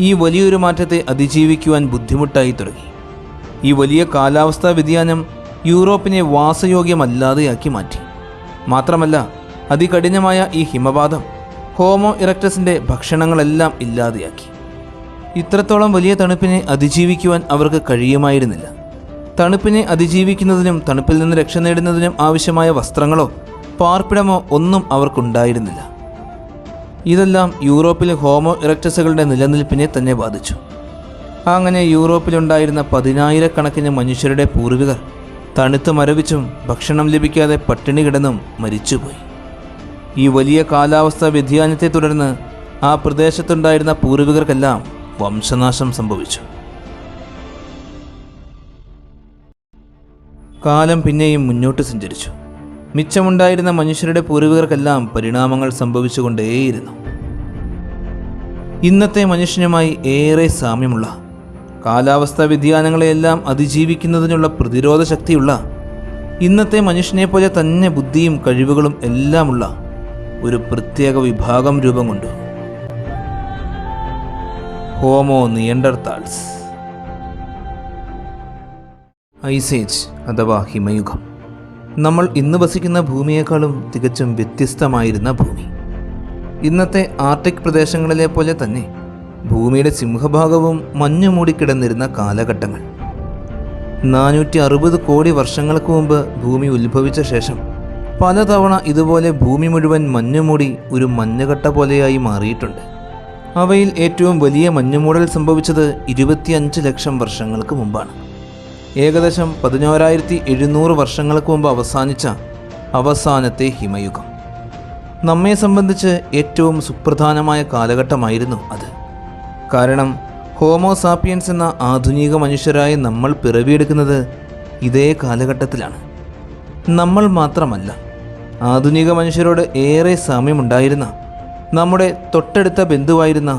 ഈ വലിയൊരു മാറ്റത്തെ അതിജീവിക്കുവാൻ ബുദ്ധിമുട്ടായി തുടങ്ങി. ഈ വലിയ കാലാവസ്ഥാ വ്യതിയാനം യൂറോപ്പിനെ വാസയോഗ്യമല്ലാതെയാക്കി മാറ്റി. മാത്രമല്ല, അതികഠിനമായ ഈ ഹിമപാതം ഹോമോ ഇറക്ടസിൻ്റെ ഭക്ഷണങ്ങളെല്ലാം ഇല്ലാതെയാക്കി. ഇത്രത്തോളം വലിയ തണുപ്പിനെ അതിജീവിക്കുവാൻ അവർക്ക് കഴിയുമായിരുന്നില്ല. തണുപ്പിനെ അതിജീവിക്കുന്നതിനും തണുപ്പിൽ നിന്ന് രക്ഷ നേടുന്നതിനും ആവശ്യമായ വസ്ത്രങ്ങളോ പാർപ്പിടമോ ഒന്നും അവർക്കുണ്ടായിരുന്നില്ല. ഇതെല്ലാം യൂറോപ്പിലെ ഹോമോ ഇറക്ടസുകളുടെ നിലനിൽപ്പിനെ തന്നെ ബാധിച്ചു. അങ്ങനെ യൂറോപ്പിലുണ്ടായിരുന്ന 10,000-കണക്കിന് മനുഷ്യരുടെ പൂർവികർ തണുത്ത് മരവിച്ചും ഭക്ഷണം ലഭിക്കാതെ പട്ടിണി കിടന്നും മരിച്ചുപോയി. ഈ വലിയ കാലാവസ്ഥാ വ്യതിയാനത്തെ തുടർന്ന് ആ പ്രദേശത്തുണ്ടായിരുന്ന പൂർവികർക്കെല്ലാം വംശനാശം സംഭവിച്ചു. കാലം പിന്നെയും മുന്നോട്ട് സഞ്ചരിച്ചു. മിച്ചമുണ്ടായിരുന്ന മനുഷ്യരുടെ പൂർവികർക്കെല്ലാം പരിണാമങ്ങൾ സംഭവിച്ചുകൊണ്ടേയിരുന്നു. ഇന്നത്തെ മനുഷ്യനുമായി ഏറെ സാമ്യമുള്ള, കാലാവസ്ഥാ വ്യതിയാനങ്ങളെയെല്ലാം അതിജീവിക്കുന്നതിനുള്ള പ്രതിരോധ ശക്തിയുള്ള, ഇന്നത്തെ മനുഷ്യനെ പോലെ തന്നെ ബുദ്ധിയും കഴിവുകളും എല്ലാമുള്ള ഒരു പ്രത്യേക വിഭാഗം രൂപം കൊണ്ടു. ഹോമോ നിയണ്ടർതാൾസ്. ഐസേജ് അഥവാ ഹിമയുഗം. നമ്മൾ ഇന്ന് വസിക്കുന്ന ഭൂമിയേക്കാളും തികച്ചും വ്യത്യസ്തമായിരുന്ന ഭൂമി. ഇന്നത്തെ ആർട്ടിക് പ്രദേശങ്ങളിലെ പോലെ തന്നെ ഭൂമിയുടെ സിംഹഭാഗവും മഞ്ഞു മൂടിക്കിടന്നിരുന്ന കാലഘട്ടങ്ങൾ. 460 കോടി വർഷങ്ങൾക്ക് മുമ്പ് ഭൂമി ഉത്ഭവിച്ച ശേഷം പലതവണ ഇതുപോലെ ഭൂമി മുഴുവൻ മഞ്ഞുമൂടി ഒരു മഞ്ഞുകട്ട പോലെയായി മാറിയിട്ടുണ്ട്. അവയിൽ ഏറ്റവും വലിയ മഞ്ഞുമൂടൽ സംഭവിച്ചത് 25 ലക്ഷം വർഷങ്ങൾക്ക് മുമ്പാണ്. ഏകദേശം 11,700 വർഷങ്ങൾക്ക് മുമ്പ് അവസാനിച്ച അവസാനത്തെ ഹിമയുഗം. നമ്മെ സംബന്ധിച്ച് ഏറ്റവും സുപ്രധാനമായ കാലഘട്ടമായിരുന്നു അത്. കാരണം ഹോമോ സാപ്പിയൻസ് എന്ന ആധുനിക മനുഷ്യരായി നമ്മൾ പിറവിയെടുക്കുന്നത് ഇതേ കാലഘട്ടത്തിലാണ്. നമ്മൾ മാത്രമല്ല, ആധുനിക മനുഷ്യരോട് ഏറെ സാമ്യമുണ്ടായിരുന്ന നമ്മുടെ തൊട്ടടുത്ത ബന്ധുവായിരുന്ന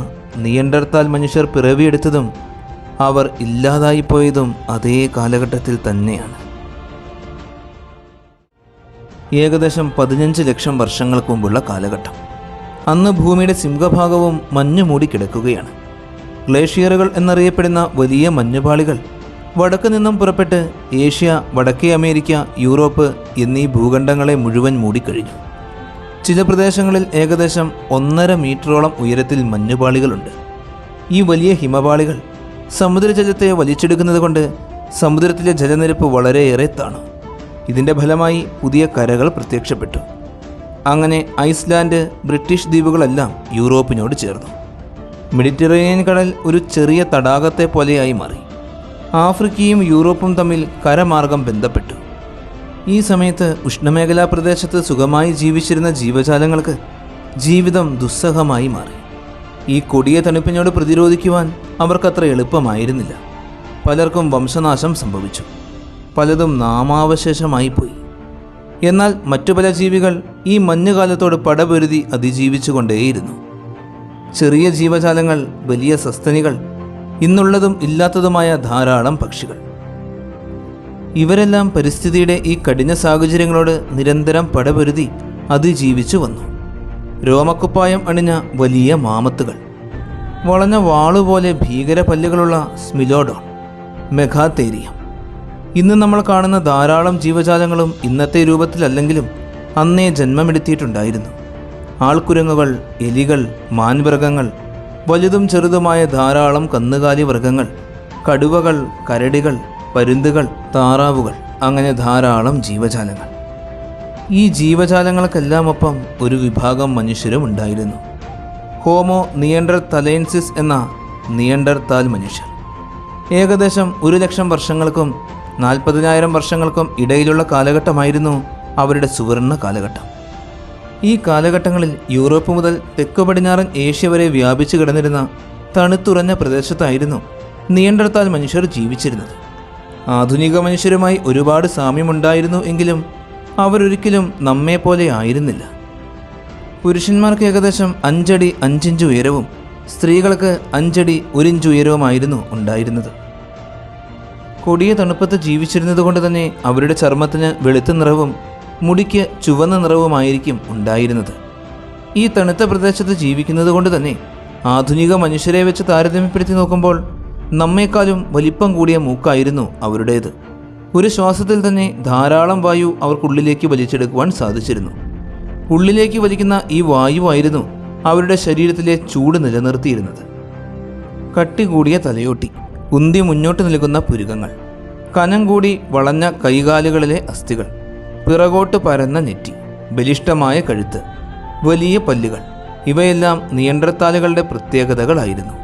നിയണ്ടർതാൽ മനുഷ്യർ പിറവിയെടുത്തതും അവർ ഇല്ലാതായിപ്പോയതും അതേ കാലഘട്ടത്തിൽ തന്നെയാണ്. ഏകദേശം 15 ലക്ഷം വർഷങ്ങൾക്ക് മുമ്പുള്ള കാലഘട്ടം. അന്ന് ഭൂമിയുടെ സിംഹഭാഗവും മഞ്ഞു മൂടി കിടക്കുകയാണ്. ഗ്ലേഷ്യറുകൾ എന്നറിയപ്പെടുന്ന വലിയ മഞ്ഞുപാളികൾ വടക്ക് നിന്നും പുറപ്പെട്ട് ഏഷ്യ, വടക്കേ അമേരിക്ക, യൂറോപ്പ് എന്നീ ഭൂഖണ്ഡങ്ങളെ മുഴുവൻ മൂടിക്കഴിഞ്ഞു. ചില പ്രദേശങ്ങളിൽ ഏകദേശം 1.5 മീറ്ററോളം ഉയരത്തിൽ മഞ്ഞുപാളികളുണ്ട്. ഈ വലിയ ഹിമപാളികൾ സമുദ്രജലത്തെ വലിച്ചെടുക്കുന്നത് കൊണ്ട് സമുദ്രത്തിലെ ജലനിരപ്പ് വളരെയേറെ താണു. ഇതിൻ്റെ ഫലമായി പുതിയ കരകൾ പ്രത്യക്ഷപ്പെട്ടു. അങ്ങനെ ഐസ്ലാൻഡ്, ബ്രിട്ടീഷ് ദ്വീപുകളെല്ലാം യൂറോപ്പിനോട് ചേർന്നു. മെഡിറ്ററേനിയൻ കടൽ ഒരു ചെറിയ തടാകത്തെ പോലെയായി മാറി. ആഫ്രിക്കയും യൂറോപ്പും തമ്മിൽ കരമാർഗം ബന്ധപ്പെട്ടു. ഈ സമയത്ത് ഉഷ്ണമേഖലാ പ്രദേശത്ത് സുഖമായി ജീവിച്ചിരുന്ന ജീവജാലങ്ങൾക്ക് ജീവിതം ദുസ്സഹമായി മാറി. ഈ കൊടിയ തണുപ്പിനോട് പ്രതിരോധിക്കുവാൻ അവർക്കത്ര എളുപ്പമായിരുന്നില്ല. പലർക്കും വംശനാശം സംഭവിച്ചു. പലതും നാമാവശേഷമായി പോയി. എന്നാൽ മറ്റു പല ജീവികൾ ഈ മഞ്ഞുകാലത്തോട് പടപൊരുതി അതിജീവിച്ചു കൊണ്ടേയിരുന്നു. ചെറിയ ജീവജാലങ്ങൾ, വലിയ സസ്തനികൾ, ഇന്നുള്ളതും ഇല്ലാത്തതുമായ ധാരാളം പക്ഷികൾ. ഇവരെല്ലാം പരിസ്ഥിതിയുടെ ഈ കഠിന സാഹചര്യങ്ങളോട് നിരന്തരം പടപൊരുതി അതിജീവിച്ചു വന്നു. രോമക്കുപ്പായം അണിഞ്ഞ വലിയ മാമത്തുകൾ, വളഞ്ഞ വാളുപോലെ ഭീകര പല്ലുകളുള്ള സ്മിലോഡോൺ, മെഗാതേരിയം. ഇന്ന് നമ്മൾ കാണുന്ന ധാരാളം ജീവജാലങ്ങളും ഇന്നത്തെ രൂപത്തിലല്ലെങ്കിലും അന്നേ ജന്മമെടുത്തിയിട്ടുണ്ടായിരുന്നു. ആൾക്കുരങ്ങുകൾ, എലികൾ, മാൻമൃഗങ്ങൾ, വലുതും ചെറുതുമായ ധാരാളം കന്നുകാലി മൃഗങ്ങൾ, കടുവകൾ, കരടികൾ, പരുന്തുകൾ, താറാവുകൾ, അങ്ങനെ ധാരാളം ജീവജാലങ്ങൾ. ഈ ജീവജാലങ്ങൾക്കെല്ലാമൊപ്പം ഒരു വിഭാഗം മനുഷ്യരും ഉണ്ടായിരുന്നു. ഹോമോ നിയണ്ടർതലേൻസിസ് എന്ന നിയണ്ടർതാൽ മനുഷ്യർ. ഏകദേശം 1,00,000 വർഷങ്ങൾക്കും 40,000 വർഷങ്ങൾക്കും ഇടയിലുള്ള കാലഘട്ടമായിരുന്നു അവരുടെ സുവർണ്ണ കാലഘട്ടം. ഈ കാലഘട്ടങ്ങളിൽ യൂറോപ്പ് മുതൽ തെക്കു പടിഞ്ഞാറൻ ഏഷ്യ വരെ വ്യാപിച്ചു കിടന്നിരുന്ന തണുത്തുറഞ്ഞ പ്രദേശത്തായിരുന്നു നിയണ്ടർതാൽ മനുഷ്യർ ജീവിച്ചിരുന്നത്. ആധുനിക മനുഷ്യരുമായി ഒരുപാട് സാമ്യമുണ്ടായിരുന്നു എങ്കിലും അവരൊരിക്കലും നമ്മെപ്പോലെ ആയിരുന്നില്ല. പുരുഷന്മാർക്ക് ഏകദേശം 5 അടി 5 ഇഞ്ച് ഉയരവും സ്ത്രീകൾക്ക് 5 അടി 1 ഇഞ്ച് ഉയരവുമായിരുന്നു ഉണ്ടായിരുന്നത്. കൊടിയ തണുപ്പത്ത് ജീവിച്ചിരുന്നതുകൊണ്ട് തന്നെ അവരുടെ ചർമ്മത്തിന് വെളുത്ത നിറവും മുടിക്ക് ചുവന്ന നിറവുമായിരിക്കും ഉണ്ടായിരുന്നത്. ഈ തണുത്ത പ്രദേശത്ത് ജീവിക്കുന്നത് കൊണ്ട് തന്നെ ആധുനിക മനുഷ്യരെ വെച്ച് താരതമ്യപ്പെടുത്തി നോക്കുമ്പോൾ നമ്മേക്കാളും വലിപ്പം കൂടിയ മൂക്കായിരുന്നു അവരുടേത്. ഒരു ശ്വാസത്തിൽ തന്നെ ധാരാളം വായു അവർക്കുള്ളിലേക്ക് വലിച്ചെടുക്കുവാൻ സാധിച്ചിരുന്നു. ഉള്ളിലേക്ക് വലിക്കുന്ന ഈ വായുവായിരുന്നു അവരുടെ ശരീരത്തിലെ ചൂട് നിലനിർത്തിയിരുന്നത്. കട്ടി കൂടിയ തലയോട്ടി, ഉന്തി മുന്നോട്ട് നിൽക്കുന്ന പുരുകങ്ങൾ, കനം കൂടി വളഞ്ഞ കൈകാലുകളിലെ അസ്ഥികൾ, പിറകോട്ട് പരന്ന നെറ്റി, ബലിഷ്ഠമായ കഴുത്ത്, വലിയ പല്ലുകൾ, ഇവയെല്ലാം നിയണ്ടർതാലുകളുടെ പ്രത്യേകതകളായിരുന്നു.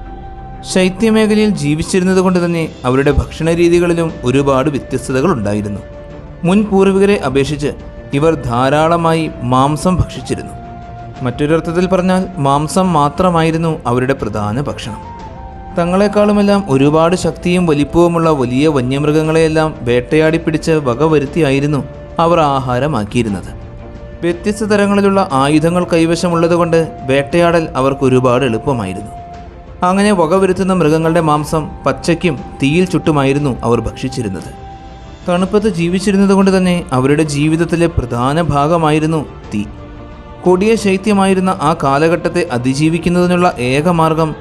ശൈത്യമേഖലയിൽ ജീവിച്ചിരുന്നത് കൊണ്ട് തന്നെ അവരുടെ ഭക്ഷണ രീതികളിലും ഒരുപാട് വ്യത്യസ്തതകൾ ഉണ്ടായിരുന്നു. മുൻ പൂർവികരെ അപേക്ഷിച്ച് ഇവർ ധാരാളമായി മാംസം ഭക്ഷിച്ചിരുന്നു. മറ്റൊരർത്ഥത്തിൽ പറഞ്ഞാൽ മാംസം മാത്രമായിരുന്നു അവരുടെ പ്രധാന ഭക്ഷണം. തങ്ങളെക്കാളുമെല്ലാം ഒരുപാട് ശക്തിയും വലിപ്പവുമുള്ള വലിയ വന്യമൃഗങ്ങളെയെല്ലാം വേട്ടയാടി പിടിച്ച് വകവരുത്തിയായിരുന്നു അവർ ആഹാരമാക്കിയിരുന്നത്. വ്യത്യസ്ത തരങ്ങളിലുള്ള ആയുധങ്ങൾ കൈവശമുള്ളതുകൊണ്ട് വേട്ടയാടൽ അവർക്ക് ഒരുപാട് എളുപ്പമായിരുന്നു. അങ്ങനെ വകവരുത്തുന്ന മൃഗങ്ങളുടെ മാംസം പച്ചയ്ക്കും തീയിൽ ചുട്ടുമായിരുന്നു അവർ ഭക്ഷിച്ചിരുന്നത്. തണുപ്പത്ത് ജീവിച്ചിരുന്നത് കൊണ്ട് തന്നെ അവരുടെ ജീവിതത്തിലെ പ്രധാന ഭാഗമായിരുന്നു തീ. കൊടിയ ശൈത്യമായിരുന്ന ആ കാലഘട്ടത്തെ അതിജീവിക്കുന്നതിനുള്ള ഏക മാർഗം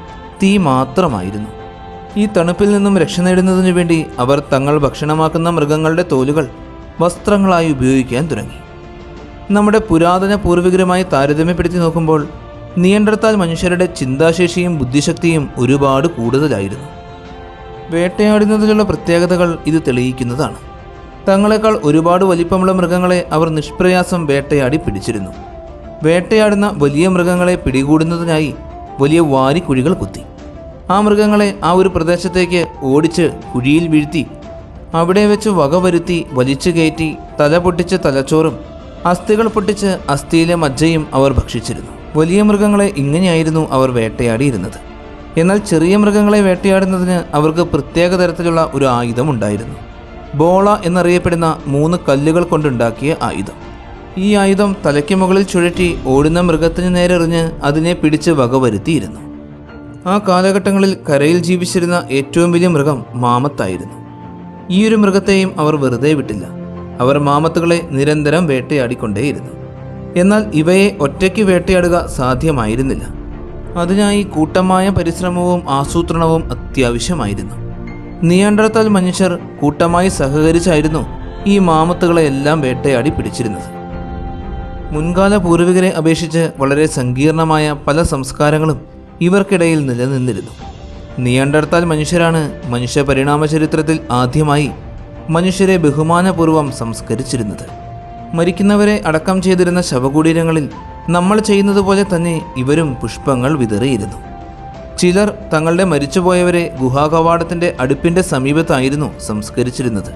തീ മാത്രമായിരുന്നു. ഈ തണുപ്പിൽ നിന്നും രക്ഷ നേടുന്നതിനു വേണ്ടി അവർ തങ്ങൾ ഭക്ഷണമാക്കുന്ന മൃഗങ്ങളുടെ തോലുകൾ വസ്ത്രങ്ങളായി ഉപയോഗിക്കാൻ തുടങ്ങി. നമ്മുടെ പുരാതന പൂർവികരുമായി താരതമ്യപ്പെടുത്തി നോക്കുമ്പോൾ നിയണ്ടർതാൽ മനുഷ്യരുടെ ചിന്താശേഷിയും ബുദ്ധിശക്തിയും ഒരുപാട് കൂടുതലായിരുന്നു. വേട്ടയാടുന്നതിലുള്ള പ്രത്യേകതകൾ ഇത് തെളിയിക്കുന്നതാണ്. തങ്ങളെക്കാൾ ഒരുപാട് വലിപ്പമുള്ള മൃഗങ്ങളെ അവർ നിഷ്പ്രയാസം വേട്ടയാടി പിടിച്ചിരുന്നു. വേട്ടയാടുന്ന വലിയ മൃഗങ്ങളെ പിടികൂടുന്നതിനായി വലിയ വാരിക്കുഴികൾ കുത്തി ആ മൃഗങ്ങളെ ആ ഒരു പ്രദേശത്തേക്ക് ഓടിച്ച് കുഴിയിൽ വീഴ്ത്തി അവിടെ വെച്ച് വകവരുത്തി വലിച്ചു കയറ്റി തല പൊട്ടിച്ച് തലച്ചോറും അസ്ഥികൾ പൊട്ടിച്ച് അസ്ഥിയിലെ മജ്ജയും അവർ ഭക്ഷിച്ചിരുന്നു. വലിയ മൃഗങ്ങളെ ഇങ്ങനെയായിരുന്നു അവർ വേട്ടയാടിയിരുന്നത്. എന്നാൽ ചെറിയ മൃഗങ്ങളെ വേട്ടയാടുന്നതിന് അവർക്ക് പ്രത്യേക തരത്തിലുള്ള ഒരു ആയുധം ഉണ്ടായിരുന്നു. ബോള എന്നറിയപ്പെടുന്ന 3 കല്ലുകൾ കൊണ്ടുണ്ടാക്കിയ ആയുധം. ഈ ആയുധം തലയ്ക്ക് മുകളിൽ ചുഴറ്റി ഓടുന്ന മൃഗത്തിന് നേരെറിഞ്ഞ് അതിനെ പിടിച്ച് വകവരുത്തിയിരുന്നു. ആ കാലഘട്ടങ്ങളിൽ കരയിൽ ജീവിച്ചിരുന്ന ഏറ്റവും വലിയ മൃഗം മാമത്തായിരുന്നു. ഈ ഒരു മൃഗത്തെയും അവർ വെറുതെ വിട്ടില്ല. അവർ മാമത്തുകളെ നിരന്തരം വേട്ടയാടിക്കൊണ്ടേയിരുന്നു. എന്നാൽ ഇവയെ ഒറ്റയ്ക്ക് വേട്ടയാടുക സാധ്യമായിരുന്നില്ല. അതിനായി കൂട്ടമായ പരിശ്രമവും ആസൂത്രണവും അത്യാവശ്യമായിരുന്നു. നിയാണ്ടർതാൽ മനുഷ്യർ കൂട്ടമായി സഹകരിച്ചായിരുന്നു ഈ മാമത്തുകളെയെല്ലാം വേട്ടയാടി പിടിച്ചിരുന്നത്. മുൻകാല പൂർവികരെ അപേക്ഷിച്ച് വളരെ സങ്കീർണമായ പല സംസ്കാരങ്ങളും ഇവർക്കിടയിൽ നിലനിന്നിരുന്നു. നിയാണ്ടർതാൽ മനുഷ്യരാണ് മനുഷ്യ പരിണാമ ചരിത്രത്തിൽ ആദ്യമായി മനുഷ്യരെ ബഹുമാനപൂർവ്വം സംസ്കരിച്ചിരുന്നത്. മരിക്കുന്നവരെ അടക്കം ചെയ്തിരുന്ന ശവകുടീരങ്ങളിൽ നമ്മൾ ചെയ്യുന്നത് പോലെ തന്നെ ഇവരും പുഷ്പങ്ങൾ വിതറിയിരുന്നു. ചിലർ തങ്ങളുടെ മരിച്ചുപോയവരെ ഗുഹാകവാടത്തിൻ്റെ അടുപ്പിൻ്റെ സമീപത്തായിരുന്നു സംസ്കരിച്ചിരുന്നത്.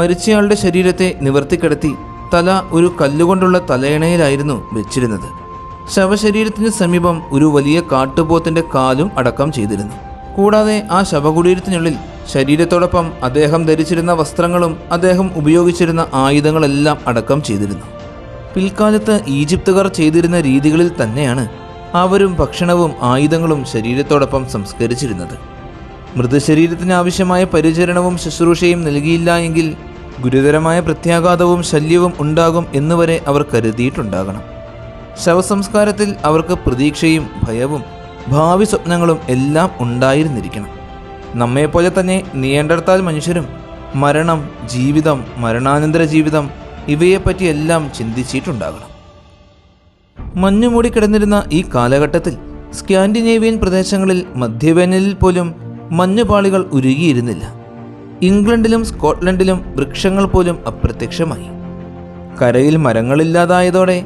മരിച്ചയാളുടെ ശരീരത്തെ നിവർത്തിക്കിടത്തി തല ഒരു കല്ലുകൊണ്ടുള്ള തലയണയിലായിരുന്നു വെച്ചിരുന്നത്. ശവശരീരത്തിന് സമീപം ഒരു വലിയ കാട്ടുപോത്തിൻ്റെ കാലും അടക്കം ചെയ്തിരുന്നു. കൂടാതെ ആ ശവകുടീരത്തിനുള്ളിൽ ശരീരത്തോടൊപ്പം അദ്ദേഹം ധരിച്ചിരുന്ന വസ്ത്രങ്ങളും അദ്ദേഹം ഉപയോഗിച്ചിരുന്ന ആയുധങ്ങളെല്ലാം അടക്കം ചെയ്തിരുന്നു. പിൽക്കാലത്ത് ഈജിപ്തുകാർ ചെയ്തിരുന്ന രീതികളിൽ തന്നെയാണ് അവരും ഭക്ഷണവും ആയുധങ്ങളും ശരീരത്തോടൊപ്പം സംസ്കരിച്ചിരുന്നത്. മൃതശരീരത്തിന് ആവശ്യമായ പരിചരണവും ശുശ്രൂഷയും നൽകിയില്ല എങ്കിൽ ഗുരുതരമായ പ്രത്യാഘാതവും ശല്യവും ഉണ്ടാകും എന്നുവരെ അവർ കരുതിയിട്ടുണ്ടാകണം. ശവസംസ്കാരത്തിൽ അവർക്ക് പ്രതീക്ഷയും ഭയവും ഭാവി സ്വപ്നങ്ങളും എല്ലാം ഉണ്ടായിരുന്നിരിക്കണം. നമ്മെപ്പോലെ തന്നെ നിയാണ്ടർത്താൽ മനുഷ്യരും മരണം, ജീവിതം, മരണാനന്തര ജീവിതം ഇവയെപ്പറ്റിയെല്ലാം ചിന്തിച്ചിട്ടുണ്ടാകണം. മഞ്ഞുമൂടി കിടന്നിരുന്ന ഈ കാലഘട്ടത്തിൽ സ്കാൻഡിനേവിയൻ പ്രദേശങ്ങളിൽ മധ്യവേനലിൽ പോലും മഞ്ഞുപാളികൾ ഉരുകിയിരുന്നില്ല. ഇംഗ്ലണ്ടിലും സ്കോട്ട്ലൻഡിലും വൃക്ഷങ്ങൾ പോലും അപ്രത്യക്ഷമായി. കരയിൽ മരങ്ങളില്ലാതായതോടെ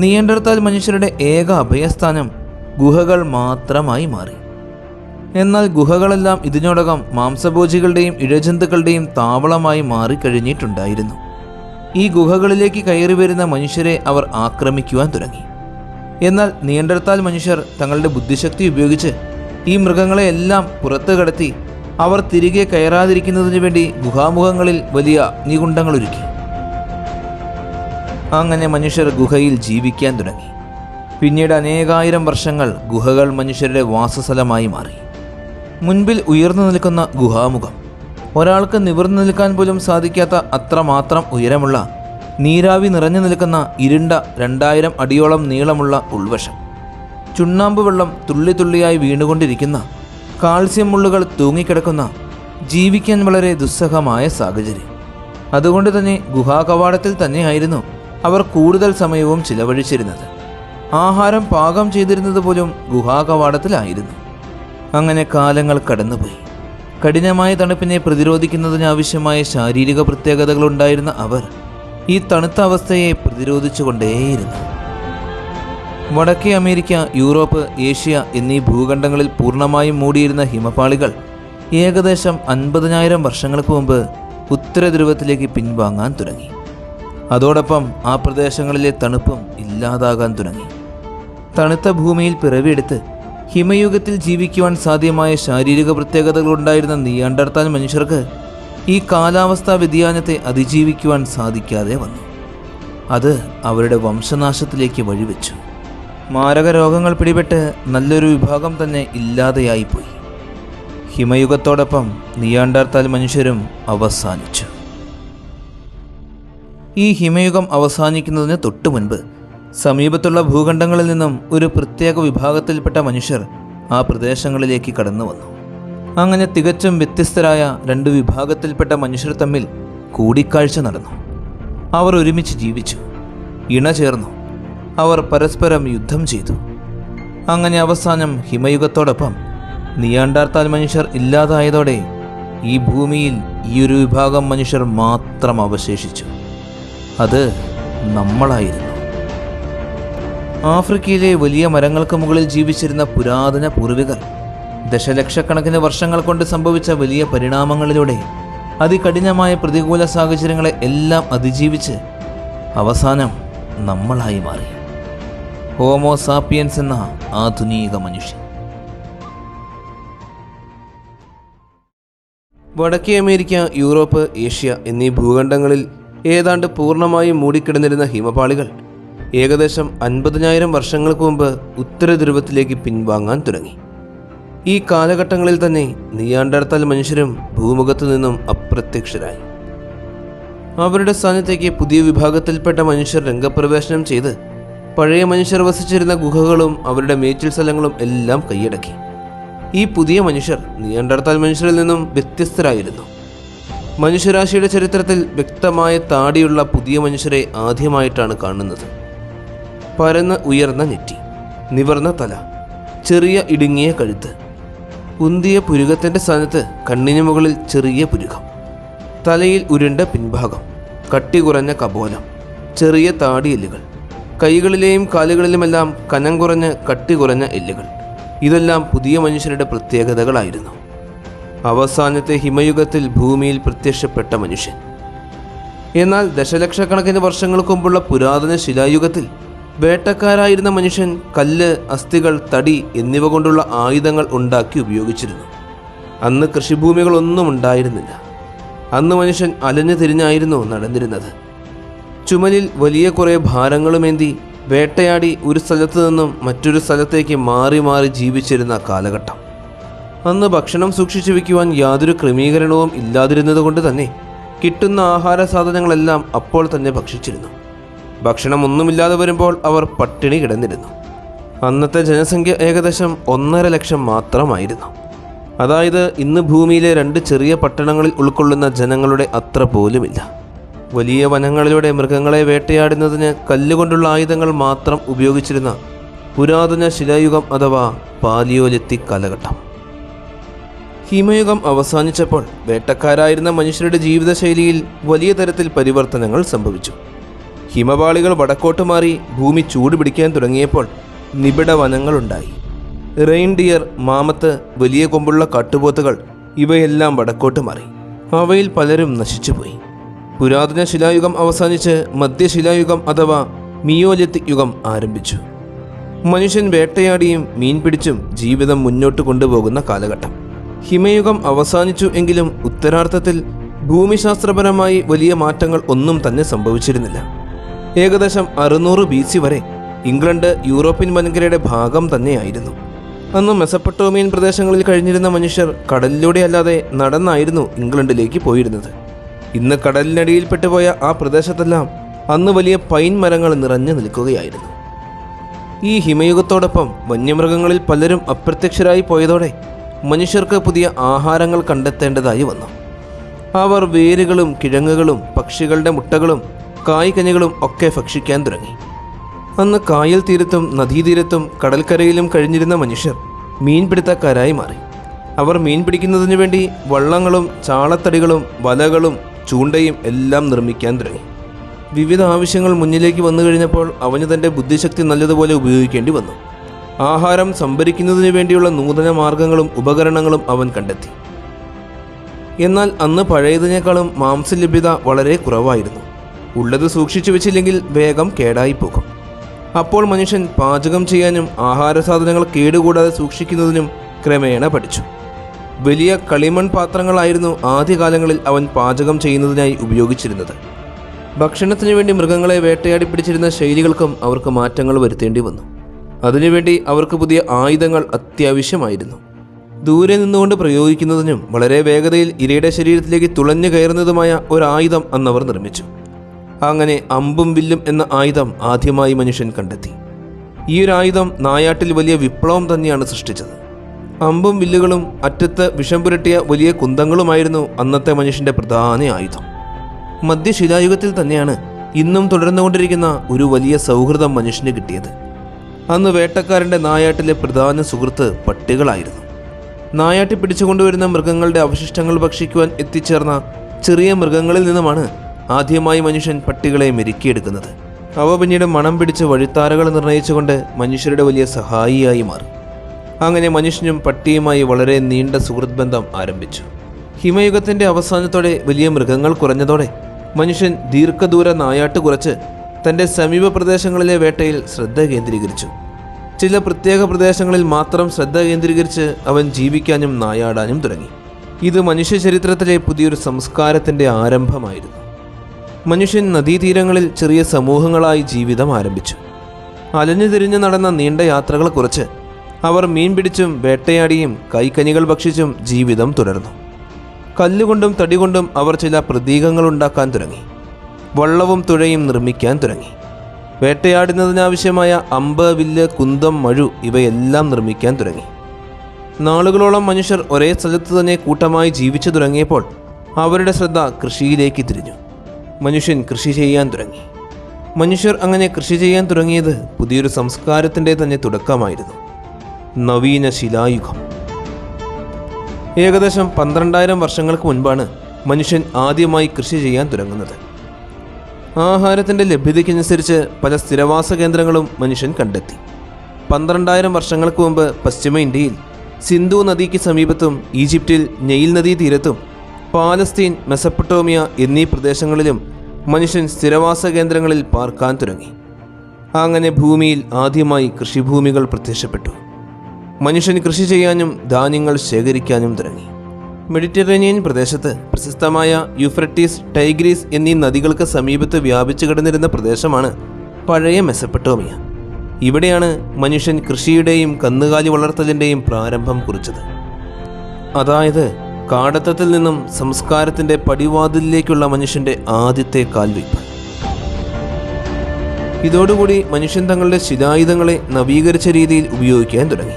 നിയാണ്ടർത്താൽ മനുഷ്യരുടെ ഏക അഭയസ്ഥാനം ഗുഹകൾ മാത്രമായി മാറി. എന്നാൽ ഗുഹകളെല്ലാം ഇതിനോടകം മാംസഭോജികളുടെയും ഇഴജന്തുക്കളുടെയും താവളമായി മാറിക്കഴിഞ്ഞിട്ടുണ്ടായിരുന്നു. ഈ ഗുഹകളിലേക്ക് കയറി വരുന്ന മനുഷ്യരെ അവർ ആക്രമിക്കുവാൻ തുടങ്ങി. എന്നാൽ നിയാണ്ടർത്താൽ മനുഷ്യർ തങ്ങളുടെ ബുദ്ധിശക്തി ഉപയോഗിച്ച് ഈ മൃഗങ്ങളെയെല്ലാം പുറത്തു കടത്തി അവർ തിരികെ കയറാതിരിക്കുന്നതിനു വേണ്ടി ഗുഹാമുഖങ്ങളിൽ വലിയ അഗ്നികുണ്ഡങ്ങളൊരുക്കി. അങ്ങനെ മനുഷ്യർ ഗുഹയിൽ ജീവിക്കാൻ തുടങ്ങി. പിന്നീട് അനേകായിരം വർഷങ്ങൾ ഗുഹകൾ മനുഷ്യരുടെ വാസസ്ഥലമായി മാറി. മുൻപിൽ ഉയർന്നു നിൽക്കുന്ന ഗുഹാമുഖം, ഒരാൾക്ക് നിവർന്നു നിൽക്കാൻ പോലും സാധിക്കാത്ത അത്രമാത്രം ഉയരമുള്ള, നീരാവി നിറഞ്ഞു നിൽക്കുന്ന ഇരുണ്ട 2000 അടിയോളം നീളമുള്ള ഉൾവശം, ചുണ്ണാമ്പ് വെള്ളം തുള്ളി തുള്ളിയായി വീണുകൊണ്ടിരിക്കുന്ന, കാൽസ്യം മുള്ളുകൾ തൂങ്ങിക്കിടക്കുന്ന, ജീവിക്കാൻ വളരെ ദുസ്സഹമായ സാഹചര്യം. അതുകൊണ്ട് തന്നെ ഗുഹാകവാടത്തിൽ തന്നെയായിരുന്നു അവർ കൂടുതൽ സമയവും ചിലവഴിച്ചിരുന്നത്. ആഹാരം പാകം ചെയ്തിരുന്നത് പോലും ഗുഹാകവാടത്തിലായിരുന്നു. അങ്ങനെ കാലങ്ങൾ കടന്നുപോയി. കഠിനമായ തണുപ്പിനെ പ്രതിരോധിക്കുന്നതിനാവശ്യമായ ശാരീരിക പ്രത്യേകതകളുണ്ടായിരുന്ന അവർ ഈ തണുത്ത അവസ്ഥയെ പ്രതിരോധിച്ചുകൊണ്ടേയിരുന്നു. വടക്കേ അമേരിക്ക, യൂറോപ്പ്, ഏഷ്യ എന്നീ ഭൂഖണ്ഡങ്ങളിൽ പൂർണ്ണമായും മൂടിയിരുന്ന ഹിമപാളികൾ ഏകദേശം 50,000 വർഷങ്ങൾക്ക് മുമ്പ് ഉത്തരധ്രുവത്തിലേക്ക് പിൻവാങ്ങാൻ തുടങ്ങി. അതോടൊപ്പം ആ പ്രദേശങ്ങളിലെ തണുപ്പും ഇല്ലാതാകാൻ തുടങ്ങി. തണുത്ത ഭൂമിയിൽ പിറവിയെടുത്ത് ഹിമയുഗത്തിൽ ജീവിക്കുവാൻ സാധ്യമായ ശാരീരിക പ്രത്യേകതകളുണ്ടായിരുന്ന നിയാണ്ടർത്താൽ മനുഷ്യർക്ക് ഈ കാലാവസ്ഥാ വ്യതിയാനത്തെ അതിജീവിക്കുവാൻ സാധിക്കാതെ വന്നു. അത് അവരുടെ വംശനാശത്തിലേക്ക് വഴിവെച്ചു. മാരക രോഗങ്ങൾ പിടിപെട്ട് നല്ലൊരു വിഭാഗം തന്നെ ഇല്ലാതെയായിപ്പോയി. ഹിമയുഗത്തോടൊപ്പം നിയാണ്ടർത്താൽ മനുഷ്യരും അവസാനിച്ചു. ഈ ഹിമയുഗം അവസാനിക്കുന്നതിന് തൊട്ടു മുൻപ് സമീപത്തുള്ള ഭൂഖണ്ഡങ്ങളിൽ നിന്നും ഒരു പ്രത്യേക വിഭാഗത്തിൽപ്പെട്ട മനുഷ്യർ ആ പ്രദേശങ്ങളിലേക്ക് കടന്നു വന്നു. അങ്ങനെ തികച്ചും വ്യത്യസ്തരായ 2 വിഭാഗത്തിൽപ്പെട്ട മനുഷ്യർ തമ്മിൽ കൂടിക്കാഴ്ച നടന്നു. അവർ ഒരുമിച്ച് ജീവിച്ചു, ഇണചേർന്നു. അവർ പരസ്പരം യുദ്ധം ചെയ്തു. അങ്ങനെ അവസാനം ഹിമയുഗത്തോടൊപ്പം നിയാണ്ടർത്താൽ മനുഷ്യർ ഇല്ലാതായതോടെ ഈ ഭൂമിയിൽ ഈ ഒരു വിഭാഗം മനുഷ്യർ മാത്രം അവശേഷിച്ചു. അത് നമ്മളായിരുന്നു. ആഫ്രിക്കയിലെ വലിയ മരങ്ങൾക്ക് മുകളിൽ ജീവിച്ചിരുന്ന പുരാതന പൂർവികർ ദശലക്ഷക്കണക്കിന് വർഷങ്ങൾ കൊണ്ട് സംഭവിച്ച വലിയ പരിണാമങ്ങളിലൂടെ അതികഠിനമായ പ്രതികൂല സാഹചര്യങ്ങളെ എല്ലാം അതിജീവിച്ച് അവസാനം നമ്മളായി മാറി. ഹോമോ സാപ്പിയൻസ് എന്ന ആധുനിക മനുഷ്യൻ. വടക്കേ അമേരിക്ക, യൂറോപ്പ്, ഏഷ്യ എന്നീ ഭൂഖണ്ഡങ്ങളിൽ ഏതാണ്ട് പൂർണ്ണമായും മൂടിക്കിടന്നിരുന്ന ഹിമപാളികൾ ഏകദേശം 50,000 വർഷങ്ങൾക്ക് മുമ്പ് ഉത്തരധ്രുവത്തിലേക്ക് പിൻവാങ്ങാൻ തുടങ്ങി. ഈ കാലഘട്ടങ്ങളിൽ തന്നെ നിയാണ്ടർത്താൽ മനുഷ്യരും ഭൂമുഖത്തു നിന്നും അപ്രത്യക്ഷരായി. അവരുടെ സ്ഥാനത്തേക്ക് പുതിയ വിഭാഗത്തിൽപ്പെട്ട മനുഷ്യർ രംഗപ്രവേശനം ചെയ്ത് പഴയ മനുഷ്യർ വസിച്ചിരുന്ന ഗുഹകളും അവരുടെ മേച്ചിൽ സ്ഥലങ്ങളും എല്ലാം കൈയടക്കി. ഈ പുതിയ മനുഷ്യർ നിയാണ്ടർത്താൽ മനുഷ്യരിൽ നിന്നും വ്യത്യസ്തരായിരുന്നു. മനുഷ്യരാശിയുടെ ചരിത്രത്തിൽ വ്യക്തമായ താടിയുള്ള പുതിയ മനുഷ്യരെ ആദ്യമായിട്ടാണ് കാണുന്നത്. പരന്ന് ഉയർന്ന നെറ്റി, നിവർന്ന തല, ചെറിയ ഇടുങ്ങിയ കഴുത്ത്, ഉന്തിയ പുരുകത്തിൻ്റെ സ്ഥാനത്ത് കണ്ണിന് മുകളിൽ ചെറിയ പുരുകം, തലയിൽ ഉരുണ്ട പിൻഭാഗം, കട്ടി കുറഞ്ഞ കപോലം, ചെറിയ താടിയെല്ലുകൾ, കൈകളിലെയും കാലുകളിലുമെല്ലാം കനം കുറഞ്ഞ കട്ടി കുറഞ്ഞ എല്ലുകൾ. ഇതെല്ലാം പുതിയ മനുഷ്യരുടെ പ്രത്യേകതകളായിരുന്നു. അവസാനത്തെ ഹിമയുഗത്തിൽ ഭൂമിയിൽ പ്രത്യക്ഷപ്പെട്ട മനുഷ്യൻ. എന്നാൽ ദശലക്ഷക്കണക്കിന് വർഷങ്ങൾക്ക് മുമ്പുള്ള പുരാതന ശിലായുഗത്തിൽ വേട്ടക്കാരായിരുന്ന മനുഷ്യൻ കല്ല്, അസ്ഥികൾ, തടി എന്നിവ കൊണ്ടുള്ള ആയുധങ്ങൾ ഉണ്ടാക്കി ഉപയോഗിച്ചിരുന്നു. അന്ന് കൃഷിഭൂമികളൊന്നും ഉണ്ടായിരുന്നില്ല. അന്ന് മനുഷ്യൻ അലഞ്ഞു തിരിഞ്ഞായിരുന്നു നടന്നിരുന്നത്. ചുമലിൽ വലിയ കുറേ ഭാരങ്ങളുമേന്തി വേട്ടയാടി ഒരു സ്ഥലത്തു നിന്നും മറ്റൊരു സ്ഥലത്തേക്ക് മാറി മാറി ജീവിച്ചിരുന്ന കാലഘട്ടം. അന്ന് ഭക്ഷണം സൂക്ഷിച്ചു വയ്ക്കുവാൻ യാതൊരു ക്രമീകരണവും ഇല്ലാതിരുന്നത് കൊണ്ട് തന്നെ കിട്ടുന്ന ആഹാര സാധനങ്ങളെല്ലാം അപ്പോൾ തന്നെ ഭക്ഷിച്ചിരുന്നു. ഭക്ഷണമൊന്നുമില്ലാതെ വരുമ്പോൾ അവർ പട്ടിണി കിടന്നിരുന്നു. അന്നത്തെ ജനസംഖ്യ ഏകദേശം 1.5 ലക്ഷം മാത്രമായിരുന്നു. അതായത് ഇന്ന് ഭൂമിയിലെ 2 ചെറിയ പട്ടണങ്ങളിൽ ഉൾക്കൊള്ളുന്ന ജനങ്ങളുടെ അത്ര പോലുമില്ല. വലിയ വനങ്ങളിലൂടെ മൃഗങ്ങളെ വേട്ടയാടുന്നതിന് കല്ലുകൊണ്ടുള്ള ആയുധങ്ങൾ മാത്രം ഉപയോഗിച്ചിരുന്ന പുരാതന ശിലായുഗം അഥവാ പാലിയോലിത്തിക് കാലഘട്ടം. ഹിമയുഗം അവസാനിച്ചപ്പോൾ വേട്ടക്കാരായിരുന്ന മനുഷ്യരുടെ ജീവിതശൈലിയിൽ വലിയ തരത്തിൽ പരിവർത്തനങ്ങൾ സംഭവിച്ചു. ഹിമപാളികൾ വടക്കോട്ട് മാറി ഭൂമി ചൂട് പിടിക്കാൻ തുടങ്ങിയപ്പോൾ നിബിഡ വനങ്ങളുണ്ടായി. റെയിൻഡിയർ, മാമത്ത്, വലിയ കൊമ്പുള്ള കാട്ടുപോത്തുകൾ ഇവയെല്ലാം വടക്കോട്ട് മാറി. അവയിൽ പലരും നശിച്ചുപോയി. പുരാതന ശിലായുഗം അവസാനിച്ച് മധ്യശിലായുഗം അഥവാ മിയോലിത്തിക് യുഗം ആരംഭിച്ചു. മനുഷ്യൻ വേട്ടയാടിയും മീൻ പിടിച്ചും ജീവിതം മുന്നോട്ട് കൊണ്ടുപോകുന്ന കാലഘട്ടം. ഹിമയുഗം അവസാനിച്ചു എങ്കിലും ഉത്തരാർത്ഥത്തിൽ ഭൂമിശാസ്ത്രപരമായി വലിയ മാറ്റങ്ങൾ ഒന്നും തന്നെ സംഭവിച്ചിരുന്നില്ല. ഏകദേശം 600 BC വരെ ഇംഗ്ലണ്ട് യൂറോപ്യൻ വൻകരയുടെ ഭാഗം തന്നെയായിരുന്നു. അന്ന് മെസപ്പൊട്ടോമിയൻ പ്രദേശങ്ങളിൽ കഴിഞ്ഞിരുന്ന മനുഷ്യർ കടലിലൂടെ അല്ലാതെ നടന്നായിരുന്നു ഇംഗ്ലണ്ടിലേക്ക് പോയിരുന്നത്. ഇന്ന് കടലിനടിയിൽപ്പെട്ടുപോയ ആ പ്രദേശത്തെല്ലാം അന്ന് വലിയ പൈൻ മരങ്ങൾ നിറഞ്ഞു നിൽക്കുകയായിരുന്നു. ഈ ഹിമയുഗത്തോടൊപ്പം വന്യമൃഗങ്ങളിൽ പലരും അപ്രത്യക്ഷരായി പോയതോടെ മനുഷ്യർക്ക് പുതിയ ആഹാരങ്ങൾ കണ്ടെത്തേണ്ടതായി വന്നു. അവർ വേരുകളും കിഴങ്ങുകളും പക്ഷികളുടെ മുട്ടകളും കായ്കനികളും ഒക്കെ ഭക്ഷിക്കാൻ തുടങ്ങി. അന്ന് കായൽ തീരത്തും നദീതീരത്തും കടൽക്കരയിലും കഴിഞ്ഞിരുന്ന മനുഷ്യർ മീൻപിടുത്തക്കാരായി മാറി. അവർ മീൻ പിടിക്കുന്നതിനു വേണ്ടി വള്ളങ്ങളും ചാളത്തടികളും വലകളും ചൂണ്ടയും എല്ലാം നിർമ്മിക്കാൻ തുടങ്ങി. വിവിധ ആവശ്യങ്ങൾ മുന്നിലേക്ക് വന്നു കഴിഞ്ഞപ്പോൾ അവന് തൻ്റെ ബുദ്ധിശക്തി നല്ലതുപോലെ ഉപയോഗിക്കേണ്ടി വന്നു. ആഹാരം സംഭരിക്കുന്നതിന് വേണ്ടിയുള്ള നൂതന മാർഗങ്ങളും ഉപകരണങ്ങളും അവൻ കണ്ടെത്തി. എന്നാൽ അന്ന് പഴയതിനേക്കാളും മാംസലഭ്യത വളരെ കുറവായിരുന്നു. ഉള്ളത് സൂക്ഷിച്ചു വെച്ചില്ലെങ്കിൽ വേഗം കേടായി പോകും. അപ്പോൾ മനുഷ്യൻ പാചകം ചെയ്യാനും ആഹാര സാധനങ്ങൾ കേടുകൂടാതെ സൂക്ഷിക്കുന്നതിനും ക്രമേണ പഠിച്ചു. വലിയ കളിമൺ പാത്രങ്ങളായിരുന്നു ആദ്യകാലങ്ങളിൽ അവൻ പാചകം ചെയ്യുന്നതിനായി ഉപയോഗിച്ചിരുന്നത്. ഭക്ഷണത്തിനു വേണ്ടി മൃഗങ്ങളെ വേട്ടയാടി പിടിച്ചിരുന്ന ശൈലികൾക്കും അവർക്ക് മാറ്റങ്ങൾ വരുത്തേണ്ടി വന്നു. അതിനുവേണ്ടി അവർക്ക് പുതിയ ആയുധങ്ങൾ അത്യാവശ്യമായിരുന്നു. ദൂരെ നിന്നുകൊണ്ട് പ്രയോഗിക്കുന്നതിനും വളരെ വേഗതയിൽ ഇരയുടെ ശരീരത്തിലേക്ക് തുളഞ്ഞു കയറുന്നതുമായ ഒരായുധം അന്നവർ നിർമ്മിച്ചു. അങ്ങനെ അമ്പും വില്ലും എന്ന ആയുധം ആദ്യമായി മനുഷ്യൻ കണ്ടെത്തി. ഈ ഒരു ആയുധം നായാട്ടിൽ വലിയ വിപ്ലവം തന്നെയാണ് സൃഷ്ടിച്ചത്. അമ്പും വില്ലുകളും അറ്റത്ത് വിഷം പുരട്ടിയ വലിയ കുന്തങ്ങളുമായിരുന്നു അന്നത്തെ മനുഷ്യൻ്റെ പ്രധാന ആയുധം. മധ്യശിലായുഗത്തിൽ തന്നെയാണ് ഇന്നും തുടർന്നുകൊണ്ടിരിക്കുന്ന ഒരു വലിയ സൗഹൃദം മനുഷ്യന് കിട്ടിയത്. അന്ന് വേട്ടക്കാരൻ്റെ നായാട്ടിലെ പ്രധാന സുഹൃത്ത് പട്ടികളായിരുന്നു. നായാട്ടി പിടിച്ചുകൊണ്ടുവരുന്ന മൃഗങ്ങളുടെ അവശിഷ്ടങ്ങൾ ഭക്ഷിക്കുവാൻ എത്തിച്ചേർന്ന ചെറിയ മൃഗങ്ങളിൽ നിന്നുമാണ് ആദ്യമായി മനുഷ്യൻ പട്ടികളെ മെരുക്കിയെടുക്കുന്നത്. അവ പിന്നീട് മണം പിടിച്ച് വഴിത്താരകൾ നിർണയിച്ചുകൊണ്ട് മനുഷ്യരുടെ വലിയ സഹായിയായി മാറി. അങ്ങനെ മനുഷ്യനും പട്ടിയുമായി വളരെ നീണ്ട സുഹൃത്ത് ബന്ധം ആരംഭിച്ചു. ഹിമയുഗത്തിൻ്റെ അവസാനത്തോടെ വലിയ മൃഗങ്ങൾ കുറഞ്ഞതോടെ മനുഷ്യൻ ദീർഘദൂര നായാട്ട് കുറച്ച് തൻ്റെ സമീപ പ്രദേശങ്ങളിലെ വേട്ടയിൽ ശ്രദ്ധ കേന്ദ്രീകരിച്ചു. ചില പ്രത്യേക പ്രദേശങ്ങളിൽ മാത്രം ശ്രദ്ധ കേന്ദ്രീകരിച്ച് അവൻ ജീവിക്കാനും നായാടാനും തുടങ്ങി. ഇത് മനുഷ്യ ചരിത്രത്തിലെ പുതിയൊരു സംസ്കാരത്തിൻ്റെ ആരംഭമായിരുന്നു. മനുഷ്യൻ നദീതീരങ്ങളിൽ ചെറിയ സമൂഹങ്ങളായി ജീവിതം ആരംഭിച്ചു. അലഞ്ഞു തിരിഞ്ഞു നടന്ന നീണ്ട യാത്രകൾ കുറച്ച് അവർ മീൻ പിടിച്ചും വേട്ടയാടിയും കൈക്കനികൾ ഭക്ഷിച്ചും ജീവിതം തുടർന്നു. കല്ലുകൊണ്ടും തടികൊണ്ടും അവർ ചില പ്രതീകങ്ങൾ ഉണ്ടാക്കാൻ തുടങ്ങി. വള്ളവും തുഴയും നിർമ്മിക്കാൻ തുടങ്ങി. വേട്ടയാടുന്നതിനാവശ്യമായ അമ്പ്, വില്ല്, കുന്തം, മഴു ഇവയെല്ലാം നിർമ്മിക്കാൻ തുടങ്ങി. നാളുകളോളം മനുഷ്യർ ഒരേ സ്ഥലത്ത് തന്നെ കൂട്ടമായി ജീവിച്ചു തുടങ്ങിയപ്പോൾ അവരുടെ ശ്രദ്ധ കൃഷിയിലേക്ക് തിരിഞ്ഞു. മനുഷ്യൻ കൃഷി ചെയ്യാൻ തുടങ്ങി. മനുഷ്യർ അങ്ങനെ കൃഷി ചെയ്യാൻ തുടങ്ങിയത് പുതിയൊരു സംസ്കാരത്തിൻ്റെ തന്നെ തുടക്കമായിരുന്നു. നവീന ശിലായുഗം. ഏകദേശം 12,000 വർഷങ്ങൾക്ക് മുൻപാണ് മനുഷ്യൻ ആദ്യമായി കൃഷി ചെയ്യാൻ തുടങ്ങുന്നത്. ആഹാരത്തിൻ്റെ ലഭ്യതയ്ക്കനുസരിച്ച് പല സ്ഥിരവാസ കേന്ദ്രങ്ങളും മനുഷ്യൻ കണ്ടെത്തി. 12,000 വർഷങ്ങൾക്ക് മുമ്പ് പശ്ചിമ ഇന്ത്യയിൽ സിന്ധു നദിക്ക് സമീപത്തും ഈജിപ്തിൽ നൈൽ നദീ തീരത്തും പാലസ്തീൻ, മെസപ്പൊട്ടോമിയ എന്നീ പ്രദേശങ്ങളിലും മനുഷ്യൻ സ്ഥിരവാസ കേന്ദ്രങ്ങളിൽ പാർക്കാൻ തുടങ്ങി. അങ്ങനെ ഭൂമിയിൽ ആദ്യമായി കൃഷിഭൂമികൾ പ്രത്യക്ഷപ്പെട്ടു. മനുഷ്യൻ കൃഷി ചെയ്യാനും ധാന്യങ്ങൾ ശേഖരിക്കാനും തുടങ്ങി. മെഡിറ്ററേനിയൻ പ്രദേശത്ത് പ്രശസ്തമായ യൂഫ്രട്ടീസ്, ടൈഗ്രീസ് എന്നീ നദികൾക്ക് സമീപത്ത് വ്യാപിച്ചു കിടന്നിരുന്ന പ്രദേശമാണ് പഴയ മെസപ്പൊട്ടോമിയ. ഇവിടെയാണ് മനുഷ്യൻ കൃഷിയുടെയും കന്നുകാലി വളർത്തലിൻ്റെയും പ്രാരംഭം കുറിച്ചത്. അതായത് കാടത്തത്തിൽ നിന്നും സംസ്കാരത്തിൻ്റെ പടിവാതിലിലേക്കുള്ള മനുഷ്യൻ്റെ ആദ്യത്തെ കാൽവയ്പ്. ഇതോടുകൂടി മനുഷ്യൻ തങ്ങളുടെ ശിലായുധങ്ങളെ നവീകരിച്ച രീതിയിൽ ഉപയോഗിക്കാൻ തുടങ്ങി.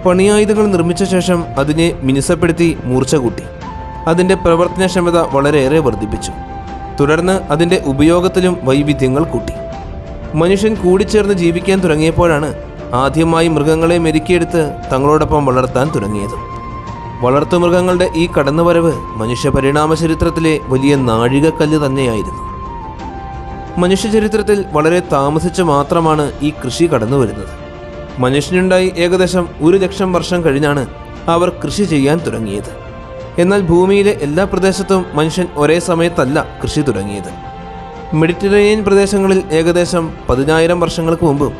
പണിയായുധങ്ങൾ നിർമ്മിച്ച ശേഷം അതിനെ മിനുസപ്പെടുത്തി മൂർച്ച കൂട്ടി അതിൻ്റെ പ്രവർത്തനക്ഷമത വളരെയേറെ വർദ്ധിപ്പിച്ചു. തുടർന്ന് അതിൻ്റെ ഉപയോഗത്തിലും വൈവിധ്യങ്ങൾ കൂട്ടി. മനുഷ്യൻ കൂടിച്ചേർന്ന് ജീവിക്കാൻ തുടങ്ങിയപ്പോഴാണ് ആദ്യമായി മൃഗങ്ങളെ മെരുക്കിയെടുത്ത് തങ്ങളോടൊപ്പം വളർത്താൻ തുടങ്ങിയത്. വളർത്തുമൃഗങ്ങളുടെ ഈ കടന്നുവരവ് മനുഷ്യ പരിണാമ ചരിത്രത്തിലെ വലിയ നാഴികക്കല്ല് തന്നെയായിരുന്നു. മനുഷ്യചരിത്രത്തിൽ വളരെ താമസിച്ച് മാത്രമാണ് ഈ കൃഷി കടന്നു വരുന്നത്. മനുഷ്യനുണ്ടായി ഏകദേശം 1,00,000 വർഷം കഴിഞ്ഞാണ് അവർ കൃഷി ചെയ്യാൻ തുടങ്ങിയത്. എന്നാൽ ഭൂമിയിലെ എല്ലാ പ്രദേശത്തും മനുഷ്യൻ ഒരേ സമയത്തല്ല കൃഷി തുടങ്ങിയത്. മെഡിറ്ററേനിയൻ പ്രദേശങ്ങളിൽ ഏകദേശം 10,000 വർഷങ്ങൾക്ക് മുമ്പും,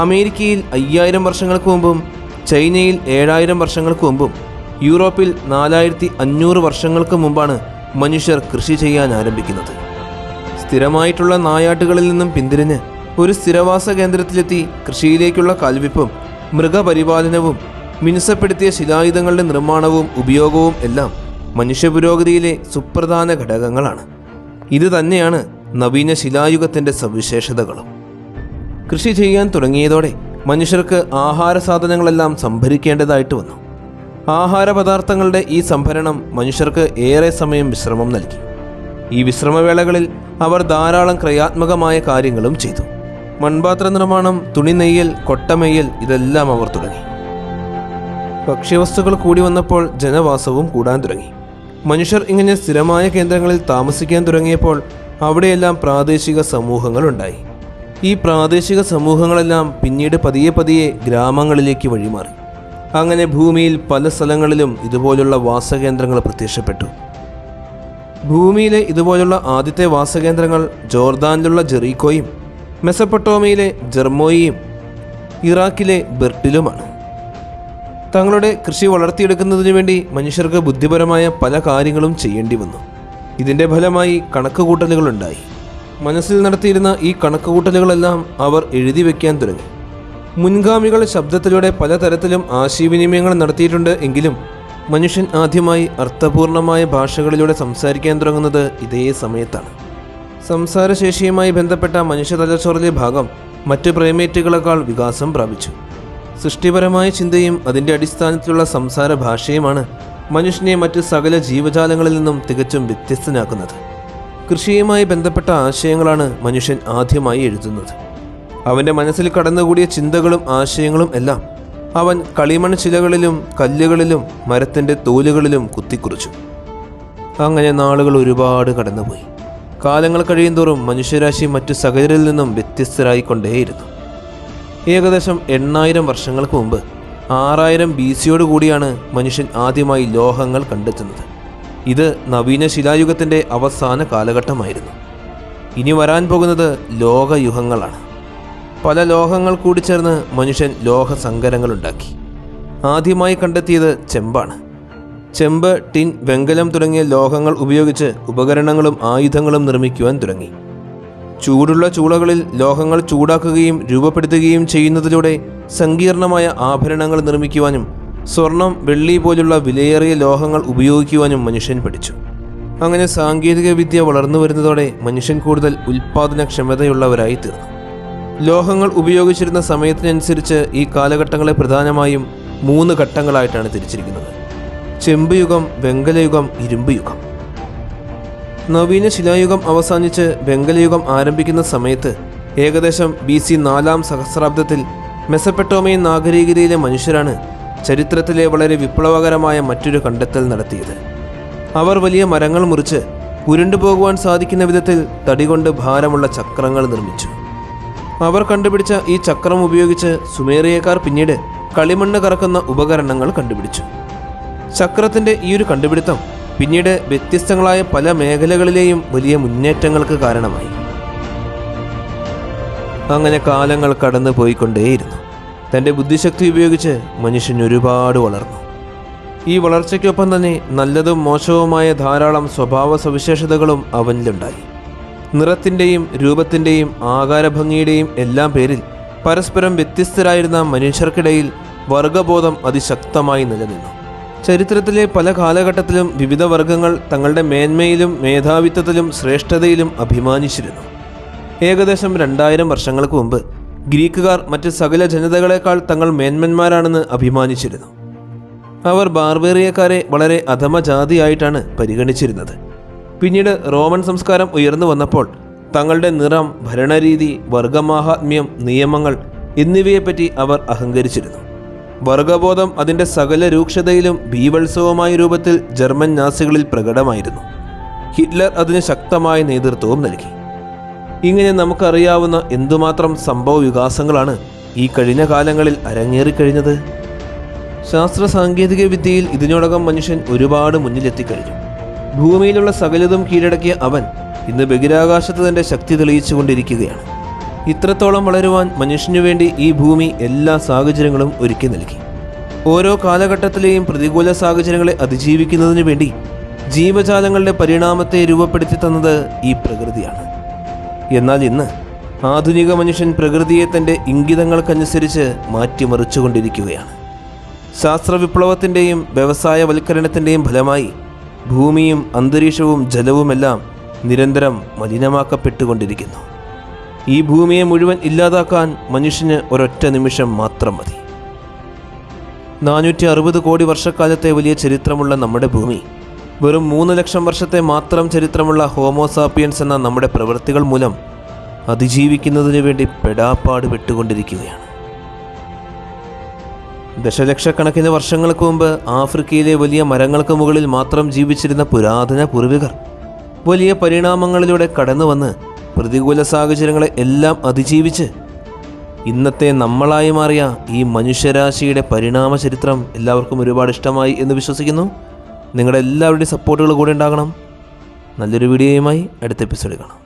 അമേരിക്കയിൽ 5,000 വർഷങ്ങൾക്ക് മുമ്പും, ചൈനയിൽ 7,000 വർഷങ്ങൾക്ക് മുമ്പും, യൂറോപ്പിൽ 4,500 വർഷങ്ങൾക്ക് മുമ്പാണ് മനുഷ്യർ കൃഷി ചെയ്യാൻ ആരംഭിക്കുന്നത്. സ്ഥിരമായിട്ടുള്ള നായാട്ടുകളിൽ നിന്നും പിന്തിരിഞ്ഞ് ഒരു സ്ഥിരവാസ കേന്ദ്രത്തിലെത്തി കൃഷിയിലേക്കുള്ള കാൽവെപ്പും മൃഗപരിപാലനവും മിനുസപ്പെടുത്തിയ ശിലായുധങ്ങളുടെ നിർമ്മാണവും ഉപയോഗവും എല്ലാം മനുഷ്യ പുരോഗതിയിലെ സുപ്രധാന ഘടകങ്ങളാണ്. ഇത് തന്നെയാണ് നവീന ശിലായുഗത്തിൻ്റെ സവിശേഷതകളും. കൃഷി ചെയ്യാൻ തുടങ്ങിയതോടെ മനുഷ്യർക്ക് ആഹാര സാധനങ്ങളെല്ലാം സംഭരിക്കേണ്ടതായിട്ട് വന്നു. ആഹാര പദാർത്ഥങ്ങളുടെ ഈ സംഭരണം മനുഷ്യർക്ക് ഏറെ സമയം വിശ്രമം നൽകി. ഈ വിശ്രമവേളകളിൽ അവർ ധാരാളം ക്രിയാത്മകമായ കാര്യങ്ങളും ചെയ്തു. മൺപാത്ര നിർമ്മാണം, തുണി നെയ്യൽ, കൊട്ടമെയ്യൽ ഇതെല്ലാം അവർ തുടങ്ങി. ഭക്ഷ്യവസ്തുക്കൾ കൂടി വന്നപ്പോൾ ജനവാസവും കൂടാൻ തുടങ്ങി. മനുഷ്യർ ഇങ്ങനെ സ്ഥിരമായ കേന്ദ്രങ്ങളിൽ താമസിക്കാൻ തുടങ്ങിയപ്പോൾ അവിടെയെല്ലാം പ്രാദേശിക സമൂഹങ്ങളുണ്ടായി. ഈ പ്രാദേശിക സമൂഹങ്ങളെല്ലാം പിന്നീട് പതിയെ പതിയെ ഗ്രാമങ്ങളിലേക്ക് വഴിമാറി. അങ്ങനെ ഭൂമിയിൽ പല സ്ഥലങ്ങളിലും ഇതുപോലുള്ള വാസകേന്ദ്രങ്ങൾ പ്രത്യക്ഷപ്പെട്ടു. ഭൂമിയിലെ ഇതുപോലുള്ള ആദ്യത്തെ വാസകേന്ദ്രങ്ങൾ ജോർദാനിലുള്ള ജെറീക്കോയും മെസപ്പൊട്ടോമിയയിലെ ജർമോയിയും ഇറാഖിലെ ബെർട്ടിലുമാണ്. തങ്ങളുടെ കൃഷി വളർത്തിയെടുക്കുന്നതിനു വേണ്ടി മനുഷ്യർക്ക് ബുദ്ധിപരമായ പല കാര്യങ്ങളും ചെയ്യേണ്ടി വന്നു. ഇതിൻ്റെ ഫലമായി കണക്കുകൂട്ടലുകളുണ്ടായി. മനസ്സിൽ നടത്തിയിരുന്ന ഈ കണക്കുകൂട്ടലുകളെല്ലാം അവർ എഴുതി വയ്ക്കാൻ തുടങ്ങി. മുൻഗാമികൾ ശബ്ദത്തിലൂടെ പലതരത്തിലും ആശയവിനിമയങ്ങൾ നടത്തിയിട്ടുണ്ട്. എങ്കിലും മനുഷ്യൻ ആദ്യമായി അർത്ഥപൂർണമായ ഭാഷകളിലൂടെ സംസാരിക്കാൻ തുടങ്ങുന്നത് ഇതേ സമയത്താണ്. സംസാരശേഷിയുമായി ബന്ധപ്പെട്ട മനുഷ്യ തലച്ചോറിലെ ഭാഗം മറ്റ് പ്രൈമേറ്റുകളെക്കാൾ വികാസം പ്രാപിച്ചു. സൃഷ്ടിപരമായ ചിന്തയും അതിൻ്റെ അടിസ്ഥാനത്തിലുള്ള സംസാര ഭാഷയുമാണ് മനുഷ്യനെ മറ്റ് സകല ജീവജാലങ്ങളിൽ നിന്നും തികച്ചും വ്യത്യസ്തനാക്കുന്നത്. കൃഷിയുമായി ബന്ധപ്പെട്ട ആശയങ്ങളാണ് മനുഷ്യൻ ആദ്യമായി എഴുതുന്നത്. അവൻ്റെ മനസ്സിൽ കടന്നുകൂടിയ ചിന്തകളും ആശയങ്ങളും എല്ലാം അവൻ കളിമൺ ശിലകളിലും കല്ലുകളിലും മരത്തിൻ്റെ തോലുകളിലും കുത്തിക്കുറിച്ചു. അങ്ങനെ നാളുകൾ ഒരുപാട് കടന്നുപോയി. കാലങ്ങൾ കഴിയുന്തോറും മനുഷ്യരാശി മറ്റു സകലരിൽ നിന്നും വ്യത്യസ്തരായിക്കൊണ്ടേയിരുന്നു. ഏകദേശം 8,000 വർഷങ്ങൾക്ക് മുമ്പ് 6000 BC കൂടിയാണ് മനുഷ്യൻ ആദ്യമായി ലോഹങ്ങൾ കണ്ടെത്തുന്നത്. ഇത് നവീന ശിലായുഗത്തിൻ്റെ അവസാന കാലഘട്ടമായിരുന്നു. ഇനി വരാൻ പോകുന്നത് ലോകയുഗങ്ങളാണ്. പല ലോഹങ്ങൾ കൂടിച്ചേർന്ന് മനുഷ്യൻ ലോഹസങ്കരങ്ങളുണ്ടാക്കി. ആദ്യമായി കണ്ടെത്തിയത് ചെമ്പാണ്. ചെമ്പ്, ടിൻ, വെങ്കലം തുടങ്ങിയ ലോഹങ്ങൾ ഉപയോഗിച്ച് ഉപകരണങ്ങളും ആയുധങ്ങളും നിർമ്മിക്കുവാൻ തുടങ്ങി. ചൂടുള്ള ചൂളകളിൽ ലോഹങ്ങൾ ചൂടാക്കുകയും രൂപപ്പെടുത്തുകയും ചെയ്യുന്നതിലൂടെ സങ്കീർണമായ ആഭരണങ്ങൾ നിർമ്മിക്കുവാനും സ്വർണം, വെള്ളി പോലുള്ള വിലയേറിയ ലോഹങ്ങൾ ഉപയോഗിക്കുവാനും മനുഷ്യൻ പഠിച്ചു. അങ്ങനെ സാങ്കേതിക വിദ്യ വളർന്നു വരുന്നതോടെ മനുഷ്യൻ കൂടുതൽ ഉൽപാദനക്ഷമതയുള്ളവരായി തീർന്നു. ലോഹങ്ങൾ ഉപയോഗിച്ചിരുന്ന സമയത്തിനനുസരിച്ച് ഈ കാലഘട്ടങ്ങളെ പ്രധാനമായും 3 ഘട്ടങ്ങളായിട്ടാണ് തിരിച്ചിരിക്കുന്നത്: ചെമ്പ് യുഗം, വെങ്കലയുഗം, ഇരുമ്പ് യുഗം. നവീന ശിലായുഗം അവസാനിച്ച് വെങ്കലയുഗം ആരംഭിക്കുന്ന സമയത്ത് ഏകദേശം BC 4-ാം സഹസ്രാബ്ദത്തിൽ മെസപ്പൊട്ടോമിയൻ നാഗരികതയിലെ മനുഷ്യരാണ് ചരിത്രത്തിലെ വളരെ വിപ്ലവകരമായ മറ്റൊരു കണ്ടെത്തൽ നടത്തിയത്. അവർ വലിയ മരങ്ങൾ മുറിച്ച് ഉരുണ്ടുപോകുവാൻ സാധിക്കുന്ന വിധത്തിൽ തടികൊണ്ട് ഭാരമുള്ള ചക്രങ്ങൾ നിർമ്മിച്ചു. അവർ കണ്ടുപിടിച്ച ഈ ചക്രം ഉപയോഗിച്ച് സുമേറിയക്കാർ പിന്നീട് കളിമണ്ണ് കറക്കുന്ന ഉപകരണങ്ങൾ കണ്ടുപിടിച്ചു. ചക്രത്തിൻ്റെ ഈ ഒരു കണ്ടുപിടുത്തം പിന്നീട് വ്യത്യസ്തങ്ങളായ പല മേഖലകളിലെയും വലിയ മുന്നേറ്റങ്ങൾക്ക് കാരണമായി. അങ്ങനെ കാലങ്ങൾ കടന്നു പോയിക്കൊണ്ടേയിരുന്നു. തൻ്റെ ബുദ്ധിശക്തി ഉപയോഗിച്ച് മനുഷ്യൻ ഒരുപാട് വളർന്നു. ഈ വളർച്ചയ്ക്കൊപ്പം തന്നെ നല്ലതും മോശവുമായ ധാരാളം സ്വഭാവ സവിശേഷതകളും അവനിലുണ്ടായി. നിറത്തിൻ്റെയും രൂപത്തിൻ്റെയും ആകാരഭംഗിയുടെയും എല്ലാം പേരിൽ പരസ്പരം വ്യത്യസ്തരായിരുന്ന മനുഷ്യർക്കിടയിൽ വർഗബോധം അതിശക്തമായി നിലനിന്നു. ചരിത്രത്തിലെ പല കാലഘട്ടത്തിലും വിവിധ വർഗങ്ങൾ തങ്ങളുടെ മേന്മയിലും മേധാവിത്വത്തിലും ശ്രേഷ്ഠതയിലും അഭിമാനിച്ചിരുന്നു. ഏകദേശം 2000 വർഷങ്ങൾക്ക് മുമ്പ് ഗ്രീക്കുകാർ മറ്റ് സകല ജനതകളെക്കാൾ തങ്ങൾ മേന്മന്മാരാണെന്ന് അഭിമാനിച്ചിരുന്നു. അവർ ബാർബേറിയക്കാരെ വളരെ അധമജാതിയായിട്ടാണ് പരിഗണിച്ചിരുന്നത്. പിന്നീട് റോമൻ സംസ്കാരം ഉയർന്നു വന്നപ്പോൾ തങ്ങളുടെ നിറം, ഭരണരീതി, വർഗമാഹാത്മ്യം, നിയമങ്ങൾ എന്നിവയെപ്പറ്റി അവർ അഹങ്കരിച്ചിരുന്നു. വർഗബോധം അതിൻ്റെ സകല രൂക്ഷതയിലും ബീഭത്സവമായ രൂപത്തിൽ ജർമ്മൻ നാസികളിൽ പ്രകടമായിരുന്നു. ഹിറ്റ്ലർ അതിന് ശക്തമായ നേതൃത്വവും നൽകി. ഇങ്ങനെ നമുക്കറിയാവുന്ന എന്തുമാത്രം സംഭവ വികാസങ്ങളാണ് ഈ കഴിഞ്ഞ കാലങ്ങളിൽ അരങ്ങേറിക്കഴിഞ്ഞത്. ശാസ്ത്ര സാങ്കേതിക വിദ്യയിൽ ഇതിനോടകം മനുഷ്യൻ ഒരുപാട് മുന്നിലെത്തിക്കഴിഞ്ഞു. ഭൂമിയിലുള്ള സകലതും കീഴടക്കിയ അവൻ ഇന്ന് ബഹിരാകാശത്ത് തൻ്റെ ശക്തി തെളിയിച്ചുകൊണ്ടിരിക്കുകയാണ്. ഇത്രത്തോളം വളരുവാൻ മനുഷ്യനു വേണ്ടി ഈ ഭൂമി എല്ലാ സാഹചര്യങ്ങളും ഒരുക്കി നൽകി. ഓരോ കാലഘട്ടത്തിലെയും പ്രതികൂല സാഹചര്യങ്ങളെ അതിജീവിക്കുന്നതിനു വേണ്ടി ജീവജാലങ്ങളുടെ പരിണാമത്തെ രൂപപ്പെടുത്തി തന്നത് ഈ പ്രകൃതിയാണ്. എന്നാൽ ഇന്ന് ആധുനിക മനുഷ്യൻ പ്രകൃതിയെ തൻ്റെ ഇംഗിതങ്ങൾക്കനുസരിച്ച് മാറ്റിമറിച്ചുകൊണ്ടിരിക്കുകയാണ്. ശാസ്ത്രവിപ്ലവത്തിൻ്റെയും വ്യവസായവൽക്കരണത്തിൻ്റെയും ഫലമായി ഭൂമിയും അന്തരീക്ഷവും ജലവുമെല്ലാം നിരന്തരം മലിനമാക്കപ്പെട്ടുകൊണ്ടിരിക്കുന്നു. ഈ ഭൂമിയെ മുഴുവൻ ഇല്ലാതാക്കാൻ മനുഷ്യന് ഒരൊറ്റ നിമിഷം മാത്രം മതി. 460 കോടി വർഷക്കാലത്തെ വലിയ ചരിത്രമുള്ള നമ്മുടെ ഭൂമി വെറും 3 ലക്ഷം വർഷത്തെ മാത്രം ചരിത്രമുള്ള ഹോമോസാപ്പിയൻസ് എന്ന നമ്മുടെ പ്രവൃത്തികൾ മൂലം അതിജീവിക്കുന്നതിനു വേണ്ടി പെടാപ്പാട് പെട്ടുകൊണ്ടിരിക്കുകയാണ്. ദശലക്ഷക്കണക്കിന് വർഷങ്ങൾക്ക് മുമ്പ് ആഫ്രിക്കയിലെ വലിയ മരങ്ങൾക്ക് മുകളിൽ മാത്രം ജീവിച്ചിരുന്ന പുരാതന പൂർവികർ വലിയ പരിണാമങ്ങളിലൂടെ കടന്നുവന്ന് പ്രതികൂല സാഹചര്യങ്ങളെ എല്ലാം അതിജീവിച്ച് ഇന്നത്തെ നമ്മളായി മാറിയ ഈ മനുഷ്യരാശിയുടെ പരിണാമ ചരിത്രം എല്ലാവർക്കും ഒരുപാട് ഇഷ്ടമായി എന്ന് വിശ്വസിക്കുന്നു. നിങ്ങളുടെ എല്ലാവരുടെയും സപ്പോർട്ടുകൾ കൂടെ ഉണ്ടാകണം. നല്ലൊരു വീഡിയോയുമായി അടുത്ത എപ്പിസോഡിൽ കാണാം.